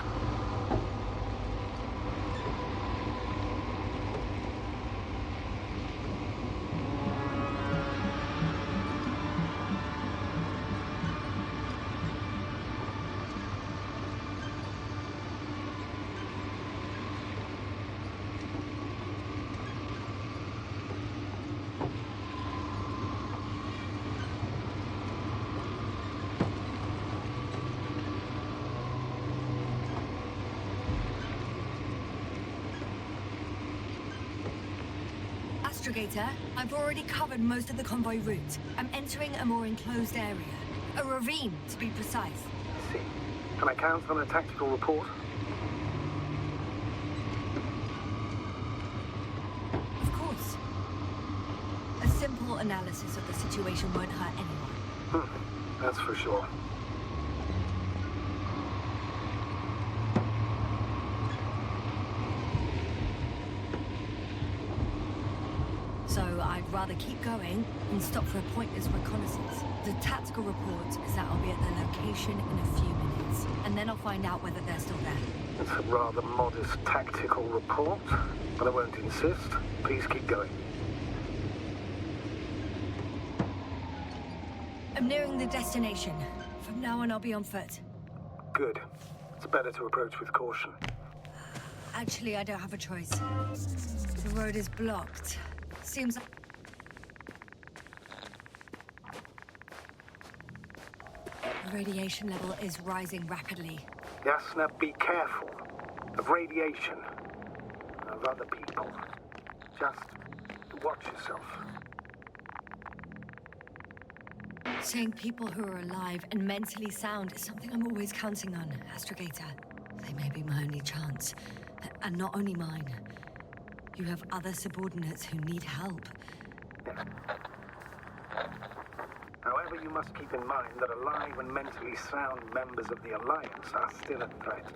I've already covered most of the convoy route. I'm entering a more enclosed area. A ravine, to be precise. I see. Can I count on a tactical report? Of course. A simple analysis of the situation won't hurt anyone. That's for sure. So I'd rather keep going and stop for a pointless reconnaissance. The tactical report is that I'll be at the location in a few minutes, and then I'll find out whether they're still there. It's a rather modest tactical report, but I won't insist. Please keep going. I'm nearing the destination. From now on, I'll be on foot. Good. It's better to approach with caution. Actually, I don't have a choice. The road is blocked. Seems like... The radiation level is rising rapidly. Yasna, be careful. Of radiation. Of other people. Just watch yourself. Seeing people who are alive and mentally sound is something I'm always counting on, Astrogator. They may be my only chance. And not only mine. You have other subordinates who need help. However, you must keep in mind that alive and mentally sound members of the Alliance are still a threat.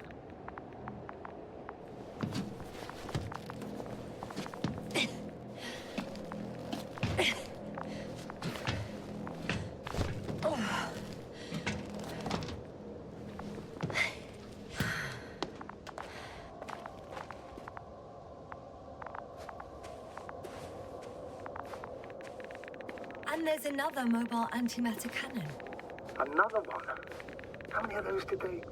there's another mobile antimatter cannon. Another one? How many of those did they...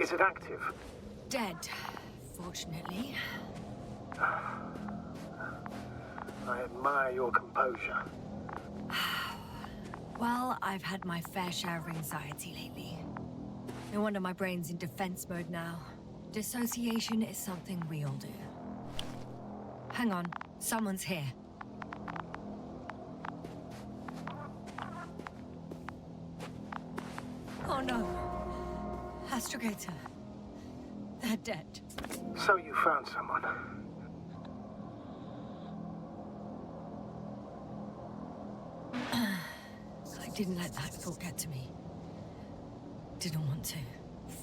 Is it active? Dead, fortunately. I admire your composure. Well, I've had my fair share of anxiety lately. No wonder my brain's in defense mode now. Dissociation is something we all do. Hang on, someone's here. Oh no. Astrogator. They're dead. So you found someone. I didn't let that thought get to me. Didn't want to.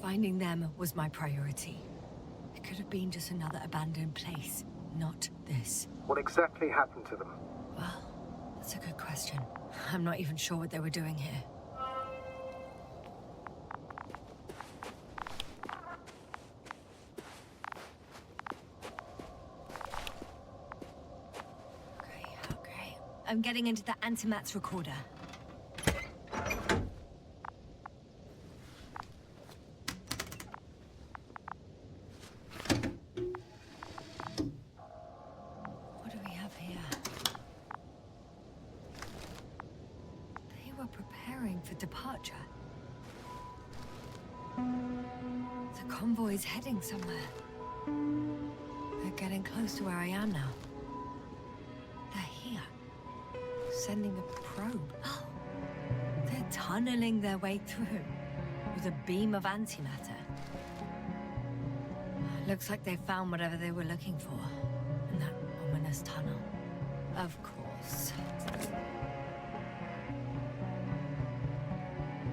Finding them was my priority. It could have been just another abandoned place, not this. What exactly happened to them? Well, that's a good question. I'm not even sure what they were doing here. Okay. I'm getting into the antimat's recorder. What do we have here? They were preparing for departure. The convoy's heading somewhere. They're getting close to where I am now. They're here. Sending a probe. Oh, they're tunneling their way through with a beam of antimatter. Looks like they found whatever they were looking for in that ominous tunnel. Of course.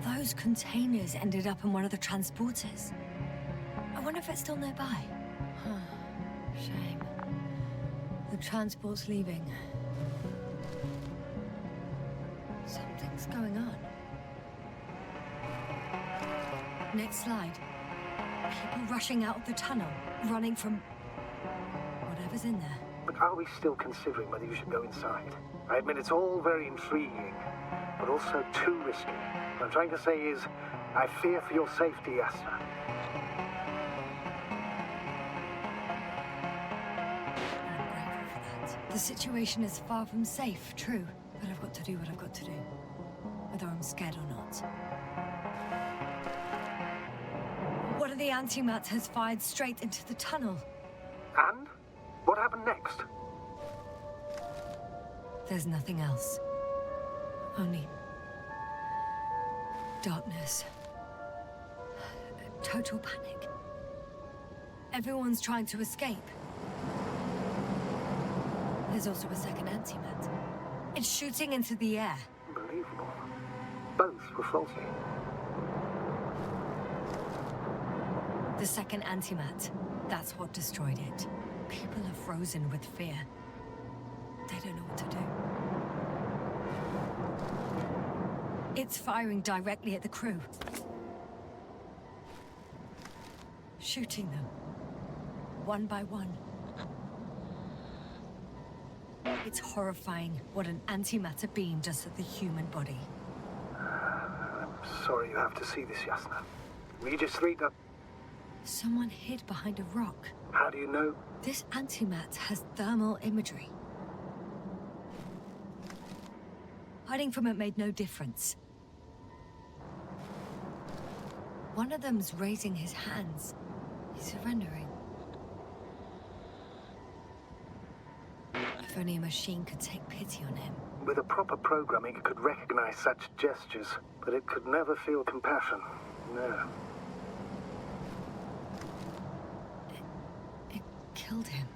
Those containers ended up in one of the transporters. I wonder if it's still nearby. Huh. Shame. The transport's leaving. Something's going on. Next slide. People rushing out of the tunnel, running from whatever's in there. But are we still considering whether you should go inside? I admit it's all very intriguing, but also too risky. What I'm trying to say is, I fear for your safety, Yasna. I'm grateful for that. The situation is far from safe, true. But I've got to do what I've got to do. Whether I'm scared or not. One of the antimats has fired straight into the tunnel. And? What happened next? There's nothing else. Only... darkness. Total panic. Everyone's trying to escape. There's also a second antimat. It's shooting into the air. Unbelievable. Both were faulty. The second antimat. That's what destroyed it. People are frozen with fear. They don't know what to do. It's firing directly at the crew. Shooting them. One by one. It's horrifying what an antimatter beam does to the human body. I'm sorry you have to see this, Yasna. Regis III, Someone hid behind a rock. how do you know? This antimat has thermal imagery. Hiding from it made no difference. One of them's raising his hands. He's surrendering. If only a machine could take pity on him. With a proper programming, it could recognize such gestures, but it could never feel compassion. No. It killed him.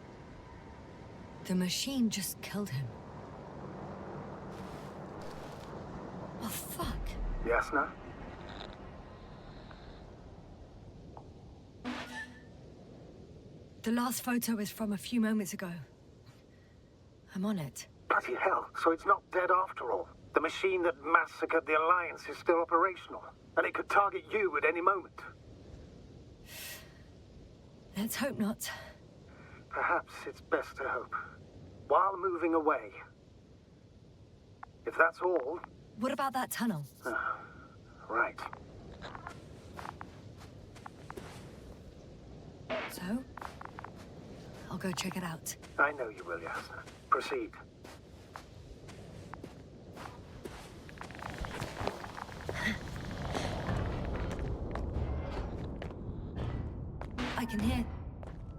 The machine just killed him. Oh, fuck. Yasna? The last photo is from a few moments ago. I'm on it. Bloody hell, so it's not dead after all. The machine that massacred the Alliance is still operational, and it could target you at any moment. Let's hope not. Perhaps it's best to hope. While moving away, If that's all... What about that tunnel? Right. So? I'll go check it out. I know you will, Yasna. Proceed. I can hear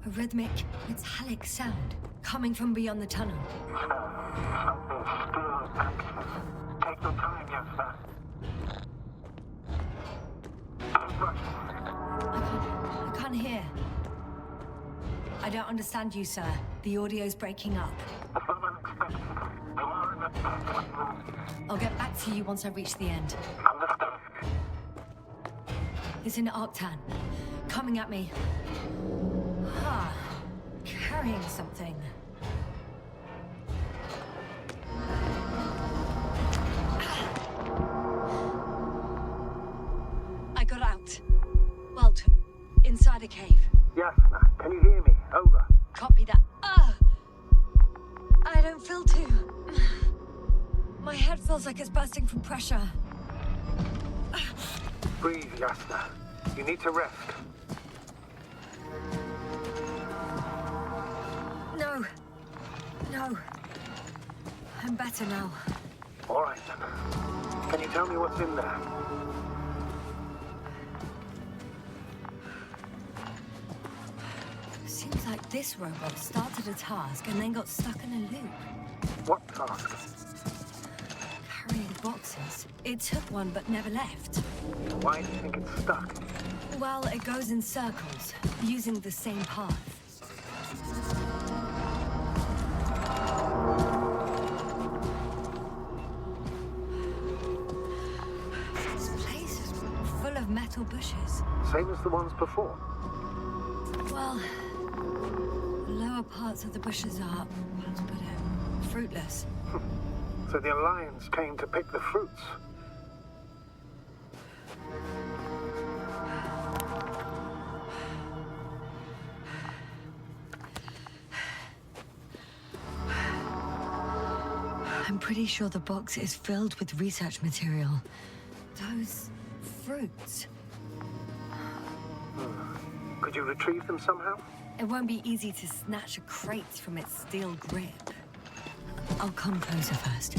a rhythmic, metallic sound coming from beyond the tunnel. Take your time, Yasna. I can't hear. I don't understand you, sir. The audio's breaking up. I'll get back to you once I reach the end. It's an Arctan. Coming at me. Ah, carrying something. I got out. Well, inside a cave. Yasna, can you hear me? Over. Copy that. I don't feel too... My head feels like it's bursting from pressure. Breathe, Yasna. You need to rest. No. No. I'm better now. All right, then. Can you tell me what's in there? Seems like this robot started a task and then got stuck in a loop. What task? Carrying boxes. It took one but never left. Why do you think it's stuck? Well, it goes in circles, using the same path. This place is full of metal bushes. Same as the ones before. Well, the lower parts of the bushes are, how to put it, fruitless. So the Alliance came to pick the fruits. I'm pretty sure the box is filled with research material. Those fruits. Could you retrieve them somehow? It won't be easy to snatch a crate from its steel grip. I'll come closer first.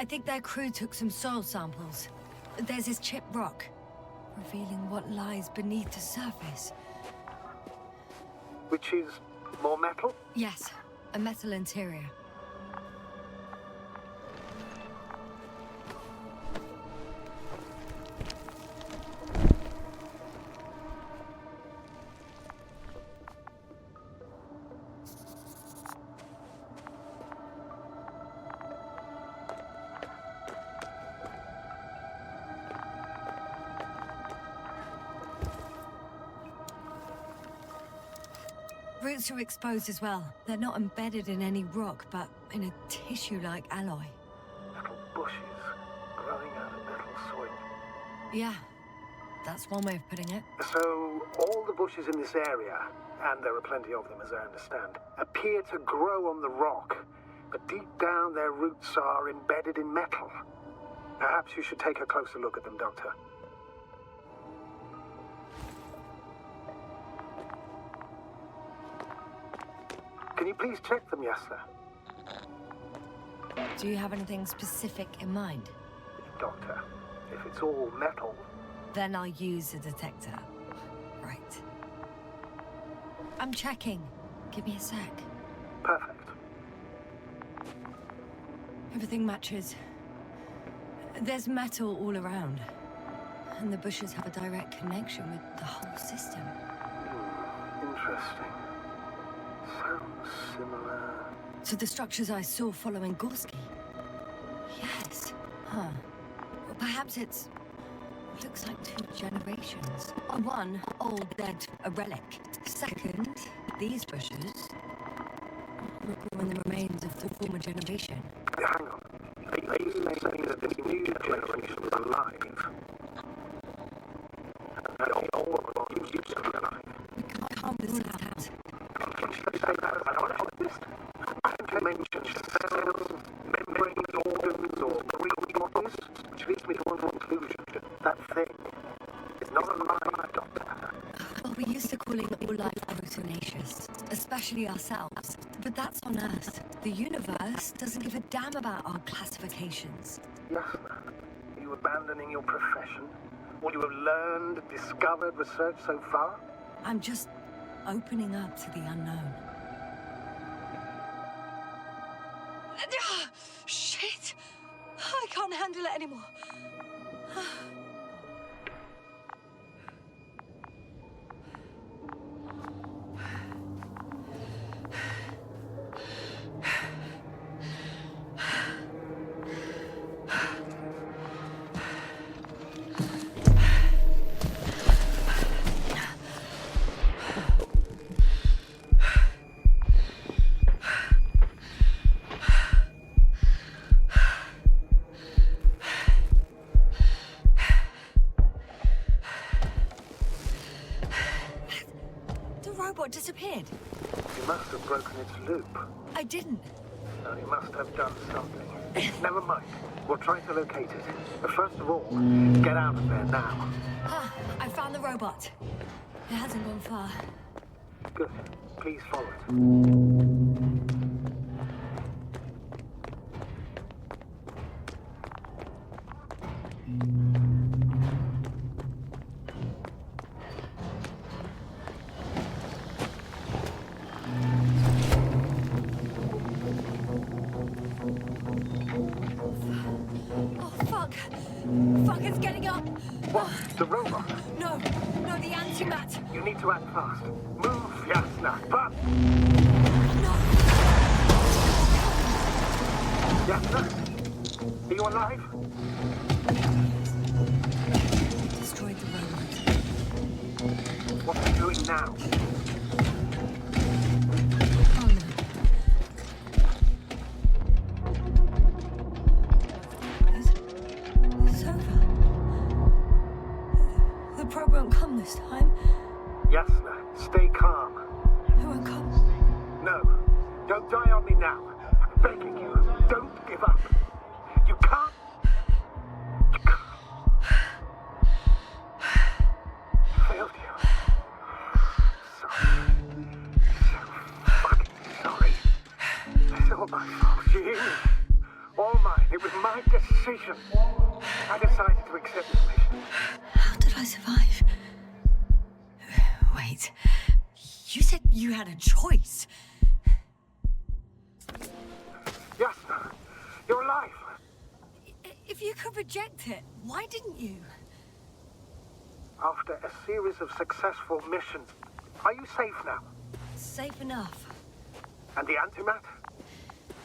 I think their crew took some soil samples. There's this chipped rock, revealing what lies beneath the surface. Which is more metal? Yes, a metal interior. Roots are exposed as well. They're not embedded in any rock, but in a tissue-like alloy. Little bushes growing out of metal soil. Yeah, that's one way of putting it. So, all the bushes in this area, and there are plenty of them as I understand, appear to grow on the rock, but deep down their roots are embedded in metal. Perhaps you should take a closer look at them, Doctor. Can you please check them, Yasna? Do you have anything specific in mind? Doctor, if it's all metal... Then I'll use a detector. Right. I'm checking. Give me a sec. Perfect. Everything matches. There's metal all around. And the bushes have a direct connection with the whole system. Interesting. Sounds similar. To the structures I saw following Gorski. Yes. Huh. Well, perhaps it's... looks like 2 generations. One, old, dead, a relic. Second, these bushes represent the remains of the former generation. Hang on. Are you saying that this new generation was alive? And the old one used to be alive? We can't rule it out. Can you say that as an honest? I haven't mentioned cells, membranes, organs, or pre-bodies, which leads me to one conclusion. That thing is not alive, Doctor. Well, we used to calling all life hallucinations, especially ourselves. But that's on Earth. The universe doesn't give a damn about our classifications. Yasna, are you abandoning your profession? What you have learned, discovered, researched so far? I'm just opening up to the unknown. Shit! I can't handle it anymore. Disappeared. You must have broken its loop. I didn't. No, you must have done something. Never mind. We'll try to locate it. But first of all, get out of there now. Ah, I found the robot. It hasn't gone far. Good. Please follow it. Fuck, it's getting up! What? The robot? No, the antimat! You need to act fast. Move, Yasna, but... No! Yasna? Are you alive? Destroyed the robot. What are you doing now? Oh no. It's over. The probe won't come this time. Yasna, stay calm. It won't come. No, don't die on me now. I'm begging you, don't give up. You can't. You can't. Failed you. Sorry. So fucking sorry. It's all my fault. You hear me? All mine. It was my decision. I decided to accept this mission. How did I survive? Wait. You said you had a choice. Yasna, you're alive. If you could reject it, why didn't you? After a series of successful missions, are you safe now? Safe enough. And the antimat?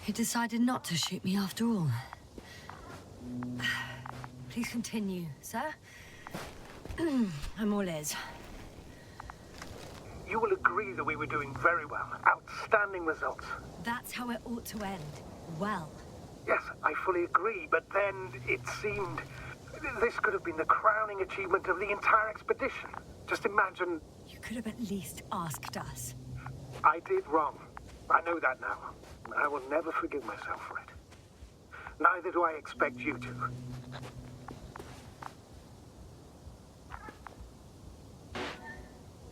He decided not to shoot me after all. Please continue, sir. I'm all ears. You will agree that we were doing very well. Outstanding results. That's how it ought to end. Well. Yes, I fully agree, but then it seemed... this could have been the crowning achievement of the entire expedition. Just imagine... You could have at least asked us. I did wrong. I know that now. I will never forgive myself for it. Neither do I expect you to.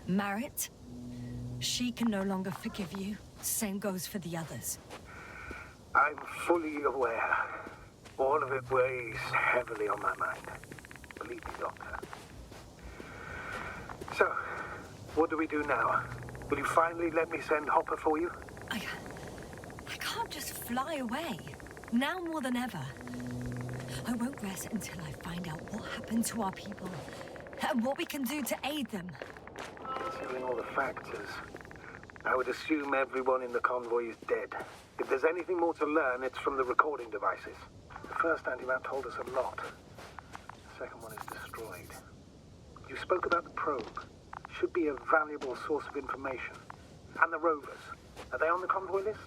Merritt? She can no longer forgive you. Same goes for the others. I'm fully aware. All of it weighs heavily on my mind. Believe me, Doctor. So, what do we do now? Will you finally let me send Hopper for you? I can't just fly away. Now more than ever. I won't rest until I find out what happened to our people and what we can do to aid them. Considering all the factors, I would assume everyone in the convoy is dead. If there's anything more to learn, it's from the recording devices. The first anti-map told us a lot. The second one is destroyed. You spoke about the probe. Should be a valuable source of information. And the rovers. Are they on the convoy list?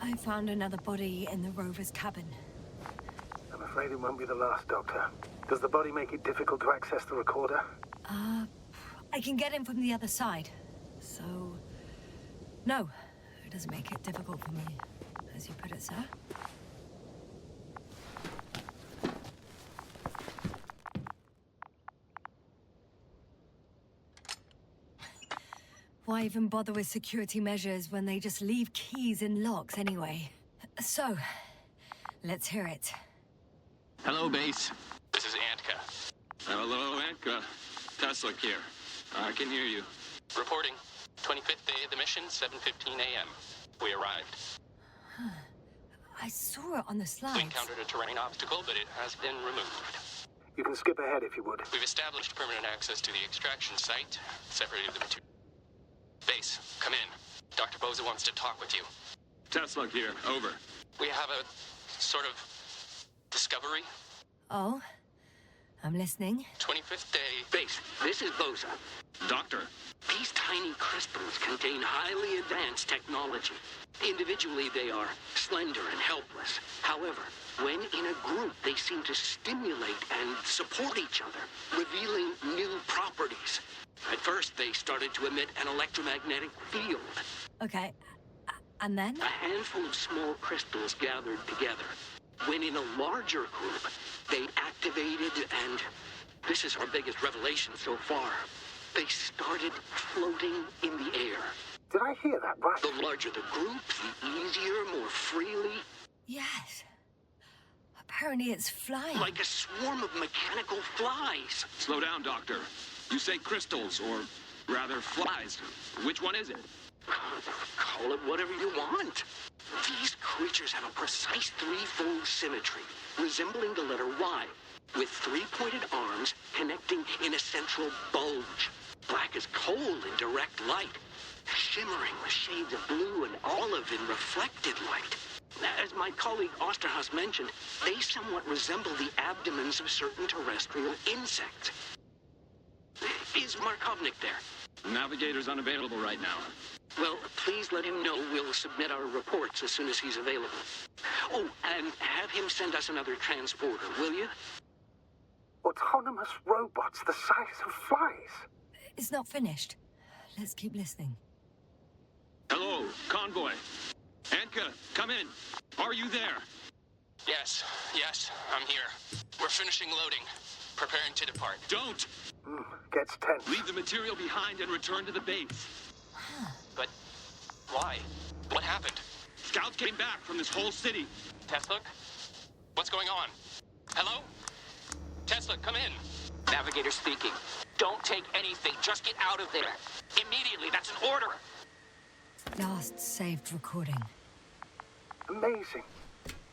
I found another body in the rover's cabin. I'm afraid it won't be the last, Doctor. Does the body make it difficult to access the recorder? I can get in from the other side. So... no, it doesn't make it difficult for me, as you put it, sir. Why even bother with security measures when they just leave keys in locks anyway? So, let's hear it. Hello, base. This is Antka. Hello, Antka. Tesla here. I can hear you. Reporting. 25th day of the mission, 7:15 a.m. We arrived. I saw it on the We slides. encountered a terrain obstacle, but it has been removed. You can skip ahead if you would. We've established permanent access to the extraction site, separated the material. Base, come in. Dr. Boza wants to talk with you. Tesla here, over. We have a sort of discovery. Oh? I'm listening. 25th day. Base, this is Boza. Doctor. These tiny crystals contain highly advanced technology. Individually, they are slender and helpless. However, when in a group, they seem to stimulate and support each other, revealing new properties. At first, they started to emit an electromagnetic field. Okay. And then? A handful of small crystals gathered together. When in a larger group, they activated and... this is our biggest revelation so far. They started floating in the air. Did I hear that right? The larger the group, the easier, more freely. Yes. Apparently it's flying. Like a swarm of mechanical flies. Slow down, Doctor. You say crystals, or rather flies. Which one is it? Call it whatever you want. These creatures have a precise threefold symmetry, resembling the letter Y, with three-pointed arms connecting in a central bulge. Black as coal in direct light, shimmering with shades of blue and olive in reflected light. As my colleague Osterhaus mentioned, they somewhat resemble the abdomens of certain terrestrial insects. Is Markovnik there? Navigator's unavailable right now. Well, please let him know we'll submit our reports as soon as he's available. Oh, and have him send us another transporter, will you? Autonomous robots the size of flies. It's not finished. Let's keep listening. Hello, Convoy. Antka, come in. Are you there? Yes, I'm here. We're finishing loading. Preparing to depart. Don't! Gets tense. Leave the material behind and return to the base. But why? What happened? Scouts came back from this whole city. Tesla? What's going on? Hello? Tesla, come in. Navigator speaking. Don't take anything. Just get out of there. Immediately. That's an order. Last saved recording. Amazing.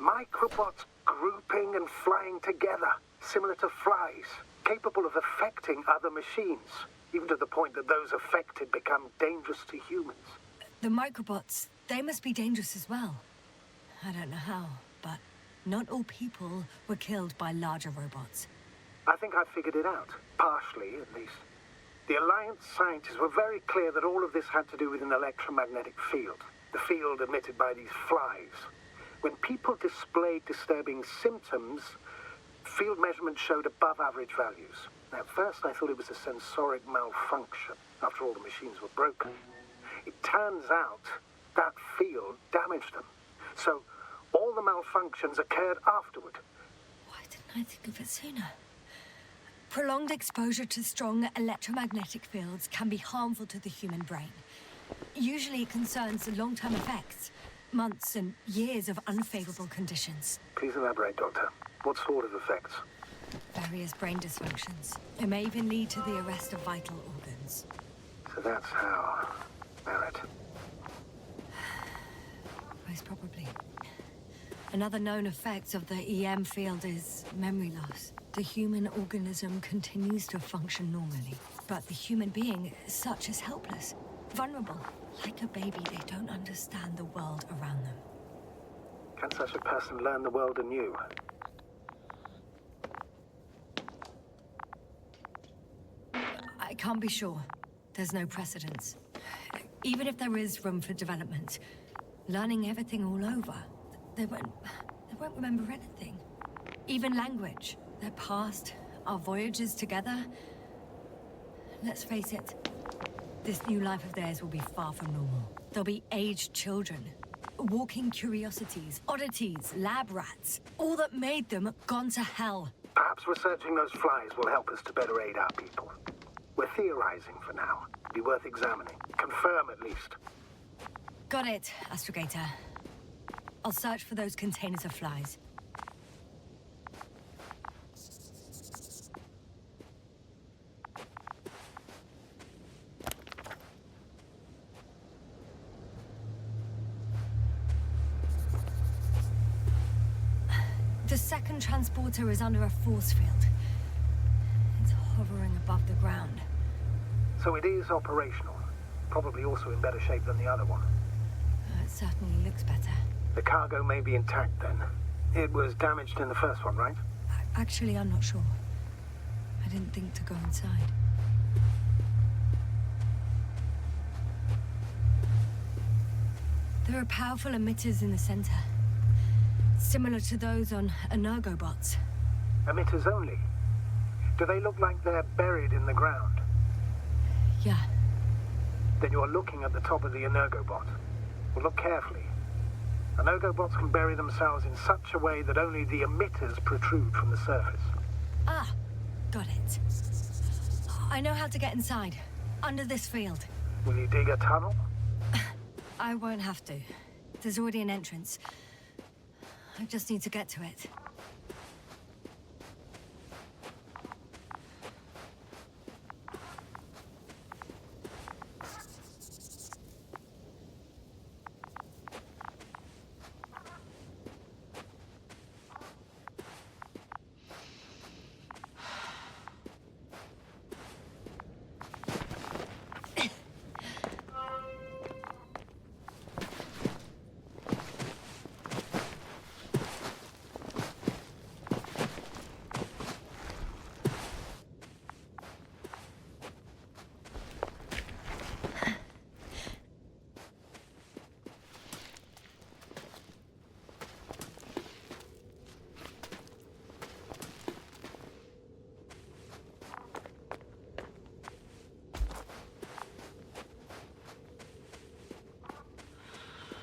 Microbots grouping and flying together, similar to flies, capable of affecting other machines, even to the point that those affected become dangerous to humans. The microbots, they must be dangerous as well. I don't know how, but not all people were killed by larger robots. I think I figured it out, partially at least. The Alliance scientists were very clear that all of this had to do with an electromagnetic field, the field emitted by these flies. When people displayed disturbing symptoms, field measurements showed above average values. At first I thought it was a sensoric malfunction, after all the machines were broken. It turns out that field damaged them. So all the malfunctions occurred afterward. Why didn't I think of it sooner? Prolonged exposure to strong electromagnetic fields can be harmful to the human brain. Usually it concerns the long-term effects, months and years of unfavorable conditions. Please elaborate, Doctor. What sort of effects? various brain dysfunctions. It may even lead to the arrest of vital organs. So that's how... Merritt. Most probably. Another known effect of the EM field is memory loss. The human organism continues to function normally, but the human being, such is helpless, vulnerable. Like a baby, they don't understand the world around them. Can such a person learn the world anew? I can't be sure. There's no precedence. Even if there is room for development, learning everything all over, they won't remember anything. Even language, their past, our voyages together. Let's face it, this new life of theirs will be far from normal. They'll be aged children, walking curiosities, oddities, lab rats. All that made them gone to hell. Perhaps researching those flies will help us to better aid our people. We're theorizing for now. Be worth examining. Confirm at least. Got it, Astrogator. I'll search for those containers of flies. The second transporter is under a force field. It's hovering above the ground. So it is operational. Probably also in better shape than the other one. It certainly looks better. The cargo may be intact then. It was damaged in the first one, right? Actually, I'm not sure. I didn't think to go inside. There are powerful emitters in the center. Similar to those on Energobots. Emitters only? Do they look like they're buried in the ground? Yeah. Then you're looking at the top of the Energobot. Well, look carefully. Energobots can bury themselves in such a way that only the emitters protrude from the surface. Ah, got it. I know how to get inside. Under this field. Will you dig a tunnel? I won't have to. There's already an entrance. I just need to get to it.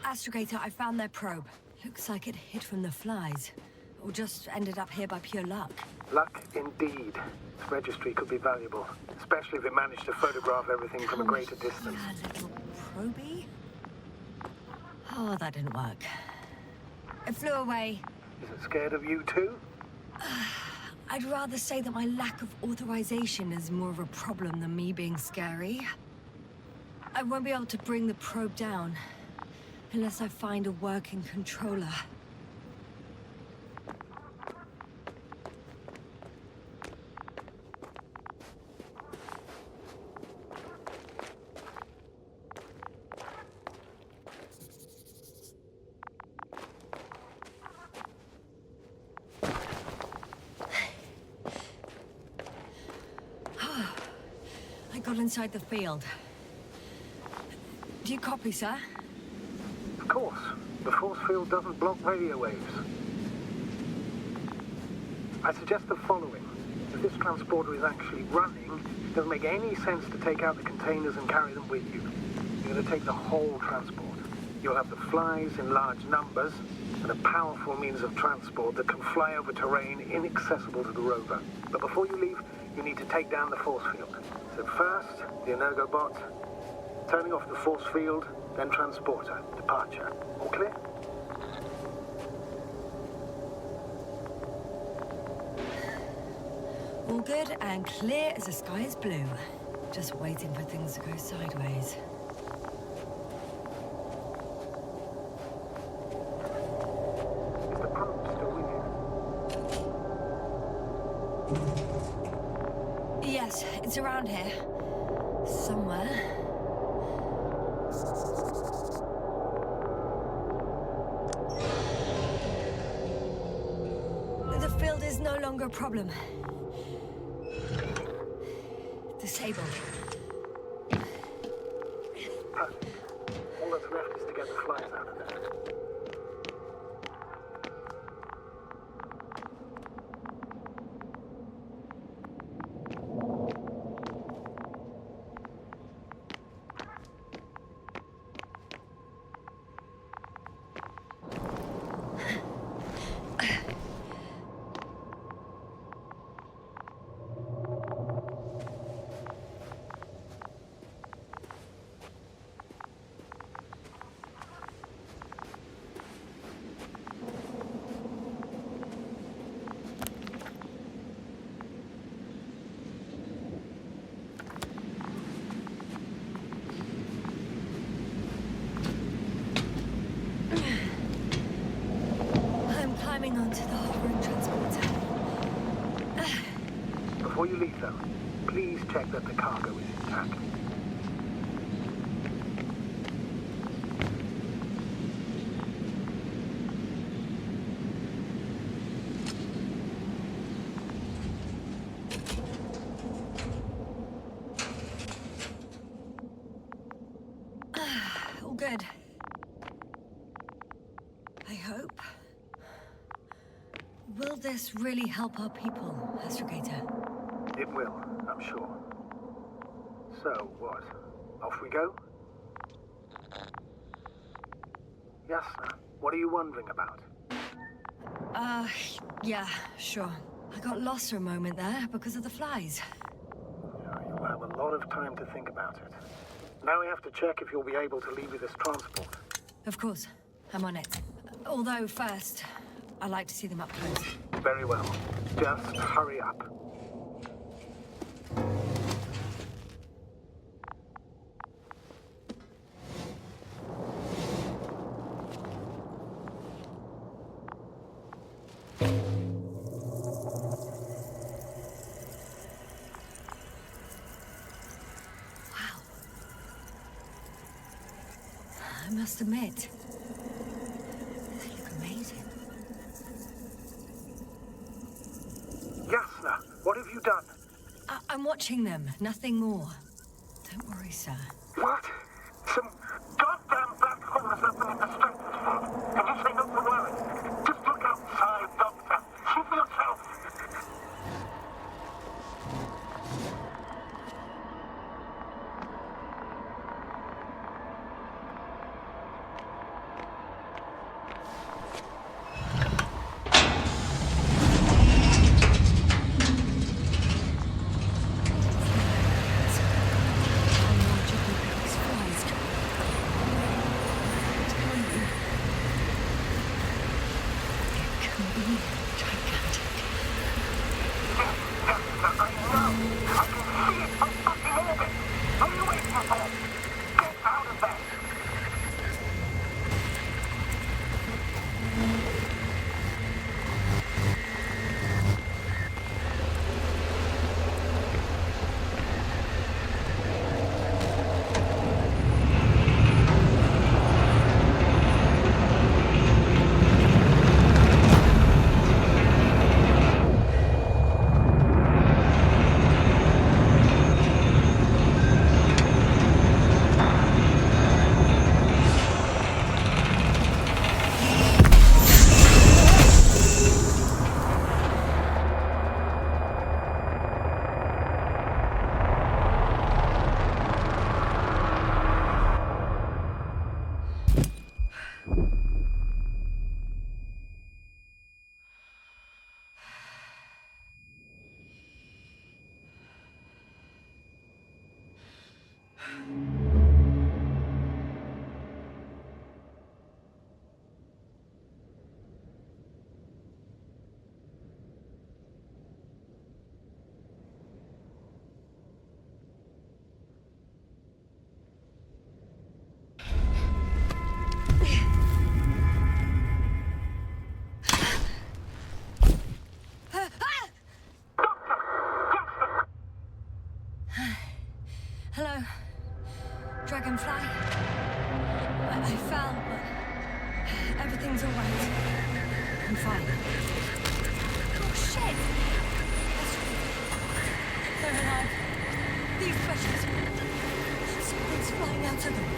Astrogator, I found their probe. Looks like it hid from the flies. Or just ended up here by pure luck. Luck indeed. This registry could be valuable, especially if it managed to photograph everything from a greater distance. Yeah, little probey? Oh, that didn't work. It flew away. Is it scared of you too? I'd rather say that my lack of authorization is more of a problem than me being scary. I won't be able to bring the probe down unless I find a working controller. I got inside the field. Do you copy, sir? Of course. The force field doesn't block radio waves. I suggest the following. If this transporter is actually running, it doesn't make any sense to take out the containers and carry them with you. You're going to take the whole transport. You'll have the flies in large numbers, and a powerful means of transport that can fly over terrain inaccessible to the rover. But before you leave, you need to take down the force field. So first, the Energobot, turning off the force field, then transporter, departure. All clear? All good and clear as the sky is blue. Just waiting for things to go sideways. Is the prompt still with you? Yes, it's around here. Somewhere. The field is no longer a problem. Disabled. Perfect. All that's left is to get the flies out of there. Climbing onto the hovering transporter. Before you leave, though, please check that the cargo is intact. All good. I hope. Will this really help our people, Astrogator? It will, I'm sure. So, what? Off we go? Yasna, what are you wondering about? Yeah, sure. I got lost for a moment there because of the flies. You'll have a lot of time to think about it. Now we have to check if you'll be able to leave with this transport. Of course. I'm on it. Although first, I like to see them up close. Very well. Just hurry up. Wow. I must admit, they look amazing. Yasna, what have you done? I'm watching them, nothing more. Don't worry, sir. What? Some goddamn black holes open in the street. And you say not to worry. Just look outside, Doctor. See for yourself. Hello? Dragonfly? I fell, but everything's all right. I'm fine. Oh, shit! They're alive. These pressures. Something's flying out of them.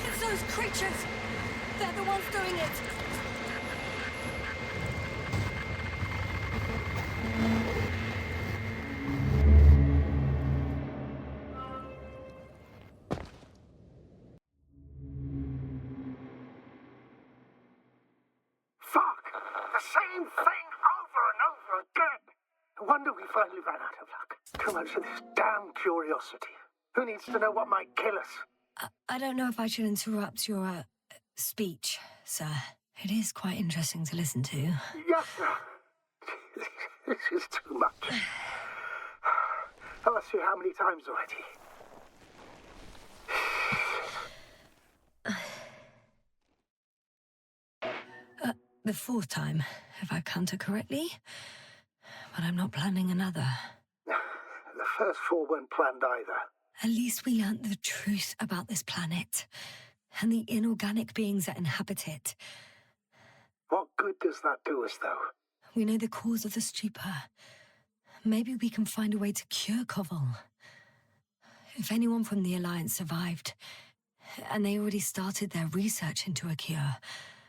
It's those creatures. They're the ones doing it. No wonder we finally ran out of luck. Too much of this damn curiosity. Who needs to know what might kill us? I don't know if I should interrupt your, speech, sir. It is quite interesting to listen to. Yasna! This is too much. I've asked you how many times already? The fourth time, if I counted correctly. But I'm not planning another. The first four weren't planned either. At least we learnt the truth about this planet and the inorganic beings that inhabit it. What good does that do us, though? We know the cause of the stupor. Maybe we can find a way to cure Koval. If anyone from the Alliance survived, and they already started their research into a cure...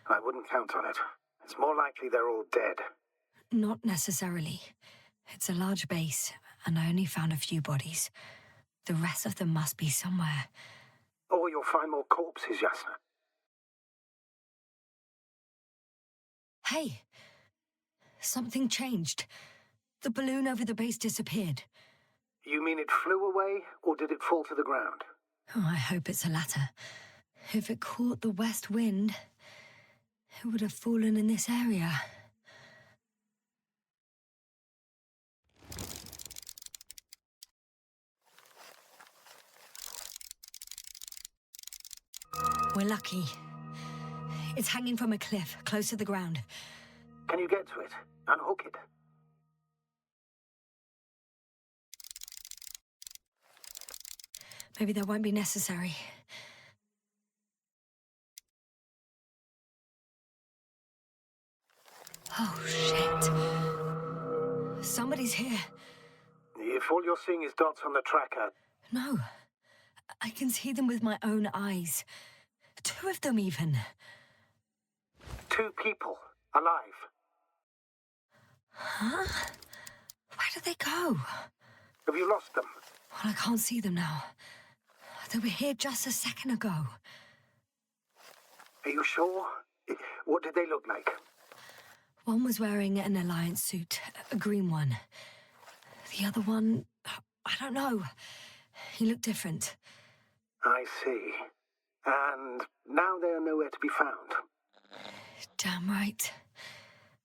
I wouldn't count on it. It's more likely they're all dead. Not necessarily. It's a large base, and I only found a few bodies. The rest of them must be somewhere. Or you'll find more corpses, Yasna. Hey! Something changed. The balloon over the base disappeared. You mean it flew away, or did it fall to the ground? Oh, I hope it's the latter. If it caught the west wind, it would have fallen in this area. We're lucky. It's hanging from a cliff, close to the ground. Can you get to it? Unhook it? Maybe that won't be necessary. Oh, shit. Somebody's here. If all you're seeing is dots on the tracker... No. I can see them with my own eyes. 2 of them, even. 2 people. Alive. Huh? Where did they go? Have you lost them? Well, I can't see them now. They were here just a second ago. Are you sure? What did they look like? One was wearing an Alliance suit, a green one. The other one, I don't know. He looked different. I see. And now they are nowhere to be found. Damn right.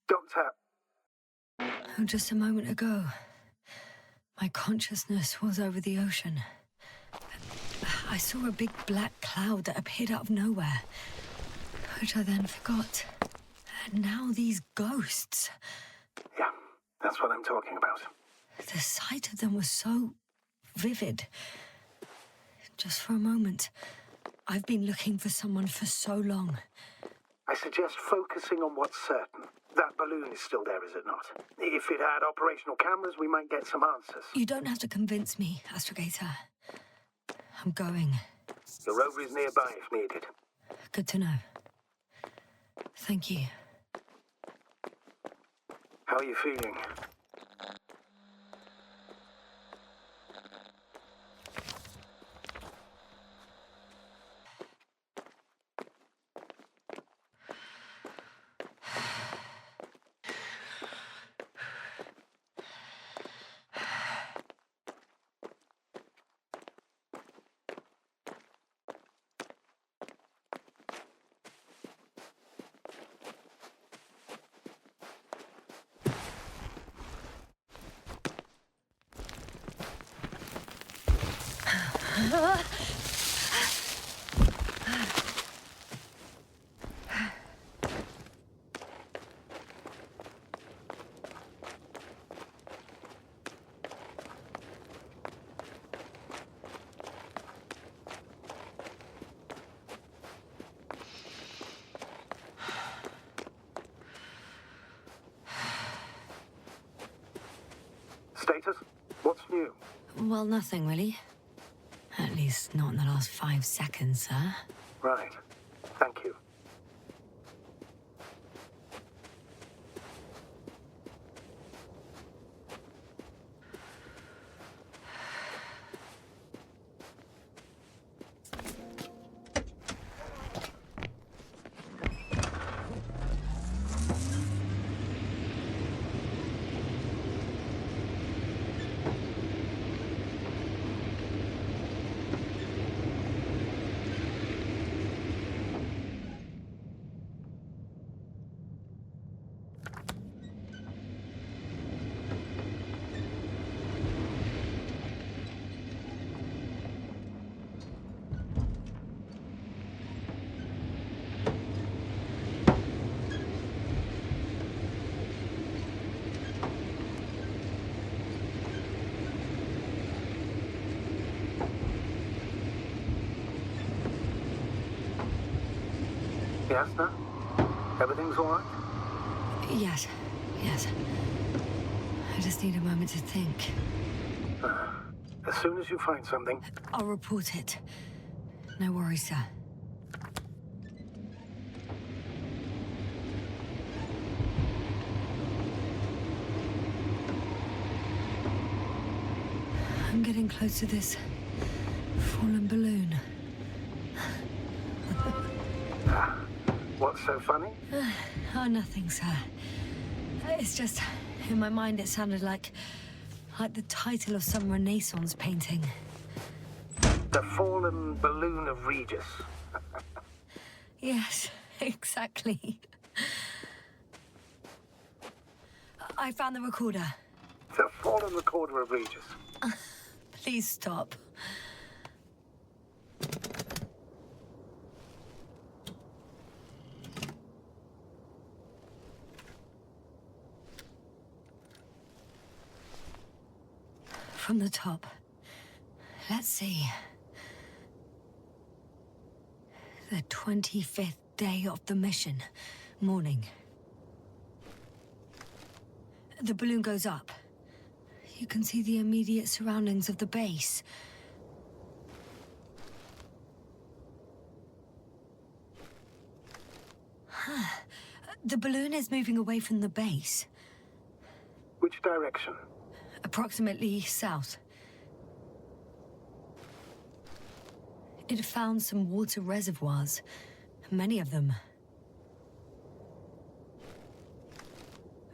Doctor... Oh, just a moment ago, my consciousness was over the ocean. I saw a big black cloud that appeared out of nowhere, which I then forgot. And now these ghosts. Yeah, that's what I'm talking about. The sight of them was so vivid. Just for a moment. I've been looking for someone for so long. I suggest focusing on what's certain. That balloon is still there, is it not? If it had operational cameras, we might get some answers. You don't have to convince me, Astrogator. I'm going. The rover is nearby if needed. Good to know. Thank you. How are you feeling? Status? What's new? Well, nothing really. At least not in the last 5 seconds, sir. Right. Thank you. Yasna? Everything's all right? Yes. I just need a moment to think. As soon as you find something... I'll report it. No worries, sir. I'm getting close to this fallen balloon. What's so funny? Oh, nothing, sir. It's just, in my mind it sounded like the title of some Renaissance painting. The Fallen Balloon of Regis. Yes, exactly. I found the recorder. The Fallen Recorder of Regis. Please stop. From the top. Let's see. The 25th day of the mission. Morning. The balloon goes up. You can see the immediate surroundings of the base. The balloon is moving away from the base. Which direction? Approximately south. It found some water reservoirs. Many of them.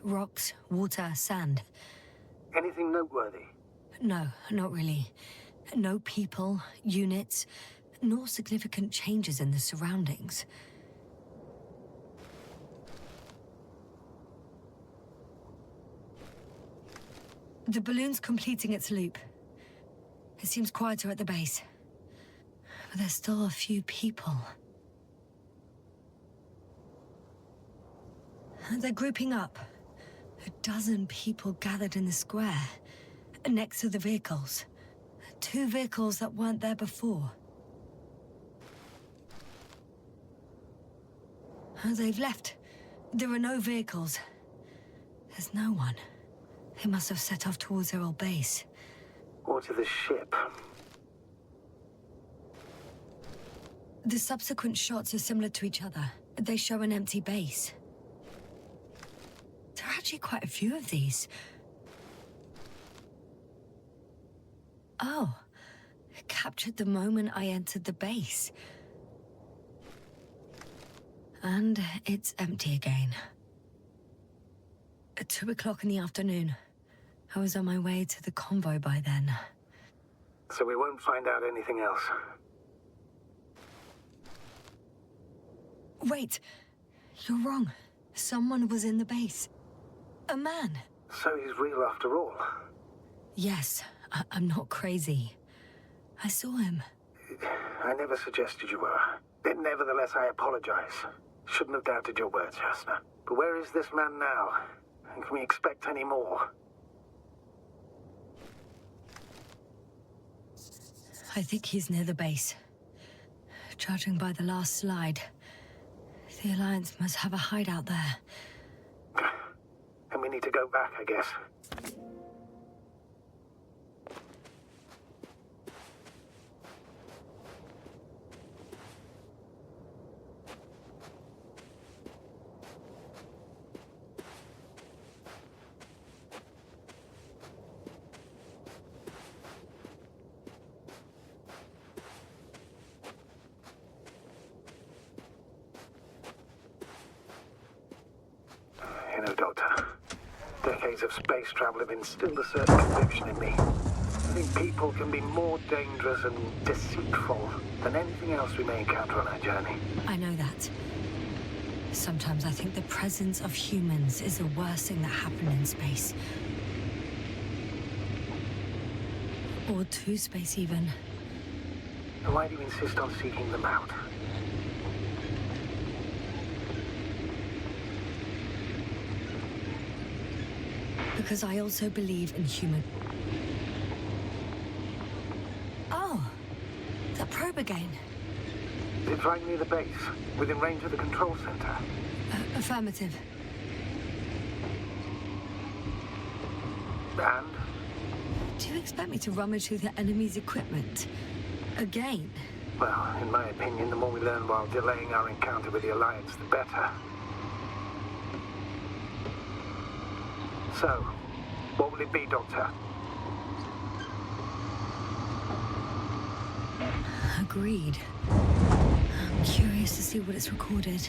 Rocks, water, sand. Anything noteworthy? No, not really. No people, units, nor significant changes in the surroundings. The balloon's completing its loop. It seems quieter at the base. But there's still a few people. They're grouping up. 12 people gathered in the square, next to the vehicles. 2 vehicles that weren't there before. They've left. There are no vehicles. There's no one. They must have set off towards their old base. Or to the ship. The subsequent shots are similar to each other. They show an empty base. There are actually quite a few of these. Oh, it captured the moment I entered the base. And it's empty again. At 2 o'clock in the afternoon. I was on my way to the Convoy by then. So we won't find out anything else. Wait, you're wrong. Someone was in the base. A man. So he's real after all. Yes, I'm not crazy. I saw him. I never suggested you were. But nevertheless, I apologize. Shouldn't have doubted your words, Yasna. But where is this man now? And can we expect any more? I think he's near the base. Judging by the last slide, the Alliance must have a hideout there. And we need to go back, I guess. you know, Doctor. Decades of space travel have instilled a certain conviction in me. I think people can be more dangerous and deceitful than anything else we may encounter on our journey. I know that. Sometimes I think the presence of humans is the worst thing that happened in space. Or to space, even. And why do you insist on seeking them out? Because I also believe in human... Oh! That probe again. Is it flying near the base, within range of the control center? Affirmative. And? Do you expect me to rummage through the enemy's equipment? Again? Well, in my opinion, the more we learn while delaying our encounter with the Alliance, the better. So, what will it be, Doctor? Agreed. I'm curious to see what it's recorded.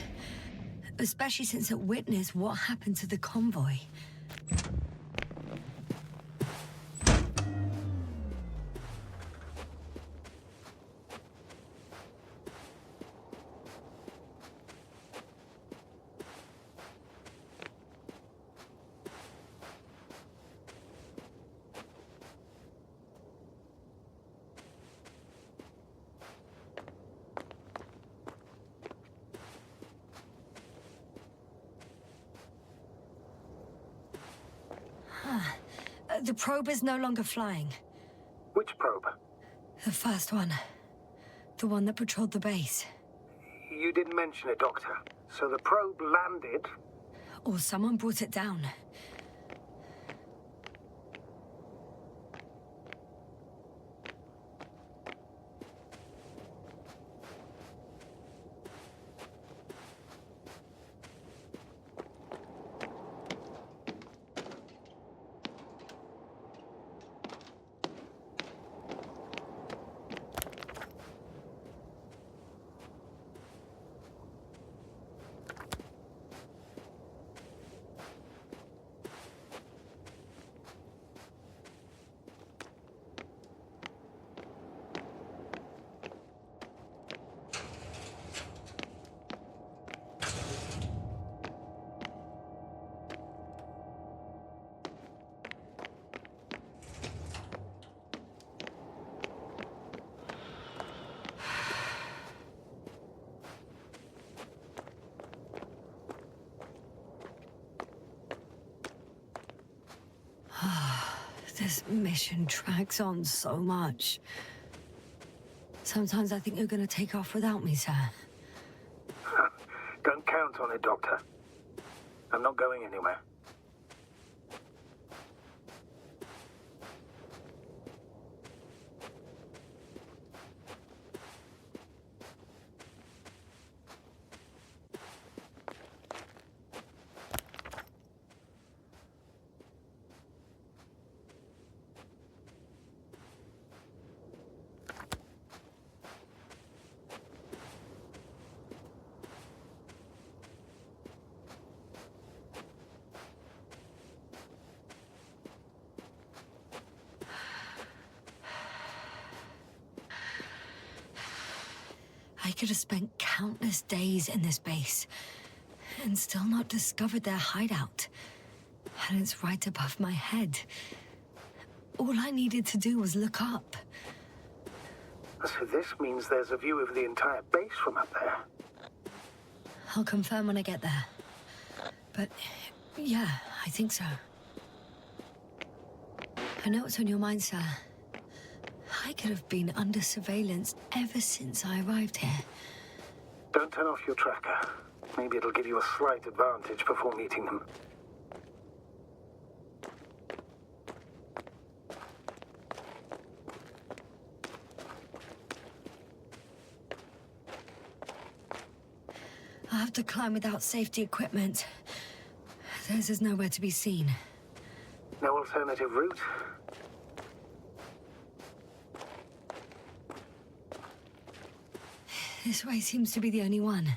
Especially since it witnessed what happened to the convoy. The probe is no longer flying. Which probe? The first one. The one that patrolled the base. You didn't mention it, Doctor. So the probe landed... Or someone brought it down. This mission drags on so much. Sometimes I think you're gonna take off without me, sir. Don't count on it, Doctor. I'm not going anywhere. I could have spent countless days in this base and still not discovered their hideout. And it's right above my head. All I needed to do was look up. So this means there's a view of the entire base from up there. I'll confirm when I get there. But yeah, I think so. I know what's on your mind, sir. I could have been under surveillance ever since I arrived here. Don't turn off your tracker. Maybe it'll give you a slight advantage before meeting them. I'll have to climb without safety equipment. Theirs is nowhere to be seen. No alternative route? This way seems to be the only one.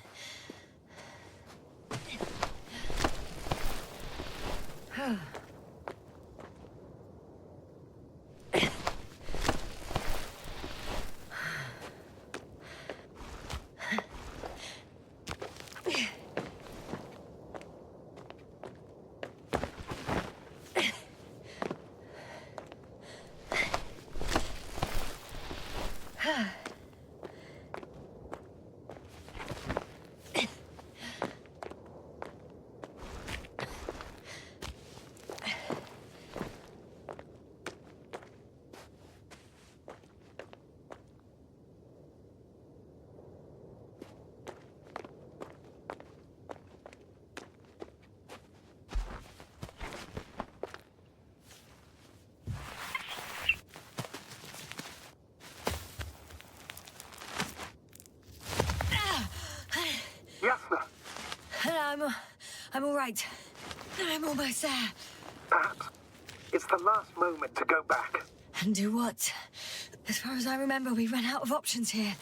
Yasna! I'm all right. I'm almost there. Perhaps it's the last moment to go back. And do what? As far as I remember, we ran out of options here.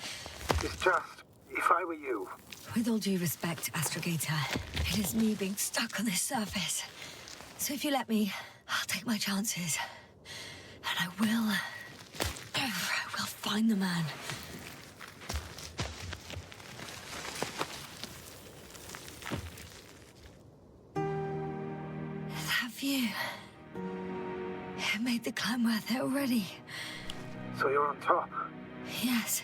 It's just, if I were you... With all due respect, Astrogator, it is me being stuck on this surface. So if you let me, I'll take my chances. And I will find the man. That view... It made the climb worth it already. So you're on top? Yes.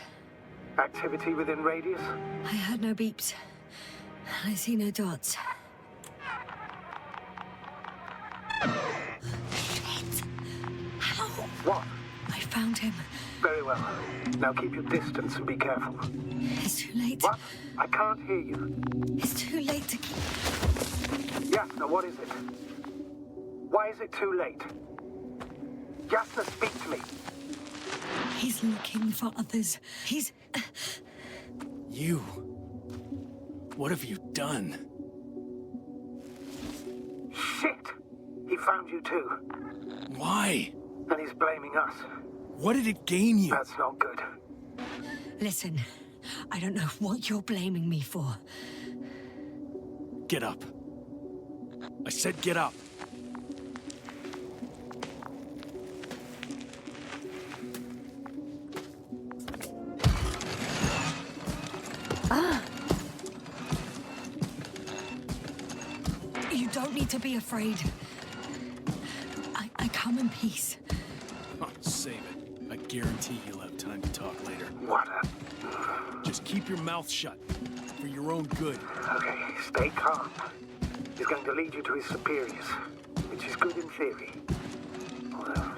Activity within radius? I heard no beeps. I see no dots. Shit! How? What? I found him. Very well. Now keep your distance and be careful. It's too late. What? I can't hear you. It's too late to keep... Yasna, what is it? Why is it too late? Yasna, speak to me. He's looking for others. He's... You... What have you done? Shit! He found you too. Why? And he's blaming us. What did it gain you? That's not good. Listen, I don't know what you're blaming me for. Get up. I said get up. You don't need to be afraid. I come in peace. Oh, save it. I guarantee you'll have time to talk later. What a... Just keep your mouth shut. For your own good. Okay, stay calm. He's going to lead you to his superiors, which is good in theory. Although...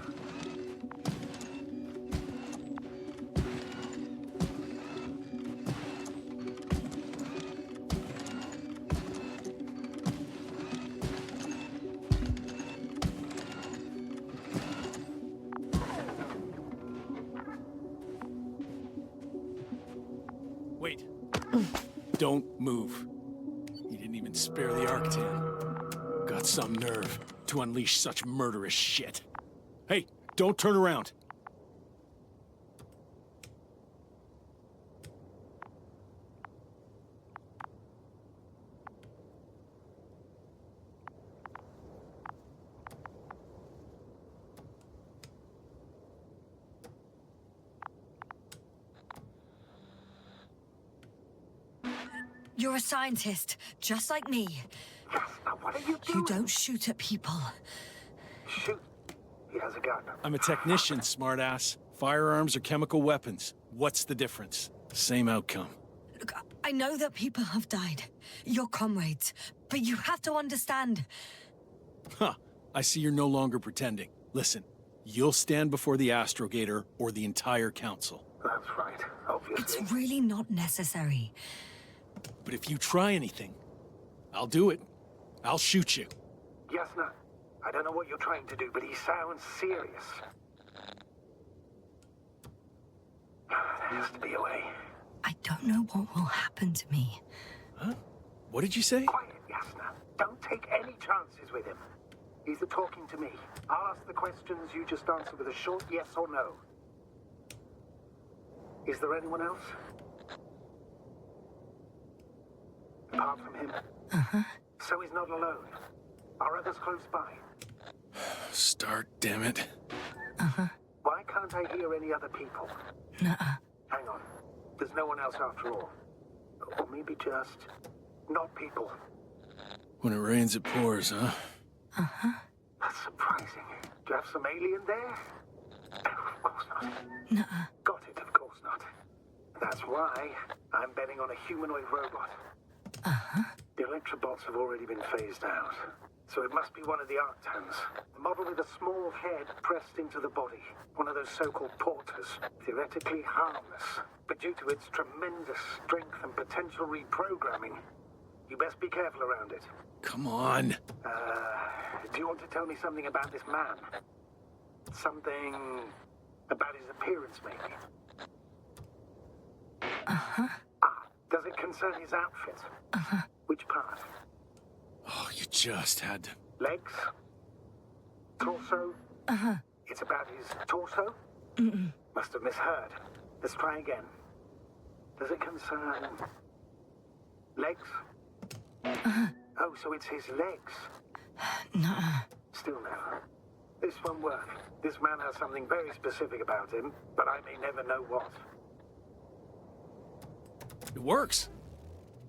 Wait. Don't move. You didn't even spare the Arctan. Got some nerve to unleash such murderous shit. Hey, don't turn around. You're a scientist, just like me. Yasna, what are you doing? You don't shoot at people. Shoot. He has a gun. I'm a technician, smartass. Firearms or chemical weapons. What's the difference? Same outcome. Look, I know that people have died. Your comrades. But you have to understand. Huh. I see you're no longer pretending. Listen, you'll stand before the Astrogator or the entire council. That's right, obviously. It's really not necessary. But if you try anything, I'll do it. I'll shoot you. Yasna, I don't know what you're trying to do, but he sounds serious. There has to be a way. I don't know what will happen to me. Huh? What did you say? Quiet, Yasna. Don't take any chances with him. He's talking to me. I'll ask the questions, you just answer with a short yes or no. Is there anyone else? Apart from him? Uh-huh. So he's not alone. Are others close by? Start, damn it. Why can't I hear any other people? Nuh-uh. Hang on. There's no one else after all. Or maybe just not people. When it rains, it pours, huh? That's surprising. Do you have some alien there? Of course not. Nuh-uh. Got it, of course not. That's why I'm betting on a humanoid robot. The Electrobots have already been phased out. So it must be one of the Arctans. The model with a small head pressed into the body. One of those so-called porters. Theoretically harmless. But due to its tremendous strength and potential reprogramming, you best be careful around it. Come on. Do you want to tell me something about this man? Something about his appearance, maybe? Does it concern his outfit? Which part? Oh, you just had to... Legs? Torso? It's about his torso? Must have misheard. Let's try again. Does it concern... legs? Oh, so it's his legs. Nuh-uh. Still no. This won't work. This man has something very specific about him, but I may never know what. It works.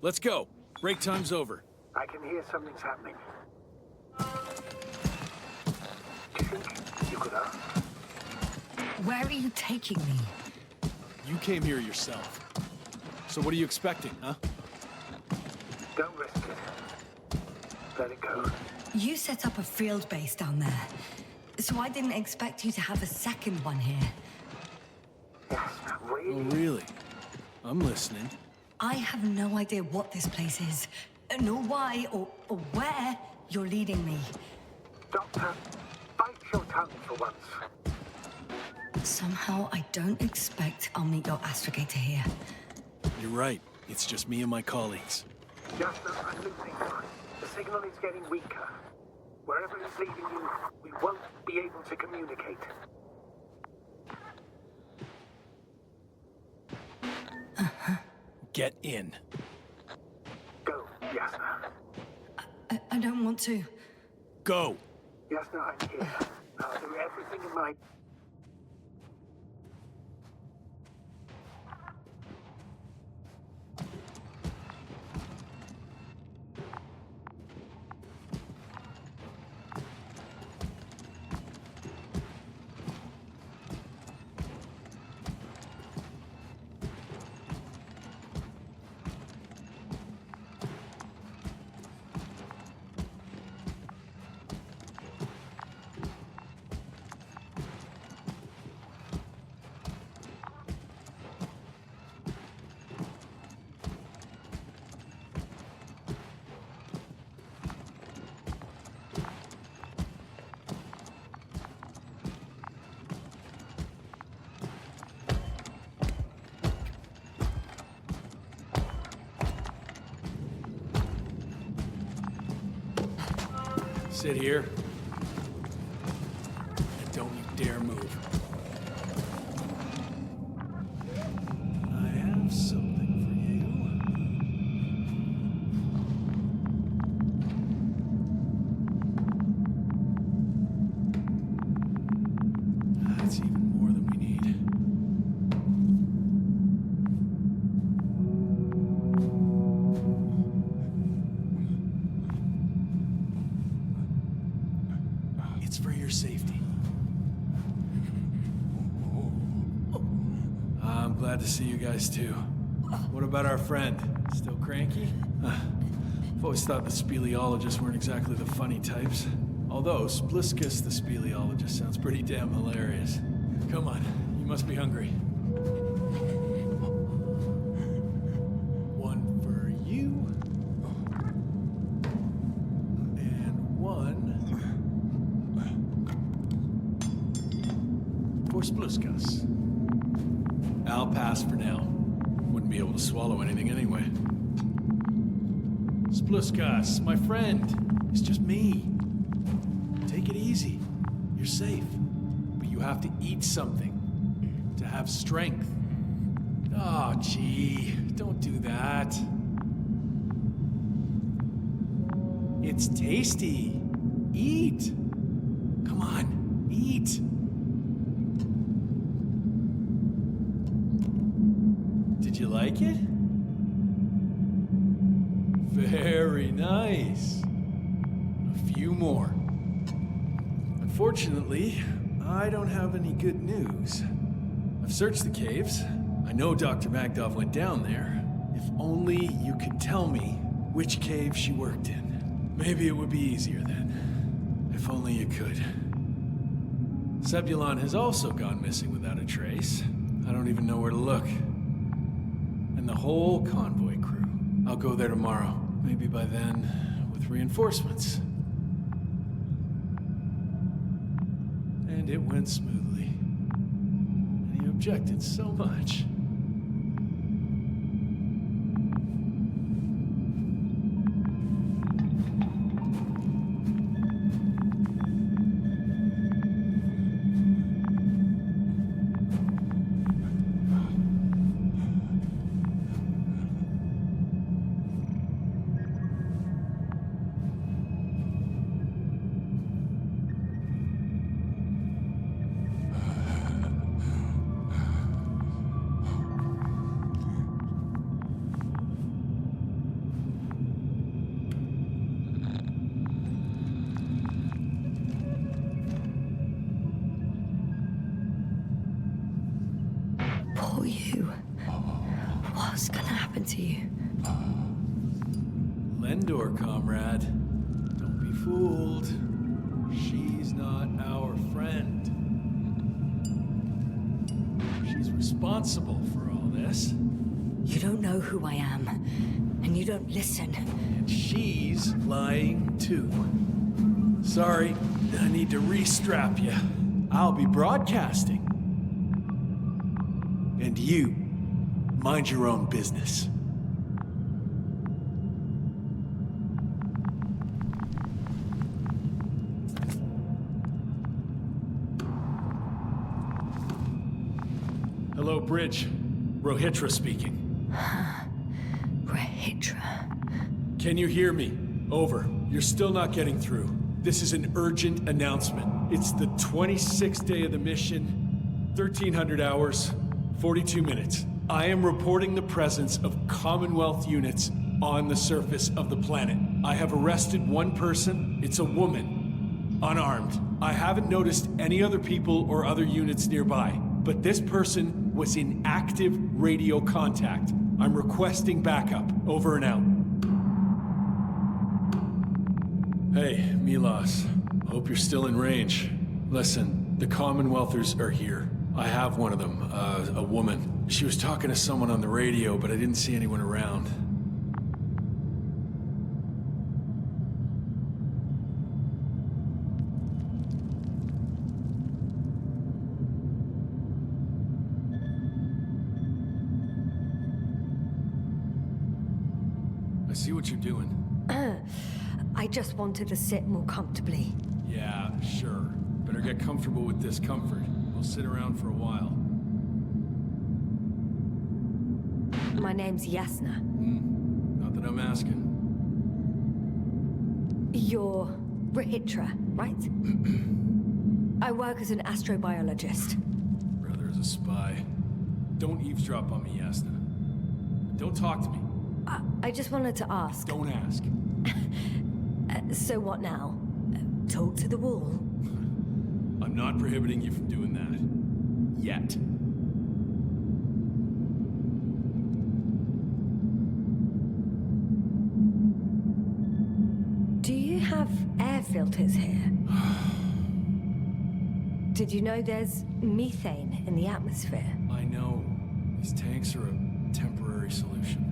Let's go. Break time's over. I can hear something's happening. Do you think you could ask? Where are you taking me? You came here yourself. So what are you expecting, huh? Don't risk it. Let it go. You set up a field base down there, so I didn't expect you to have a second one here. Yes, really? Oh, really? I'm listening. I have no idea what this place is, nor why or where you're leading me. Doctor, bite your tongue for once. Somehow I don't expect I'll meet your astrogator here. You're right. It's just me and my colleagues. Yasna, I'm losing. The signal is getting weaker. Wherever it's leading you, we won't be able to communicate. Get in. Go, Yasna. I don't want to. Go! Yasna, I'm here. I'll do everything in my... Sit here. And don't you dare move. I have something for you. That's even more than we need. It's for your safety. I'm glad to see you guys too. What about our friend? Still cranky? I've always thought the speleologists weren't exactly the funny types. Although Spliskus the speleologist sounds pretty damn hilarious. Come on, you must be hungry. One for you. And one for Spliskus. I'll pass for now. Wouldn't be able to swallow anything anyway. Spliskus, my friend. It's just me. Take it easy. You're safe. But you have to eat something to have strength. Oh, gee. Don't do that. It's tasty. Eat. like it? Very nice. A few more. Unfortunately, I don't have any good news. I've searched the caves. I know Dr. Magdov went down there. If only you could tell me which cave she worked in. Maybe it would be easier then. If only you could. Zebulon has also gone missing without a trace. I don't even know where to look. And the whole convoy crew. I'll go there tomorrow. Maybe by then, with reinforcements. And it went smoothly. And he objected so much. Poor you. What's gonna happen to you? Lendor, comrade. Don't be fooled. She's not our friend. She's responsible for all this. You don't know who I am, and you don't listen. And she's lying too. Sorry, I need to restrap you. I'll be broadcasting. And you, mind your own business. Hello, Bridge. Rohitra speaking. Rethink. Can you hear me? Over. You're still not getting through. This is an urgent announcement. It's the 26th day of the mission, 1300 hours, 42 minutes. I am reporting the presence of Commonwealth units on the surface of the planet. I have arrested one person. It's a woman, unarmed. I haven't noticed any other people or other units nearby, but this person was in active radio contact. I'm requesting backup. Over and out. Hey, Milos. Hope you're still in range. Listen, the Commonwealthers are here. I have one of them, a woman. She was talking to someone on the radio, but I didn't see anyone around. I see what you're doing. I just wanted to sit more comfortably. Yeah, sure. Better get comfortable with discomfort. We'll sit around for a while. My name's Yasna. Not that I'm asking. You're Rethink, right? I work as an astrobiologist. Brother is a spy. Don't eavesdrop on me, Yasna. Don't talk to me. I just wanted to ask. Don't ask. So what now? Talk to the wall? I'm not prohibiting you from doing that. Yet. Do you have air filters here? Did you know there's methane in the atmosphere? I know. These tanks are a temporary solution.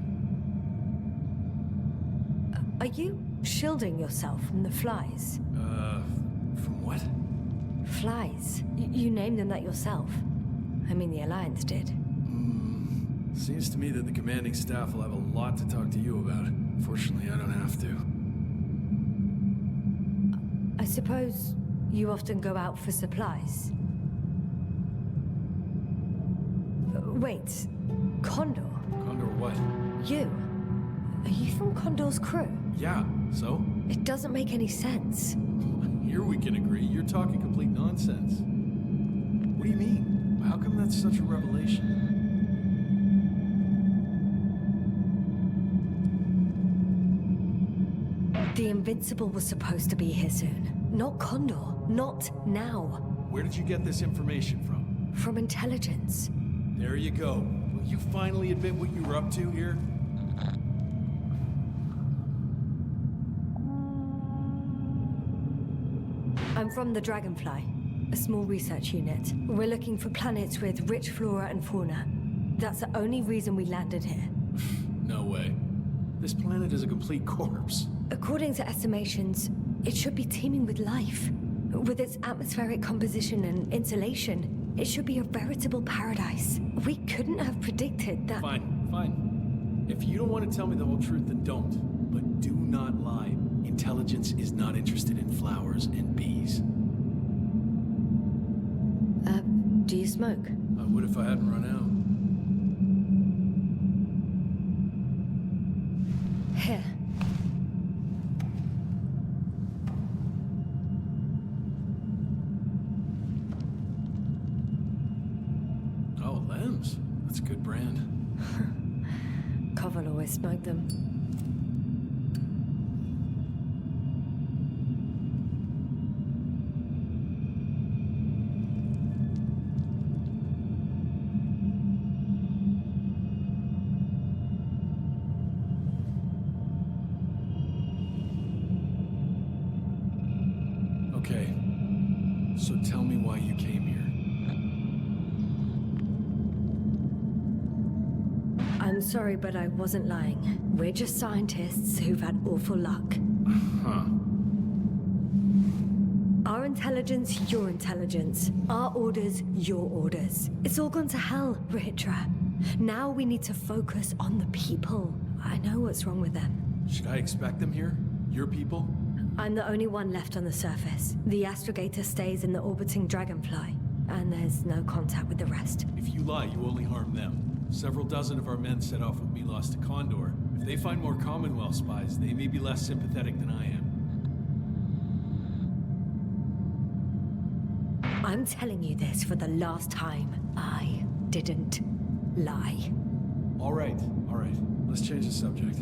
Are you shielding yourself from the flies? From what? Flies. You named them that yourself. I mean, the Alliance did. Seems to me that the commanding staff will have a lot to talk to you about. Fortunately, I don't have to. I suppose you often go out for supplies. Wait, Condor? Condor what? You? Are you from Condor's crew? Yeah, so? It doesn't make any sense. Here we can agree. You're talking complete nonsense. What do you mean? How come that's such a revelation? Invincible was supposed to be here soon. Not Condor. Not now. Where did you get this information from? From intelligence. There you go. Will you finally admit what you were up to here? I'm from the Dragonfly, a small research unit. We're looking for planets with rich flora and fauna. That's the only reason we landed here. No way. This planet is a complete corpse. According to estimations, it should be teeming with life. With its atmospheric composition and insulation, it should be a veritable paradise. We couldn't have predicted that. Fine, fine. If you don't want to tell me the whole truth, then don't. But do not lie. Intelligence is not interested in flowers and bees. Do you smoke? I would if I hadn't run out. Here. Oh, Lems. That's a good brand. Koval always smoked them. Okay. So tell me why you came here. I'm sorry, but I wasn't lying. We're just scientists who've had awful luck. Huh. Our intelligence, your intelligence. Our orders, your orders. It's all gone to hell, Ritra. Now we need to focus on the people. I know what's wrong with them. Should I expect them here? Your people? I'm the only one left on the surface. The astrogator stays in the orbiting Dragonfly, and there's no contact with the rest. If you lie, you only harm them. Several dozen of our men set off with me lost to Condor. If they find more Commonwealth spies, they may be less sympathetic than I am. I'm telling you this for the last time. I didn't lie. All right. Let's change the subject.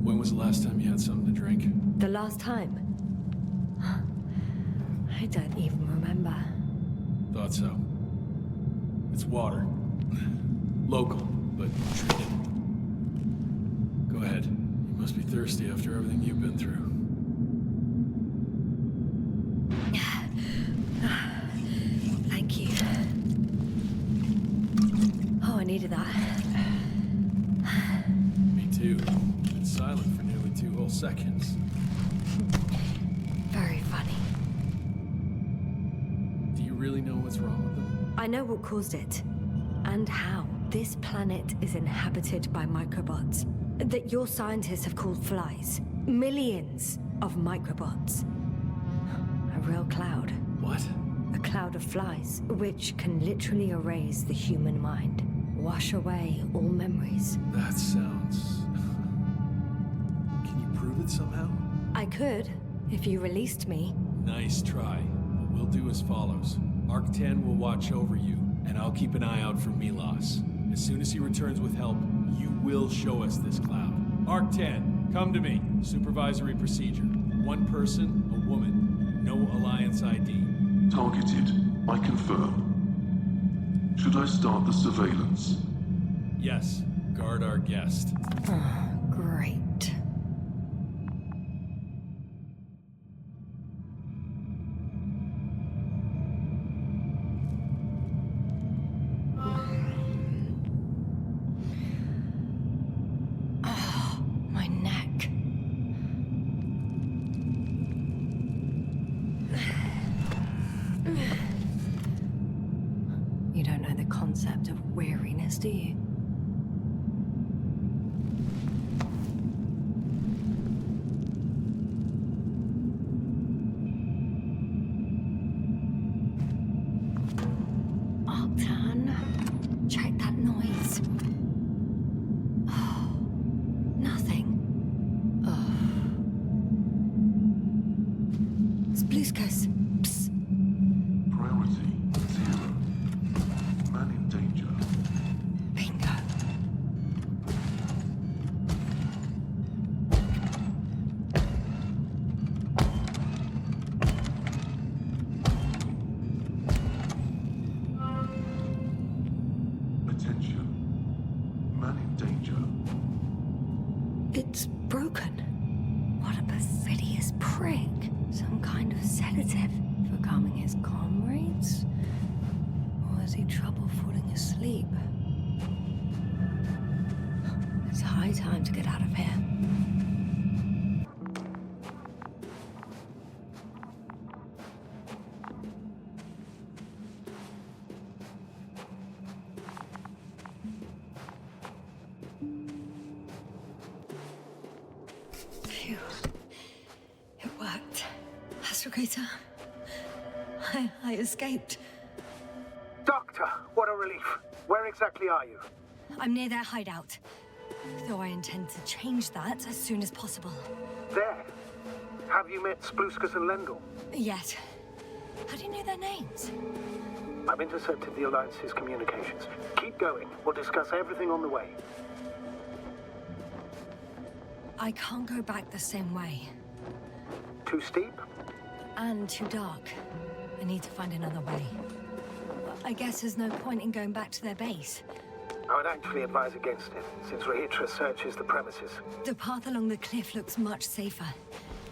When was the last time you had something to drink? The last time? I don't even remember. Thought so. It's water. Local, but treated. Go ahead. You must be thirsty after everything you've been through. Thank you. Oh, I needed that. Me too. Been silent for nearly 2 whole seconds. Very funny. Do you really know what's wrong with them? I know what caused it. And how. This planet is inhabited by microbots that your scientists have called flies. Millions of microbots. A real cloud. What? A cloud of flies, which can literally erase the human mind. Wash away all memories. That sounds... Can you prove it somehow? I could, if you released me. Nice try. But we'll do as follows. Arc 10 will watch over you, and I'll keep an eye out for Milos. As soon as he returns with help, you will show us this cloud. Arc 10, come to me. Supervisory procedure. 1 person, a woman. No Alliance ID. Targeted. I confirm. Should I start the surveillance? Yes. Guard our guest. Great. My neck. You don't know the concept of weariness, do you? Octane, check that noise. Oh, nothing. Oh. Spluskas. Psst. Priority 0. Attention. Man in danger. It's broken. What a perfidious prick. Some kind of sedative for calming his comrades? Or has he trouble falling asleep? It's high time to get out of here. Phew. It worked. Astragator. I escaped. Doctor, what a relief. Where exactly are you? I'm near their hideout. Though I intend to change that as soon as possible. There. Have you met Spluskus and Lendl? Yet. How do you know their names? I've intercepted the Alliance's communications. Keep going. We'll discuss everything on the way. I can't go back the same way. Too steep? And too dark. I need to find another way. I guess there's no point in going back to their base. I would actually advise against it, since Regis III searches the premises. The path along the cliff looks much safer.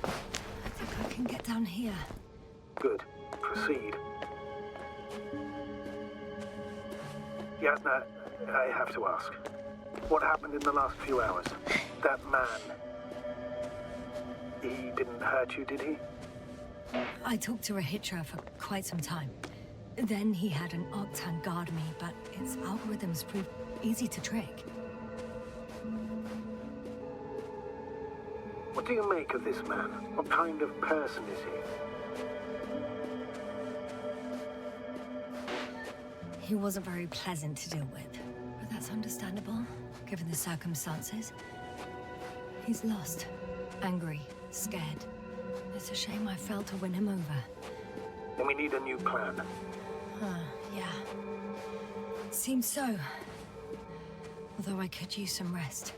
I think I can get down here. Good. Proceed. Yasna, I have to ask. What happened in the last few hours? That man. He didn't hurt you, did he? I talked to Regis III for quite some time. Then he had an Octan guard me, but its algorithms proved easy to trick. What do you make of this man? What kind of person is he? He wasn't very pleasant to deal with, but that's understandable, given the circumstances. He's lost, angry, scared. It's a shame I failed to win him over. Then we need a new plan. Yeah. Seems so. Although I could use some rest.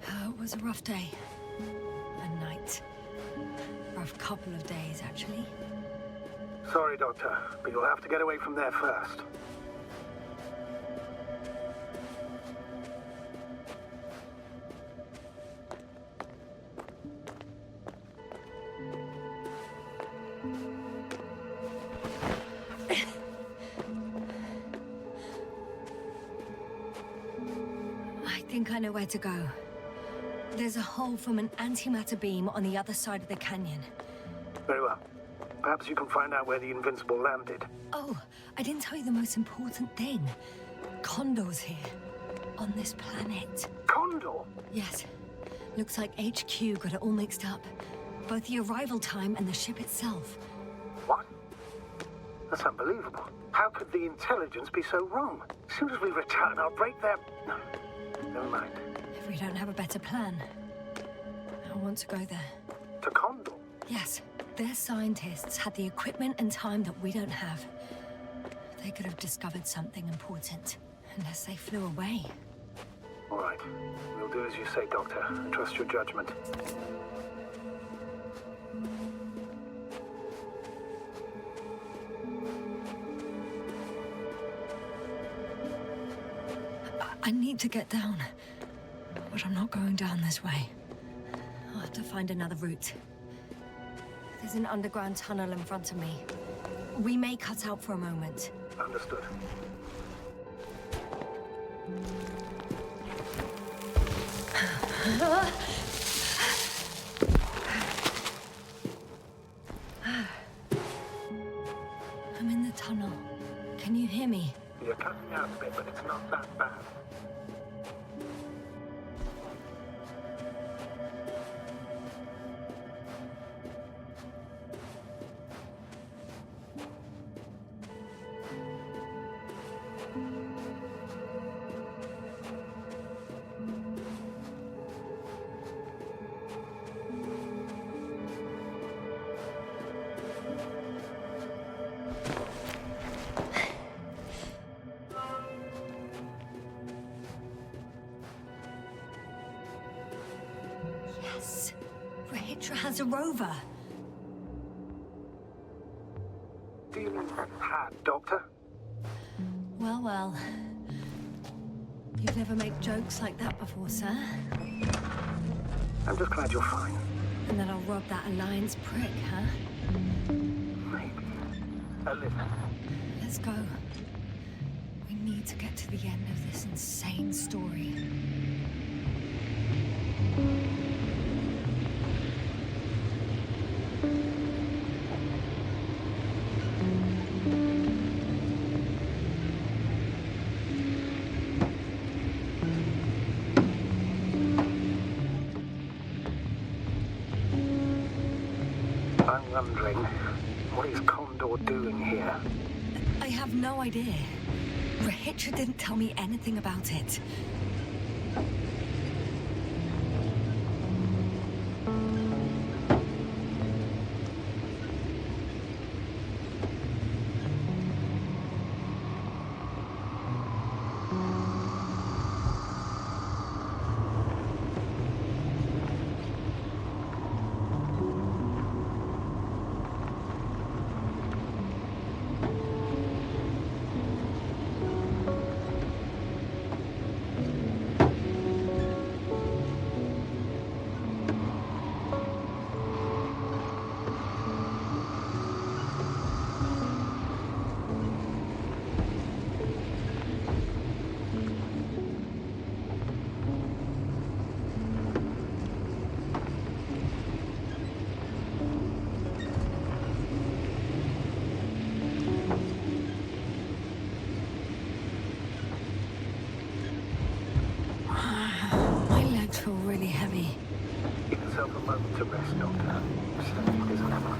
It was a rough day. A night. Rough couple of days, actually. Sorry, Doctor, but you'll have to get away from there first. I think I know where to go. There's a hole from an antimatter beam on the other side of the canyon. Very well. Perhaps you can find out where the Invincible landed. Oh, I didn't tell you the most important thing. Condor's here. On this planet. Condor? Yes. Looks like HQ got it all mixed up. Both the arrival time and the ship itself. What? That's unbelievable. How could the intelligence be so wrong? As soon as we return, I'll break their... No, never mind. If we don't have a better plan, I want to go there. To Condor? Yes. Their scientists had the equipment and time that we don't have. They could have discovered something important, unless they flew away. All right. We'll do as you say, Doctor. I trust your judgment. I need to get down, but I'm not going down this way. I'll have to find another route. There's an underground tunnel in front of me. We may cut out for a moment. Understood. I'm in the tunnel. Can you hear me? You're cutting out a bit, but it's not that bad. Yes. Regis has a rover. Do you mean had, Doctor? Well, well. You've never made jokes like that before, sir. I'm just glad you're fine. And then I'll rob that Alliance prick, huh? Maybe. A little. Let's go. We need to get to the end of this insane story. I'm wondering, what is Condor doing here? I have no idea. Regis didn't tell me anything about it. Feel really heavy. Give yourself a moment to rest, Doctor. Sleep is never.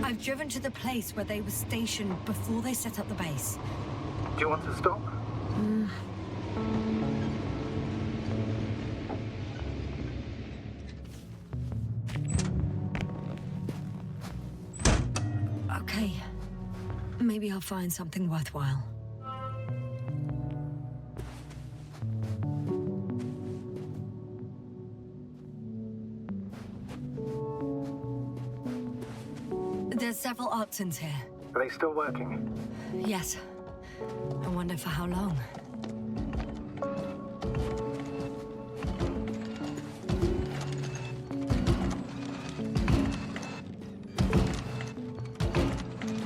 I've driven to the place where they were stationed before they set up the base. Do you want to stop? Okay. Maybe I'll find something worthwhile. There's several options here. Are they still working? Yes. I wonder for how long.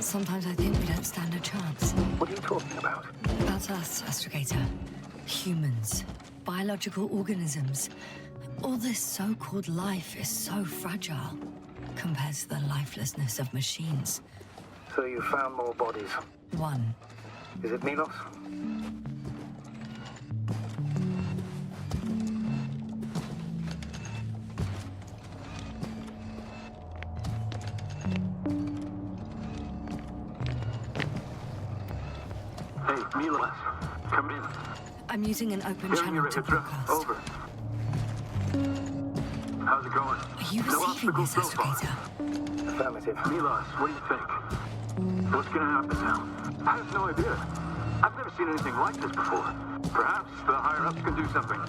Sometimes I think we don't stand a chance. What are you talking about? About us, Astrogator. Humans. Biological organisms. All this so-called life is so fragile compared to the lifelessness of machines. So you found more bodies. One. Is it Milos? Hey, Milos, come in. I'm using an open Hearing you, channel to Rahitra. broadcast. Over. How's it going? Are you No receiving this, obstacles so far. Astrogator? Affirmative. Milos, what do you think? What's gonna happen now? I have no idea. I've never seen anything like this before. Perhaps the higher-ups can do something.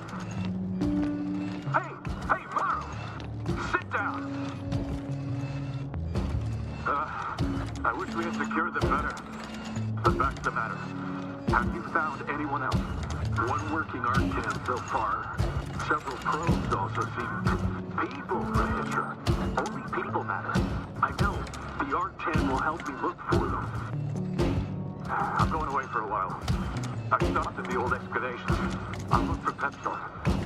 Hey, Morrow! Sit down! I wish we had secured them better. But back to the matter. Have you found anyone else? One working arccan so far. Several probes also seem... People, Rahitra. Only people matter. I know. The arccan will help me look for them. I'm going away for a while. I stopped at the old excavation. I'll look for pet stuff.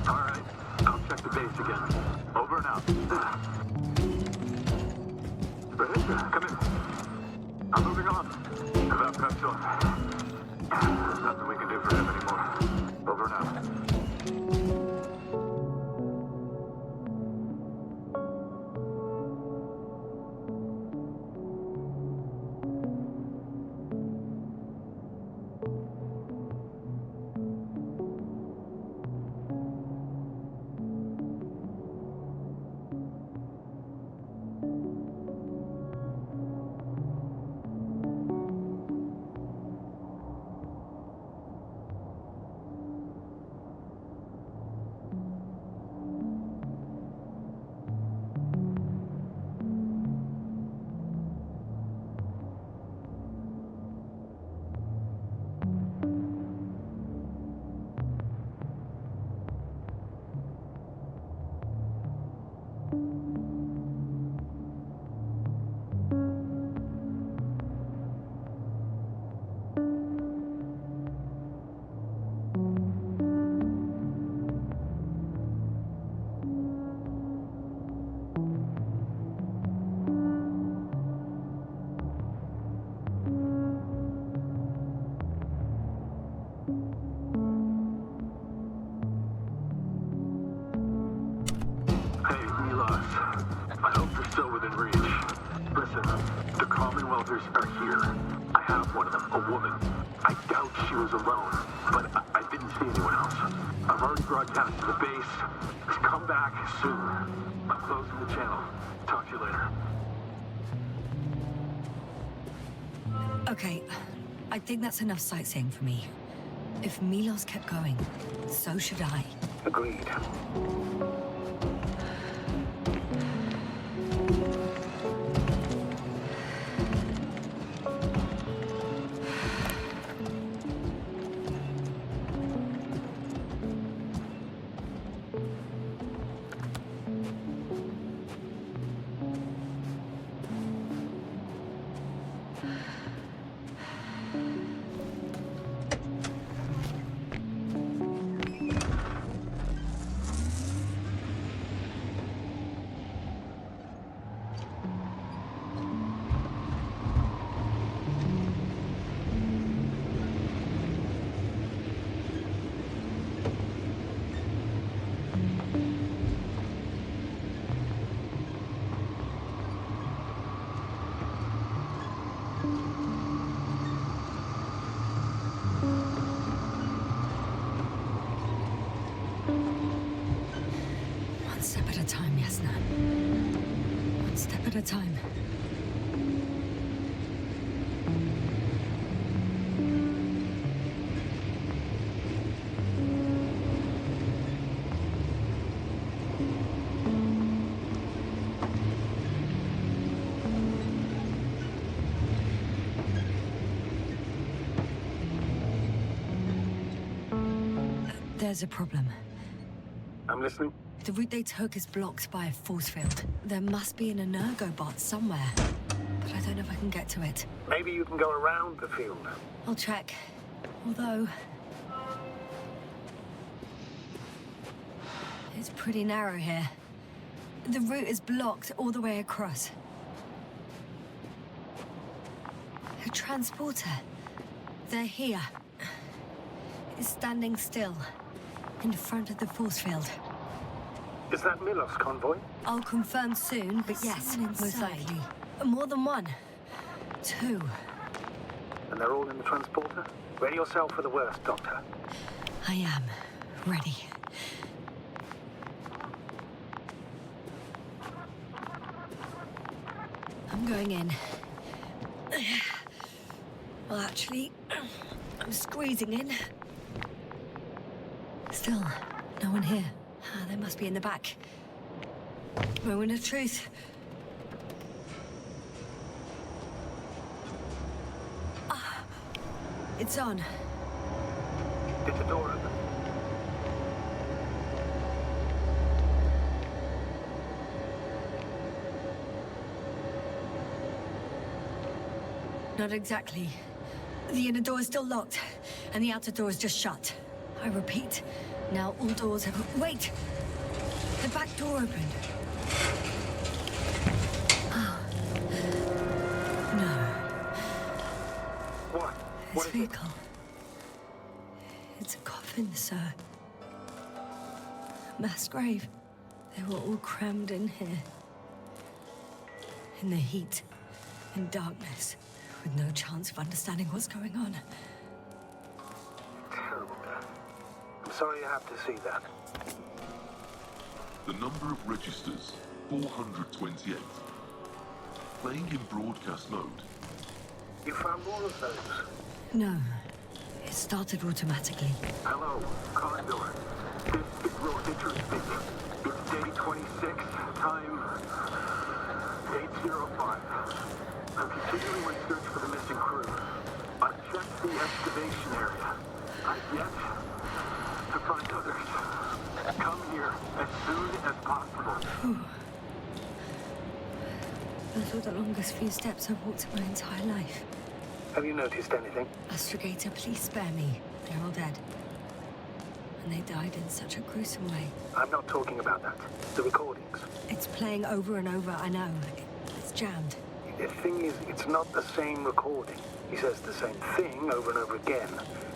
All right. I'll check the base again. Over and out. Rahitra, come in. I'm moving on. About pet stuff. There's nothing we can do for him anymore. Over and out. still within reach. Listen, the Commonwealthers are here. I have one of them, a woman. I doubt she was alone, but I didn't see anyone else. I've already broadcast to the base. Just come back soon. I'm closing the channel. Talk to you later. Okay, I think that's enough sightseeing for me. If Milos kept going, so should I. Agreed. One step at a time, Yasna. One step at a time. There's a problem. I'm listening. The route they took is blocked by a force field. There must be an Energobot somewhere, but I don't know if I can get to it. Maybe you can go around the field. I'll check. Although... it's pretty narrow here. The route is blocked all the way across. A transporter. They're here. It's standing still, in front of the force field. Is that Milos' convoy? I'll confirm soon, but yes, most likely. More than one. Two. And they're all in the transporter? Ready yourself for the worst, Doctor. I am ready. I'm going in. Well, actually, I'm squeezing in. Still, no one here. They must be in the back. Moment of truth. It's on. Get the door open. Not exactly. The inner door is still locked, and the outer door is just shut. I repeat, now all doors have... Wait! The back door opened. Oh. No. What? This What is vehicle. It's a coffin, sir. A mass grave. They were all crammed in here. In the heat and darkness, with no chance of understanding what's going on. Terrible death. I'm sorry you have to see that. The number of registers, 428. Playing in broadcast mode. You found more of those? No. It started automatically. Hello, Condor. This is Rethink. It's day 26, time 8:05. I'm continuing my search for the missing crew. I've checked the excavation area. I've yet to find others. Come here as soon as possible. Those were the longest few steps I've walked in my entire life. Have you noticed anything? Astrogator, please spare me. They're all dead. And they died in such a gruesome way. I'm not talking about that. The recordings. It's playing over and over, I know. It's jammed. The thing is, it's not the same recording. He says the same thing over and over again.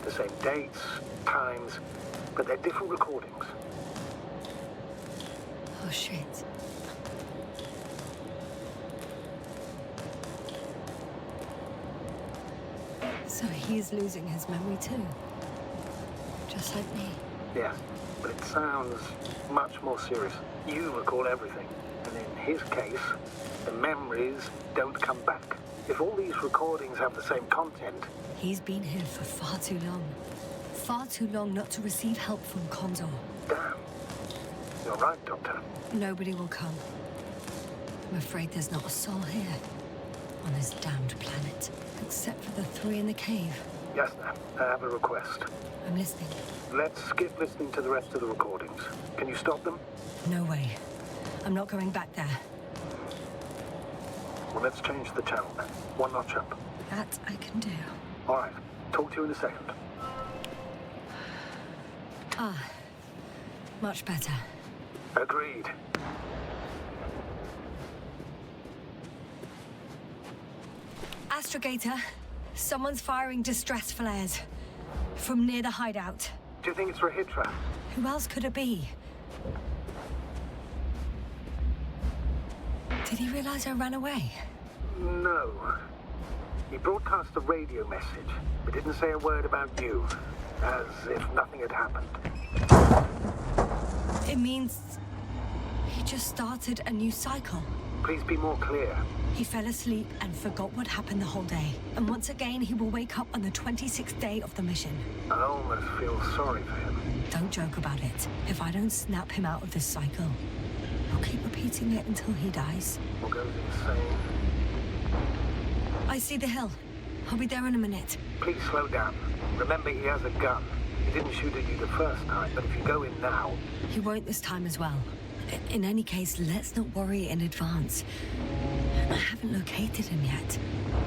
The same dates, times, but they're different recordings. Oh, shit. So he's losing his memory too. Just like me. Yes, but it sounds much more serious. You recall everything, and in his case, the memories don't come back. If all these recordings have the same content... He's been here for far too long. Far too long not to receive help from Condor. Damn. You're right, Doctor. Nobody will come. I'm afraid there's not a soul here. On this damned planet. Except for the 3 in the cave. Yasna, I have a request. I'm listening. Let's skip listening to the rest of the recordings. Can you stop them? No way. I'm not going back there. Well, let's change the channel then. One notch up. That I can do. All right. Talk to you in a second. Ah. Much better. Agreed. Astrogator, someone's firing distress flares. From near the hideout. Do you think it's Rahitra? Who else could it be? Did he realize I ran away? No. He broadcast a radio message, but didn't say a word about you. As if nothing had happened. It means... he just started a new cycle. Please be more clear. He fell asleep and forgot what happened the whole day. And once again, he will wake up on the 26th day of the mission. I almost feel sorry for him. Don't joke about it. If I don't snap him out of this cycle, I'll keep repeating it until he dies. Or goes insane. I see the hill. I'll be there in a minute. Please slow down. Remember, he has a gun. He didn't shoot at you the first time, but if you go in now... He won't this time as well. In any case, let's not worry in advance. I haven't located him yet.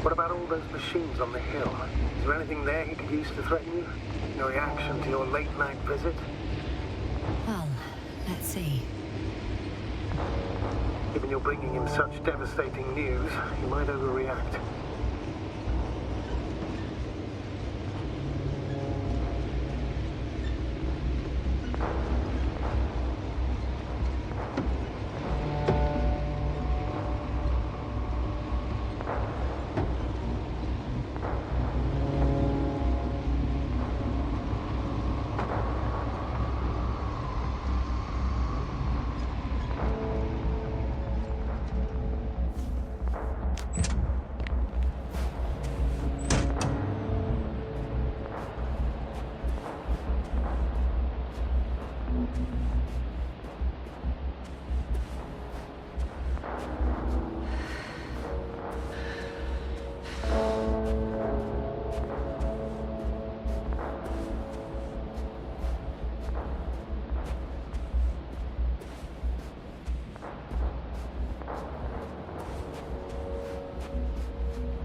What about all those machines on the hill? Is there anything there he could use to threaten you? Your reaction to your late-night visit? Well, let's see. Given you're bringing him such devastating news, he might overreact.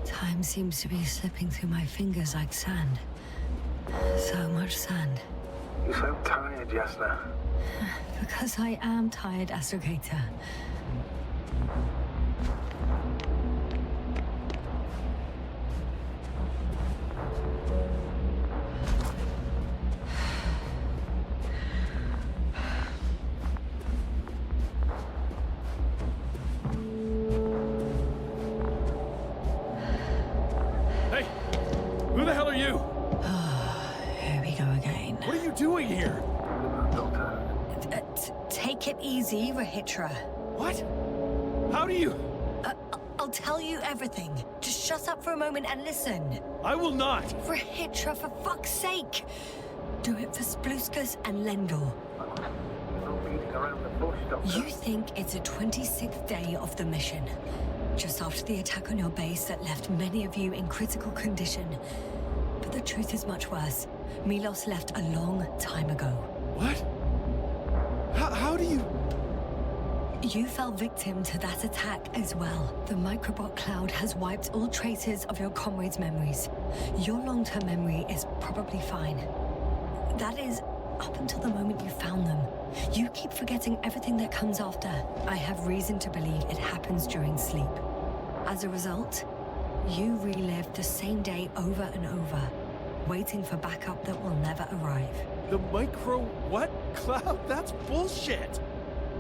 Time seems to be slipping through my fingers like sand. So much sand. You sound tired, Yasna. Because I am tired, Astrogator. easy, Rahitra. What? How do you... I'll tell you everything. Just shut up for a moment and listen. I will not. Rahitra, for fuck's sake. Do it for Spluskus and Lendor. You think it's the 26th day of the mission. Just after the attack on your base that left many of you in critical condition. But the truth is much worse. Milos left a long time ago. What? How do you... You fell victim to that attack as well. The microbot cloud has wiped all traces of your comrades' memories. Your long-term memory is probably fine. That is, up until the moment you found them. You keep forgetting everything that comes after. I have reason to believe it happens during sleep. As a result, you relive the same day over and over, waiting for backup that will never arrive. The micro what? Cloud? That's bullshit!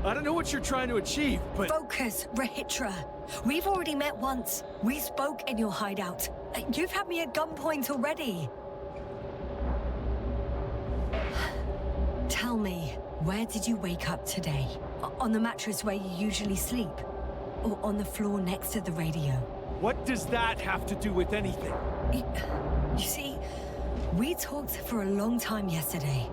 I don't know what you're trying to achieve, but... Focus, Rahitra. We've already met once. We spoke in your hideout. You've had me at gunpoint already. Tell me, where did you wake up today? On the mattress where you usually sleep? Or on the floor next to the radio? What does that have to do with anything? You see, we talked for a long time yesterday.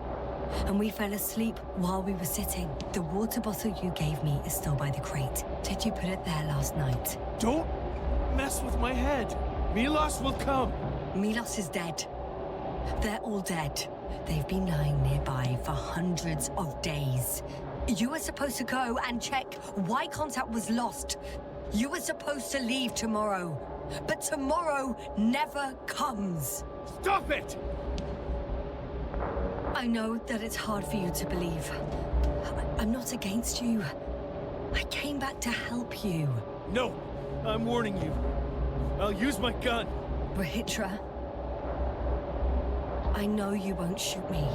And we fell asleep while we were sitting. The water bottle you gave me is still by the crate. Did you put it there last night? Don't mess with my head. Milos will come. Milos is dead. They're all dead. They've been lying nearby for hundreds of days. You were supposed to go and check why contact was lost. You were supposed to leave tomorrow. But tomorrow never comes. Stop it! I know that it's hard for you to believe. I'm not against you. I came back to help you. No, I'm warning you. I'll use my gun. Rahitra, I know you won't shoot me.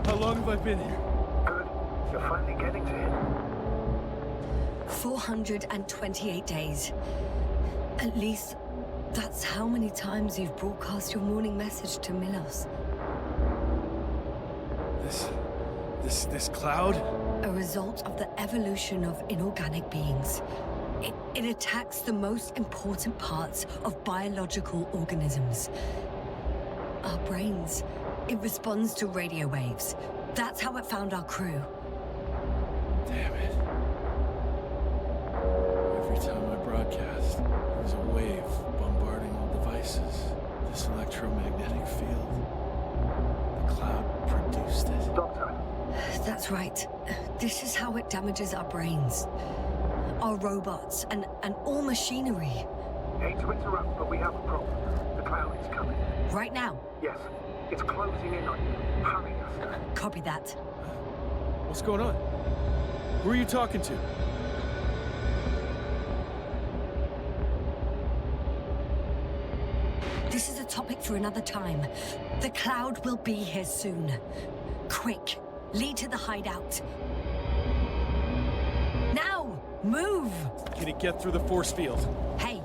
How long have I been here? Good. You're finally getting to him. 428 days. At least, that's how many times you've broadcast your morning message to Milos. This cloud? A result of the evolution of inorganic beings. It attacks the most important parts of biological organisms. Our brains. It responds to radio waves. That's how it found our crew. Damn it. Every time I broadcast, there's a wave bombarding all devices. This electromagnetic field. The cloud produced it. Doctor. That's right. This is how it damages our brains. Our robots and all machinery. Hate to interrupt, but we have a problem. The cloud is coming. Right now? Yes. It's closing in on you. Hurry, Yasna. Copy that. What's going on? Who are you talking to? This is a topic for another time. The cloud will be here soon. Quick, lead to the hideout. Now, move! Can it get through the force field? Hey!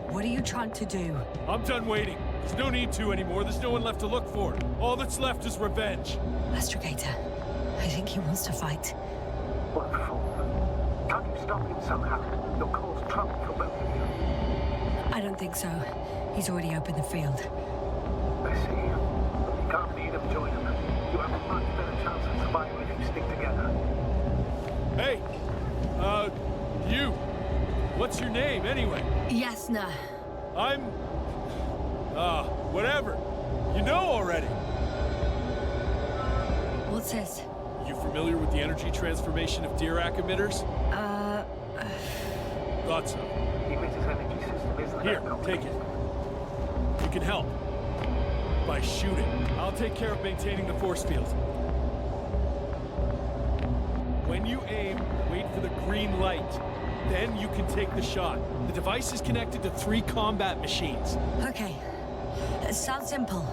What are you trying to do? I'm done waiting. There's no need to anymore. There's no one left to look for. All that's left is revenge. Astrogator, I think he wants to fight. What a fool. Can't you stop him somehow? You'll cause trouble for both of you. I don't think so. He's already opened the field. I see. You can't lead him, join him. You have a much better chance of surviving if you stick together. Hey! You! What's your name, anyway? Yasna. I'm... whatever. You know already. What's this? You familiar with the energy transformation of Dirac emitters? Thought so. The emitter's energy system isn't Here, that take complicated. it. You can help. By shooting. I'll take care of maintaining the force field. When you aim, wait for the green light. Then you can take the shot. The device is connected to 3 combat machines. Okay. Sounds simple.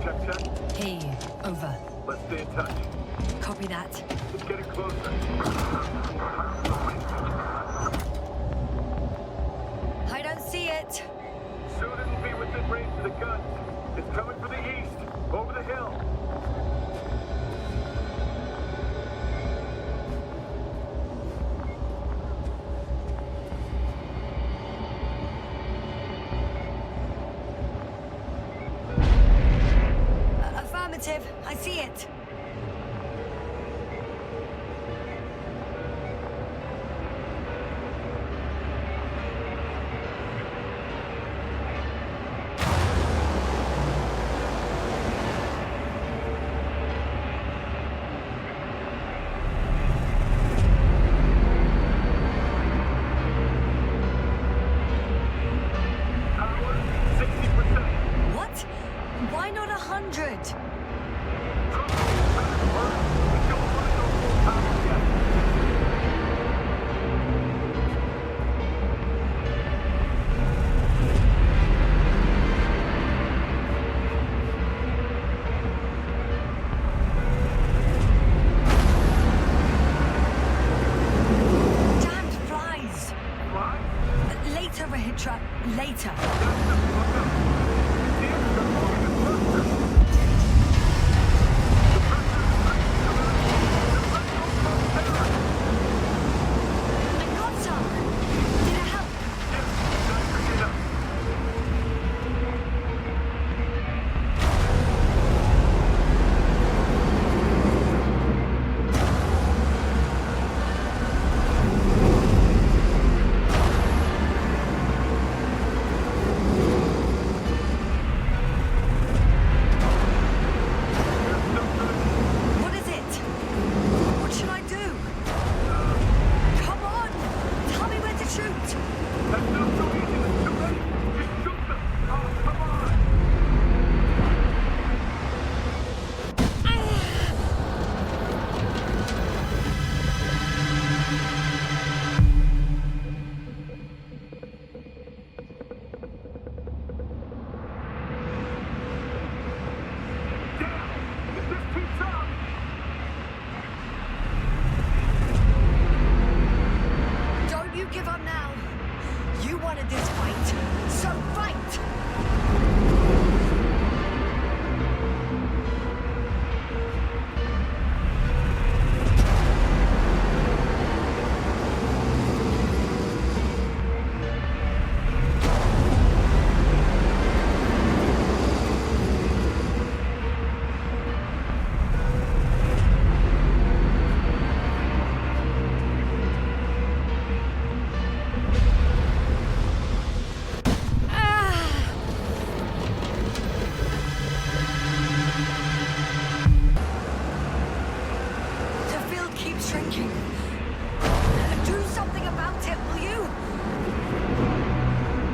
Check. Hey, over. Let's stay in touch. Copy that. It's getting closer. I don't see it. Soon it'll be within range of the gun. It's coming from the east, over the hill. Affirmative. I see it. 100. Damned flies. Later, Rahitra. Later. I got some. Did it help? What is it? What should I do? Come on! Tell me where to shoot! That's not so easy. It's too late. Just shoot them. Oh, come on. Damn! If this keeps up, Don't you give up now. You wanted this fight, so fight! The field keeps shrinking. Do something about it, will you?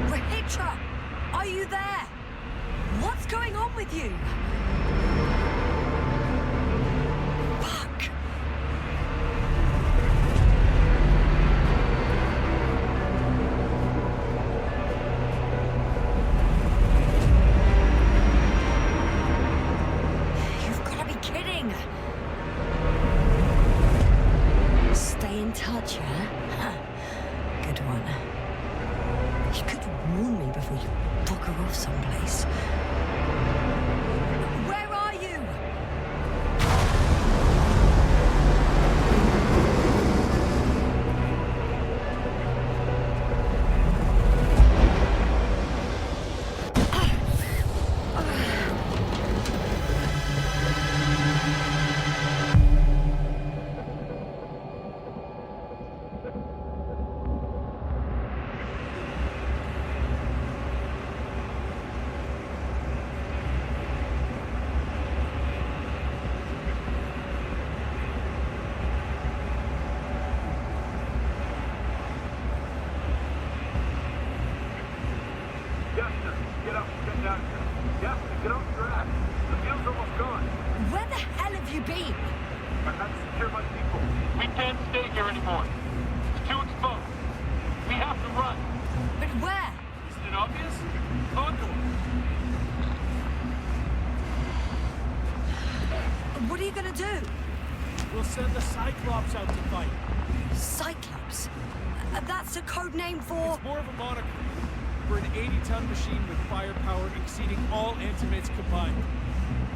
Rahitra, are you there? What's going on with you? Fuck. You've got to be kidding. Stay in touch, yeah? Huh. Good one. You could warn me before you bugger off someplace. Where are you? Yasna, get up. Get down here. Yasna, get off your ass. The field's almost gone. Where the hell have you been? I had to secure my people. We can't stay here anymore. It's too exposed. We have to run. But where? Isn't it obvious? Condor. What are you gonna do? We'll send the Cyclops out to fight. Cyclops? That's a code name for... It's more of a moniker. We're an 80-ton machine with firepower exceeding all antimates combined.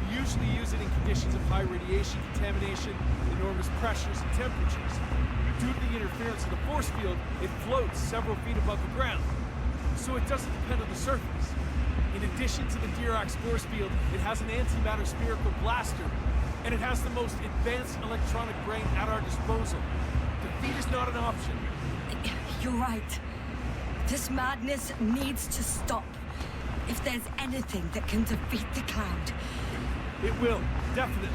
We usually use it in conditions of high radiation contamination, enormous pressures and temperatures. Due to the interference of the force field, it floats several feet above the ground, so it doesn't depend on the surface. In addition to the Dirac's force field, it has an antimatter spherical blaster, and it has the most advanced electronic brain at our disposal. Defeat is not an option. You're right. This madness needs to stop. If there's anything that can defeat the Cloud. It will, definitely.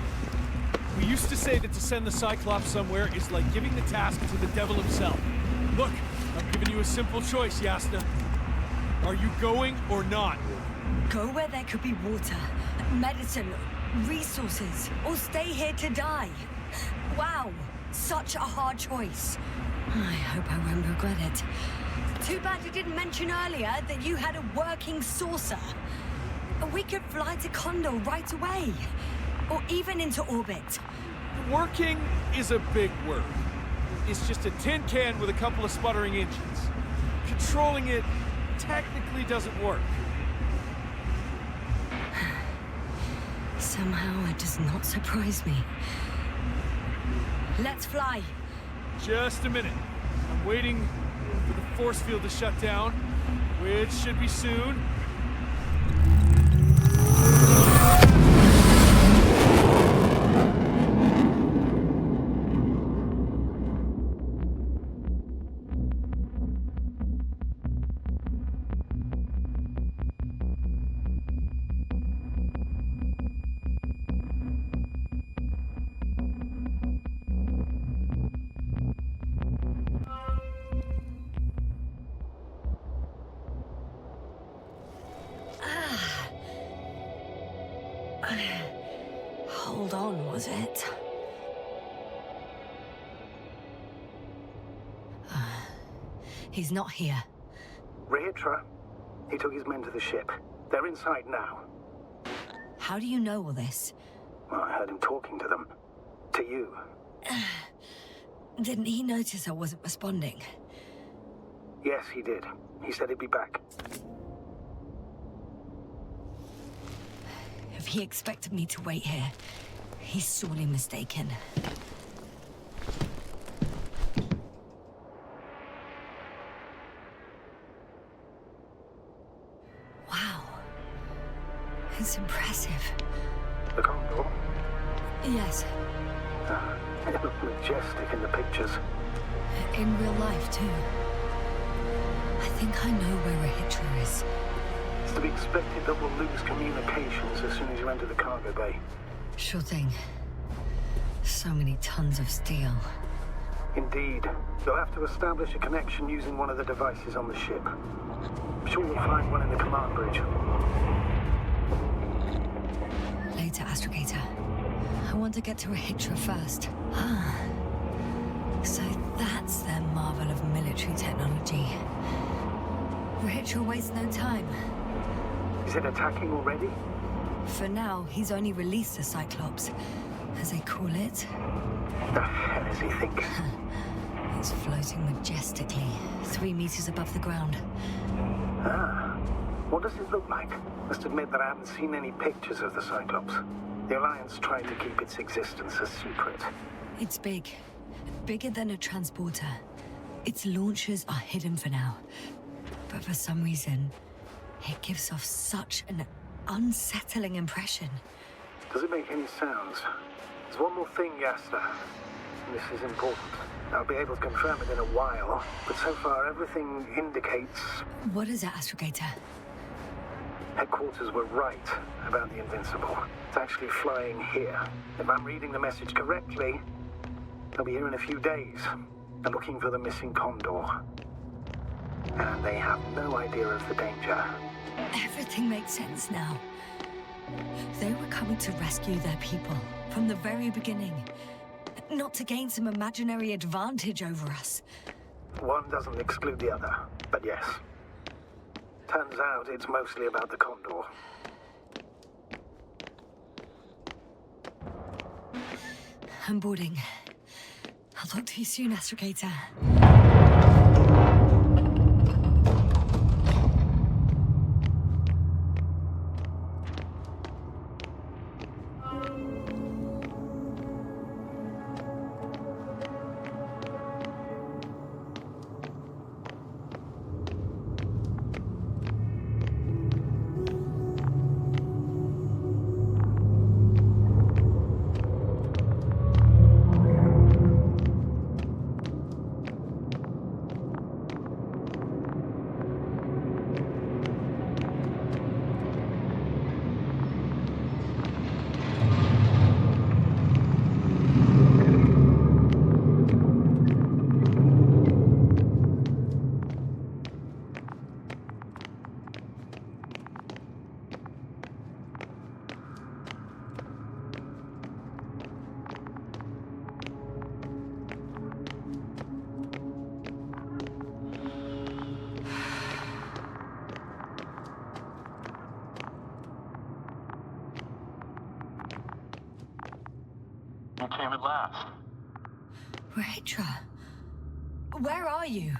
We used to say that to send the Cyclops somewhere is like giving the task to the devil himself. Look, I'm giving you a simple choice, Yasna. Are you going or not? Go where there could be water, medicine, resources, or stay here to die. Wow, such a hard choice. I hope I won't regret it. Too bad you didn't mention earlier that you had a working saucer. We could fly to Condor right away, or even into orbit. Working is a big word. It's just a tin can with a couple of sputtering engines. Controlling it technically doesn't work. Somehow it does not surprise me. Let's fly. Just a minute. I'm waiting for the force field to shut down, which should be soon. Hold on, was it? He's not here. Regis? He took his men to the ship. They're inside now. How do you know all this? Well, I heard him talking to them. To you. Didn't he notice I wasn't responding? Yes, he did. He said he'd be back. If he expected me to wait here, he's sorely mistaken. Wow. It's impressive. The Condor? Yes. It looked majestic in the pictures. In real life, too. I think I know where Rehitra is. It's to be expected that we'll lose communications as soon as you enter the cargo bay. Sure thing. So many tons of steel. Indeed. You'll have to establish a connection using one of the devices on the ship. I'm sure you'll find one in the command bridge. Later, Astrogator. I want to get to Rehitra first. Ah. So that's their marvel of military technology. Rehitra wastes no time. Is it attacking already? For now, he's only released the Cyclops, as they call it. The hell is he thinking? It's floating majestically, 3 meters above the ground. Ah. What does it look like? Must admit that I haven't seen any pictures of the Cyclops. The Alliance tried to keep its existence a secret. It's big. Bigger than a transporter. Its launchers are hidden for now. But for some reason, it gives off such an unsettling impression. Does it make any sounds? There's one more thing, Yasna. This is important. I'll be able to confirm it in a while, but so far everything indicates... What is it, Astrogator? Headquarters were right about the Invincible. It's actually flying here. If I'm reading the message correctly, they'll be here in a few days. They're looking for the missing Condor. And they have no idea of the danger. Everything makes sense now. They were coming to rescue their people from the very beginning. Not to gain some imaginary advantage over us. One doesn't exclude the other, but yes. Turns out it's mostly about the Condor. I'm boarding. I'll talk to you soon, Astrogator. You came at last. Rethink, where are you?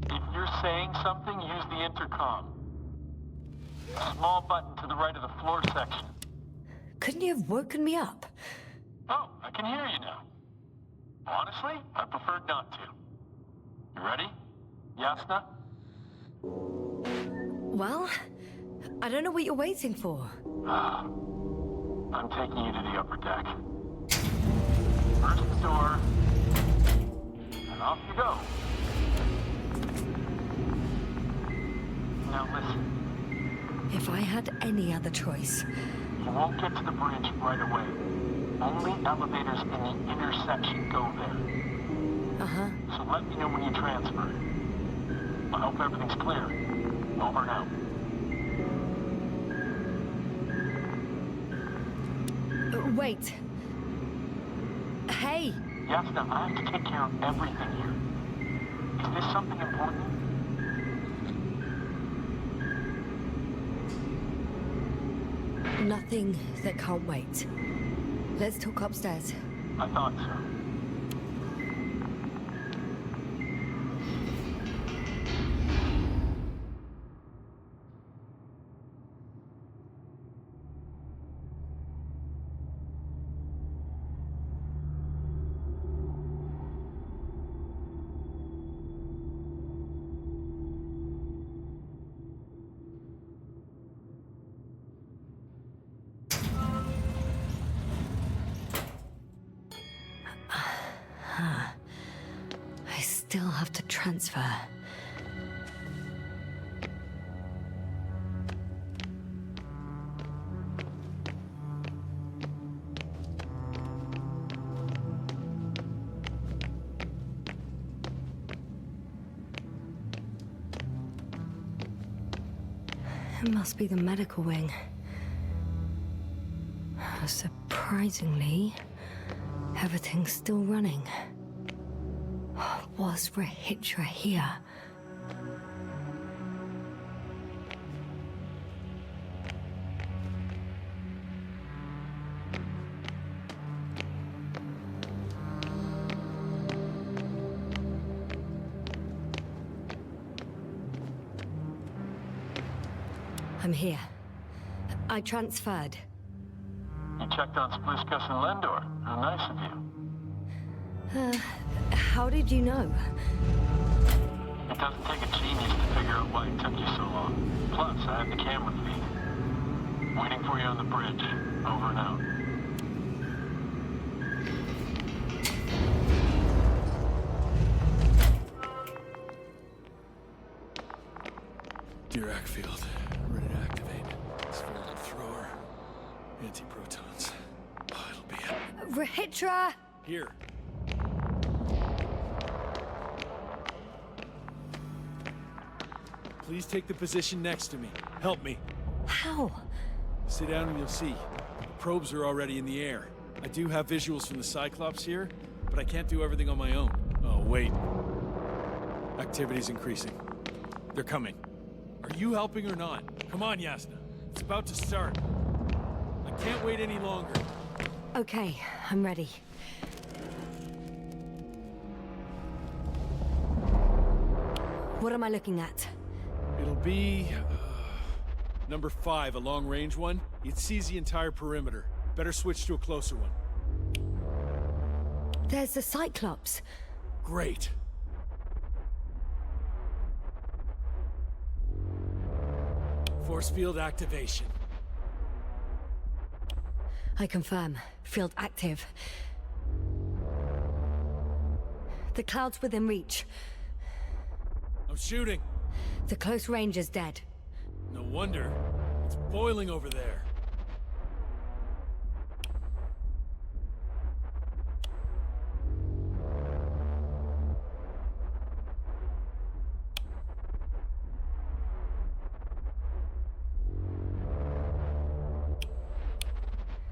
If you're saying something, use the intercom. Small button to the right of the floor section. Couldn't you have woken me up? Oh, I can hear you now. Honestly, I preferred not to. You ready? Yasna? Well, I don't know what you're waiting for. I'm taking you to the upper deck. First the door, and off you go. Now listen. If I had any other choice. You won't get to the bridge right away. Only elevators in the intersection go there. Uh-huh. So let me know when you transfer. I hope everything's clear. Over and out. Wait. Hey! Yasna, I have to take care of everything here. Is this something important? Nothing that can't wait. Let's talk upstairs. I thought so. I still have to transfer. It must be the medical wing. Surprisingly, everything's still running. Was Rethink here? I'm here. I transferred. You checked on Spliskus and Lendor. How nice of you. How did you know? It doesn't take a genius to figure out why it took you so long. Plus, I have the camera feed. Waiting for you on the bridge. Over and out. Dirac field. Ready to activate. Spherical thrower. Anti-protons. Oh, it'll be it. Rethink! Here. Please take the position next to me. Help me. How? Sit down and you'll see. The probes are already in the air. I do have visuals from the Cyclops here, but I can't do everything on my own. Oh, wait. Activity's increasing. They're coming. Are you helping or not? Come on, Yasna. It's about to start. I can't wait any longer. Okay, I'm ready. What am I looking at? It'll be... number 5, a long-range one. It sees the entire perimeter. Better switch to a closer one. There's the Cyclops. Great. Force field activation. I confirm. Field active. The cloud's within reach. I'm shooting. The close range is dead. No wonder. It's boiling over there.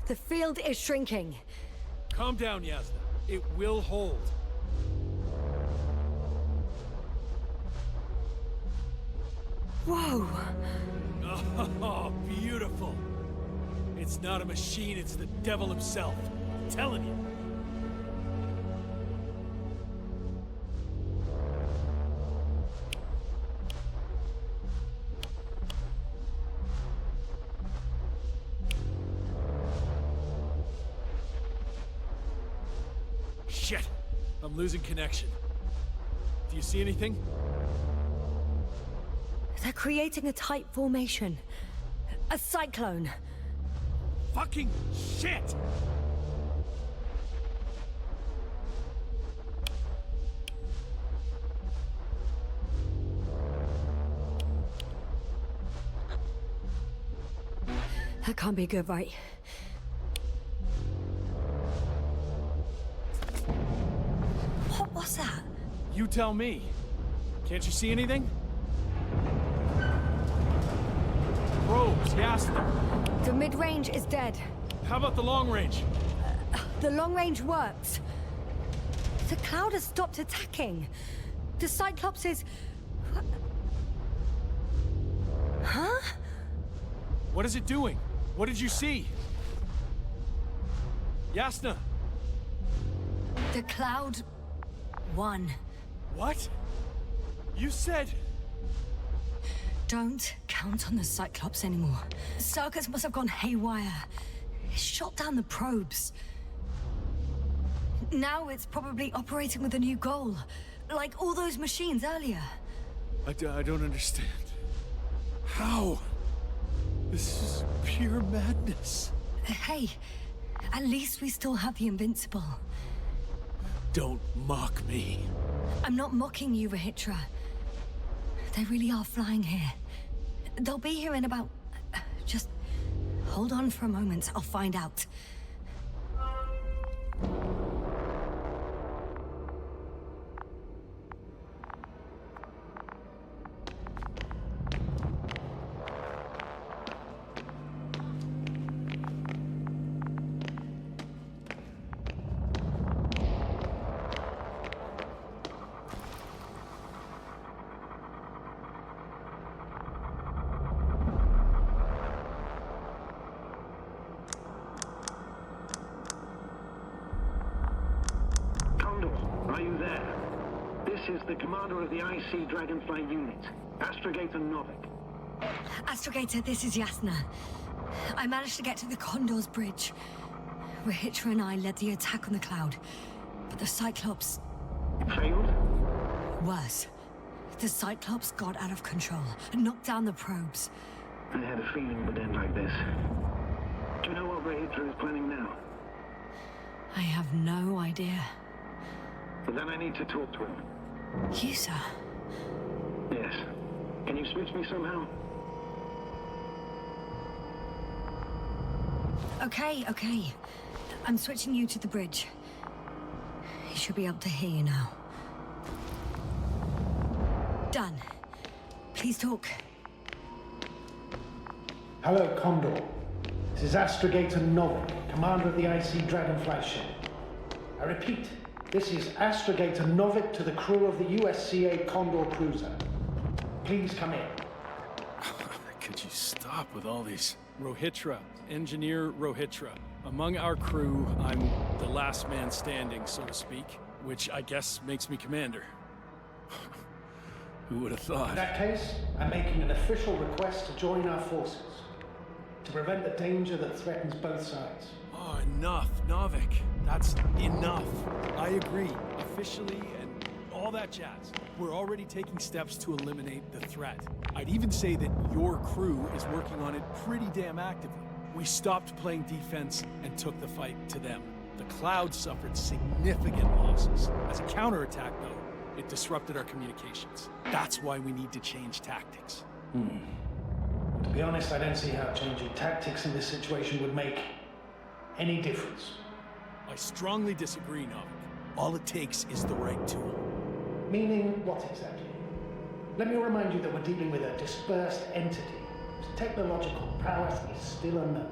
The field is shrinking. Calm down, Yasna. It will hold. Whoa! Oh, beautiful. It's not a machine, it's the devil himself. I'm telling you. Shit! I'm losing connection. Do you see anything? They're creating a tight formation. A cyclone. Fucking shit! That can't be good, right? What was that? You tell me. Can't you see anything? Probes, Yasna. The mid-range is dead. How about the long range? The long range works. The cloud has stopped attacking. The Cyclops is... Huh? What is it doing? What did you see? Yasna! The cloud won. What? You said... Don't count on the Cyclops anymore. Circuits must have gone haywire. It shot down the probes. Now it's probably operating with a new goal. Like all those machines earlier. I don't understand. How? This is pure madness. Hey, at least we still have the Invincible. Don't mock me. I'm not mocking you, Rahitra. They really are flying here. They'll be here in about... Just hold on for a moment. I'll find out. Are you there? This is the commander of the IC Dragonfly unit, Astrogator Novik. Astrogator, this is Yasna. I managed to get to the Condor's bridge. Rahitra and I led the attack on the cloud, but the Cyclops... Failed? Worse. The Cyclops got out of control and knocked down the probes. I had a feeling it would end like this. Do you know what Rahitra is planning now? I have no idea. But then I need to talk to him. You, sir? Yes. Can you switch me somehow? Okay. I'm switching you to the bridge. He should be able to hear you now. Done. Please talk. Hello, Condor. This is Astrogator Novik, commander of the IC Dragonfly ship. I repeat, this is Astrogator Novik to the crew of the USCA Condor cruiser. Please come in. Could you stop with all these? Rahitra, Engineer Rahitra. Among our crew, I'm the last man standing, so to speak, which I guess makes me commander. Who would have thought? In that case, I'm making an official request to join our forces, to prevent the danger that threatens both sides. Oh, enough, Novik. That's enough. I agree, officially and all that jazz. We're already taking steps to eliminate the threat. I'd even say that your crew is working on it pretty damn actively. We stopped playing defense and took the fight to them. The Cloud suffered significant losses. As a counterattack, though, it disrupted our communications. That's why we need to change tactics. To be honest, I don't see how changing tactics in this situation would make any difference. I strongly disagree, Novik. All it takes is the right tool. Meaning what exactly? Let me remind you that we're dealing with a dispersed entity whose technological prowess is still unknown.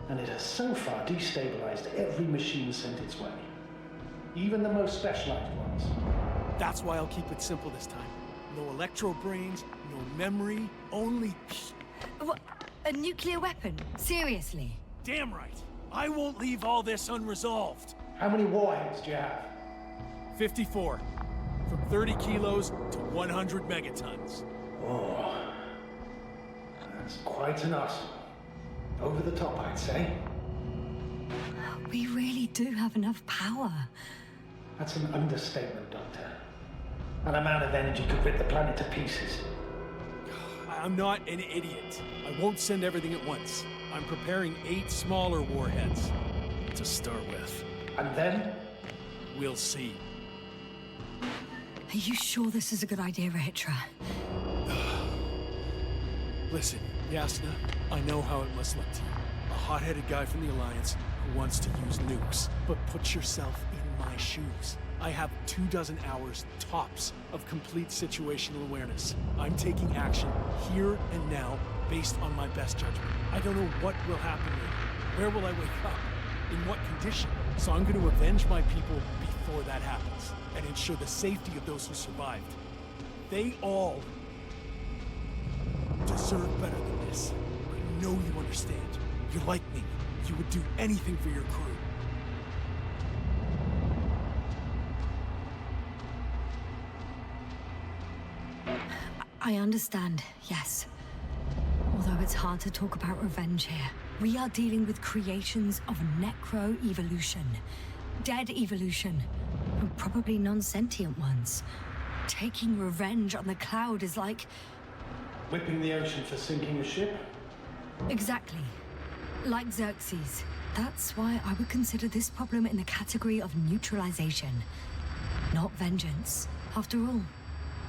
And it has so far destabilized every machine sent its way. Even the most specialized ones. That's why I'll keep it simple this time. No electro brains, no memory, only... A nuclear weapon? Seriously? Damn right. I won't leave all this unresolved. How many warheads do you have? 54. From 30 kilos to 100 megatons. Oh, that's quite an arsenal. Over the top, I'd say. We really do have enough power. That's an understatement, Doctor. An amount of energy could rip the planet to pieces. I'm not an idiot. I won't send everything at once. I'm preparing 8 smaller warheads to start with. And then? We'll see. Are you sure this is a good idea, Regis? Listen, Yasna, I know how it must look to you. A hot-headed guy from the Alliance who wants to use nukes. But put yourself in my shoes. I have 24 hours tops of complete situational awareness. I'm taking action here and now based on my best judgment. I don't know what will happen later. Where will I wake up? In what condition? So I'm going to avenge my people before that happens and ensure the safety of those who survived. They all deserve better than this. I know you understand. You're like me. You would do anything for your crew. I understand, yes. Although it's hard to talk about revenge here. We are dealing with creations of necro-evolution. Dead evolution. And probably non-sentient ones. Taking revenge on the Cloud is like... Whipping the ocean for sinking a ship? Exactly. Like Xerxes. That's why I would consider this problem in the category of neutralization. Not vengeance. After all,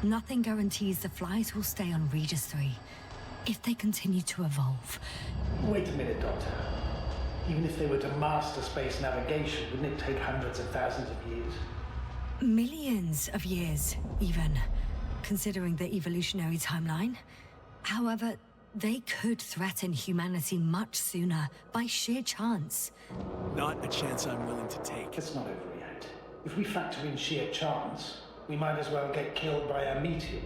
nothing guarantees the flies will stay on Regis III if they continue to evolve. Wait a minute, Doctor. Even if they were to master space navigation, wouldn't it take hundreds of thousands of years? Millions of years, even, considering the evolutionary timeline. However, they could threaten humanity much sooner, by sheer chance. Not a chance I'm willing to take. Let's not overreact. If we factor in sheer chance, we might as well get killed by a meteor.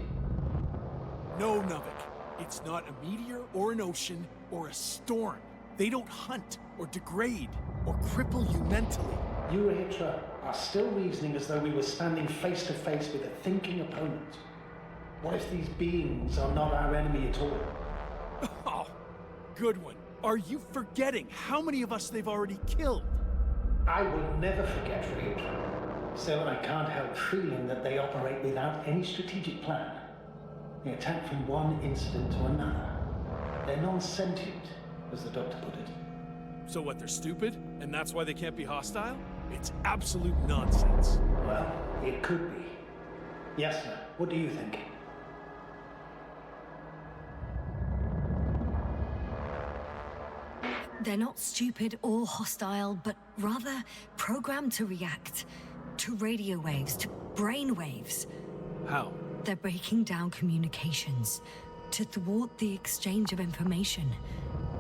No, Novik. It's not a meteor or an ocean or a storm. They don't hunt or degrade or cripple you mentally. You, Hitra, are still reasoning as though we were standing face to face with a thinking opponent. What if these beings are not our enemy at all? Oh, good one. Are you forgetting how many of us they've already killed? I will never forget, Hitra. Still, I can't help feeling that they operate without any strategic plan. They attack from one incident to another. They're non-sentient, as the Doctor put it. So what, they're stupid? And that's why they can't be hostile? It's absolute nonsense. Well, it could be. Yasna, what do you think? They're not stupid or hostile, but rather programmed to react. To radio waves, to brain waves. How? They're breaking down communications to thwart the exchange of information.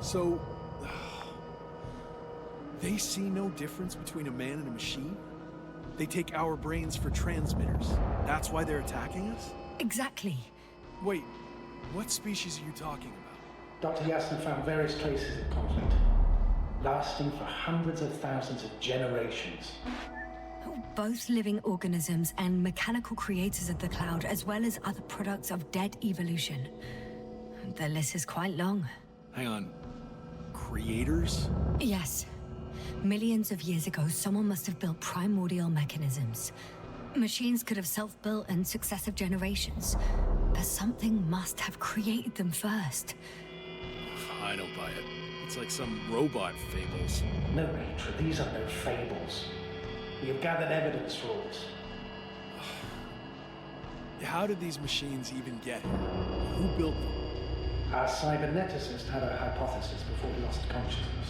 So... they see no difference between a man and a machine? They take our brains for transmitters. That's why they're attacking us? Exactly. Wait, what species are you talking about? Dr. Yasna found various traces of conflict, lasting for hundreds of thousands of generations. Both living organisms and mechanical creators of the Cloud, as well as other products of dead evolution. The list is quite long. Hang on. Creators? Yes. Millions of years ago, someone must have built primordial mechanisms. Machines could have self-built in successive generations, but something must have created them first. I don't buy it. It's like some robot fables. No, Rachel, these are no fables. We have gathered evidence for all this. How did these machines even get here? Who built them? Our cyberneticist had a hypothesis before he lost consciousness.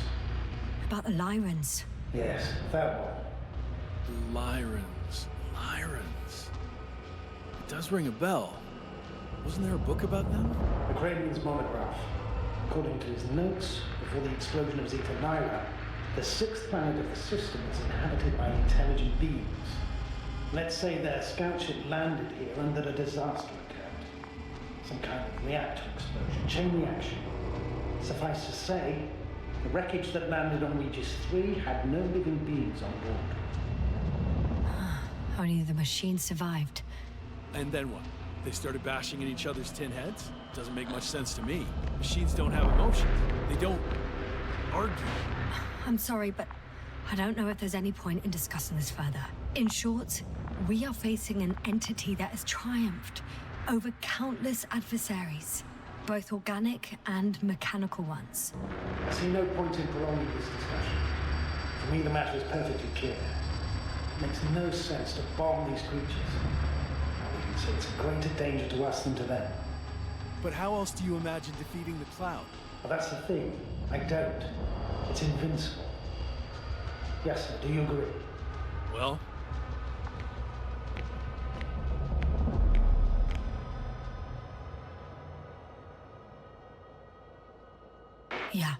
About the Lyrans. Yes, that one. Lyrans. It does ring a bell. Wasn't there a book about them? The Cranian's monograph. According to his notes, before the explosion of Zeta Lyra, the 6th planet of the system was inhabited by intelligent beings. Let's say their scout ship landed here and that a disaster occurred. Some kind of reactor explosion, chain reaction. Suffice to say, the wreckage that landed on Regis III had no living beings on board. Only the machine survived. And then what? They started bashing in each other's tin heads? Doesn't make much sense to me. Machines don't have emotions. They don't argue. I'm sorry, but I don't know if there's any point in discussing this further. In short, we are facing an entity that has triumphed over countless adversaries, both organic and mechanical ones. I see no point in prolonging this discussion. For me, the matter is perfectly clear. It makes no sense to bomb these creatures. I would say it's a greater danger to us than to them. But how else do you imagine defeating the Cloud? Well, that's the thing. I don't. It's invincible. Yasna, do you agree? Well... Yeah,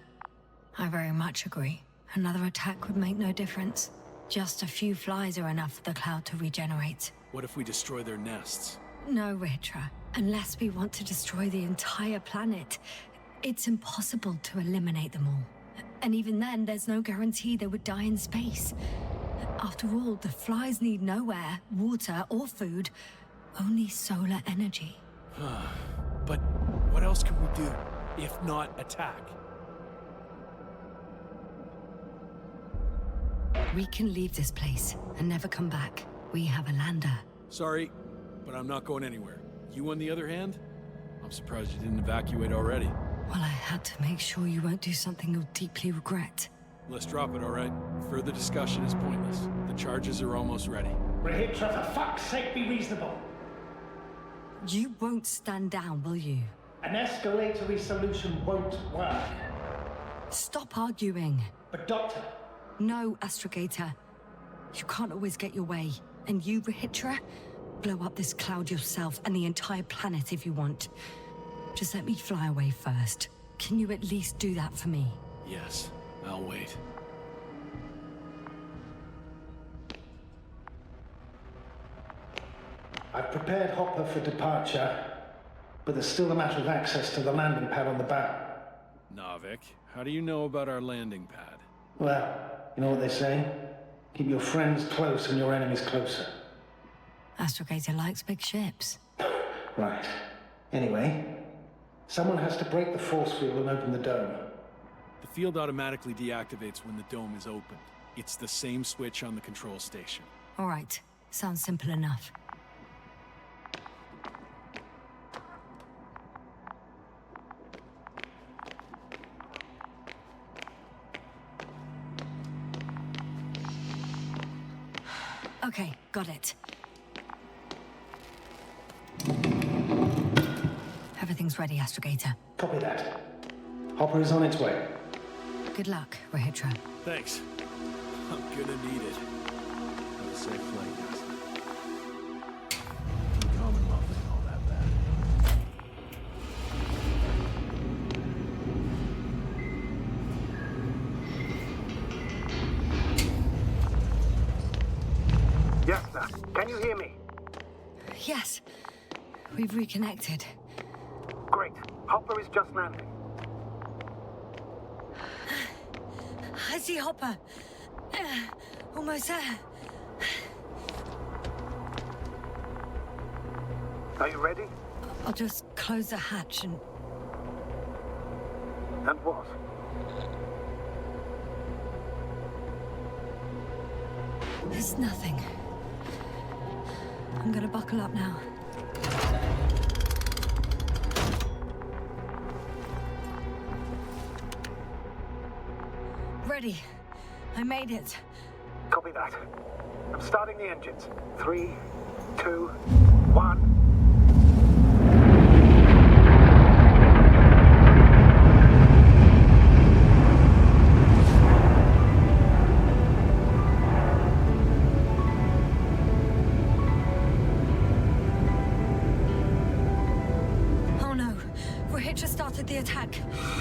I very much agree. Another attack would make no difference. Just a few flies are enough for the Cloud to regenerate. What if we destroy their nests? No, Ritra. Unless we want to destroy the entire planet, it's impossible to eliminate them all. And even then, there's no guarantee they would die in space. After all, the flies need no air, water, or food, only solar energy. But what else can we do, if not attack? We can leave this place and never come back. We have a lander. Sorry, but I'm not going anywhere. You, on the other hand? I'm surprised you didn't evacuate already. Well, I had to make sure you won't do something you'll deeply regret. Let's drop it, all right? Further discussion is pointless. The charges are almost ready. Rehitra, for fuck's sake, be reasonable. You won't stand down, will you? An escalatory solution won't work. Stop arguing. But Doctor... No, Astrogator. You can't always get your way. And you, Rehitra, blow up this Cloud yourself and the entire planet if you want. Just let me fly away first. Can you at least do that for me? Yes, I'll wait. I've prepared Hopper for departure, but there's still a matter of access to the landing pad on the bow. Navik, how do you know about our landing pad? Well, you know what they say? Keep your friends close and your enemies closer. Astrogator likes big ships. Right. Anyway, someone has to break the force field and open the dome. The field automatically deactivates when the dome is opened. It's the same switch on the control station. All right. Sounds simple enough. Okay, got it. Everything's ready, Astrogator. Copy that. Hopper is on its way. Good luck, Rehitra. Thanks. I'm gonna need it. Have a safe flight, Yasna. Commonwealth ain't all that bad. Yasna, can you hear me? Yes. We've reconnected. Great. Hopper is just landing. I see Hopper. Almost there. Are you ready? I'll just close the hatch and... And what? It's nothing. I'm gonna buckle up now. Ready. I made it. Copy that. I'm starting the engines. 3, 2, 1... The attack.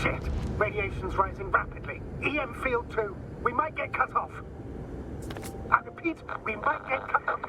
Shit! Radiation's rising rapidly. EM field 2. We might get cut off. I repeat, we might get cut off.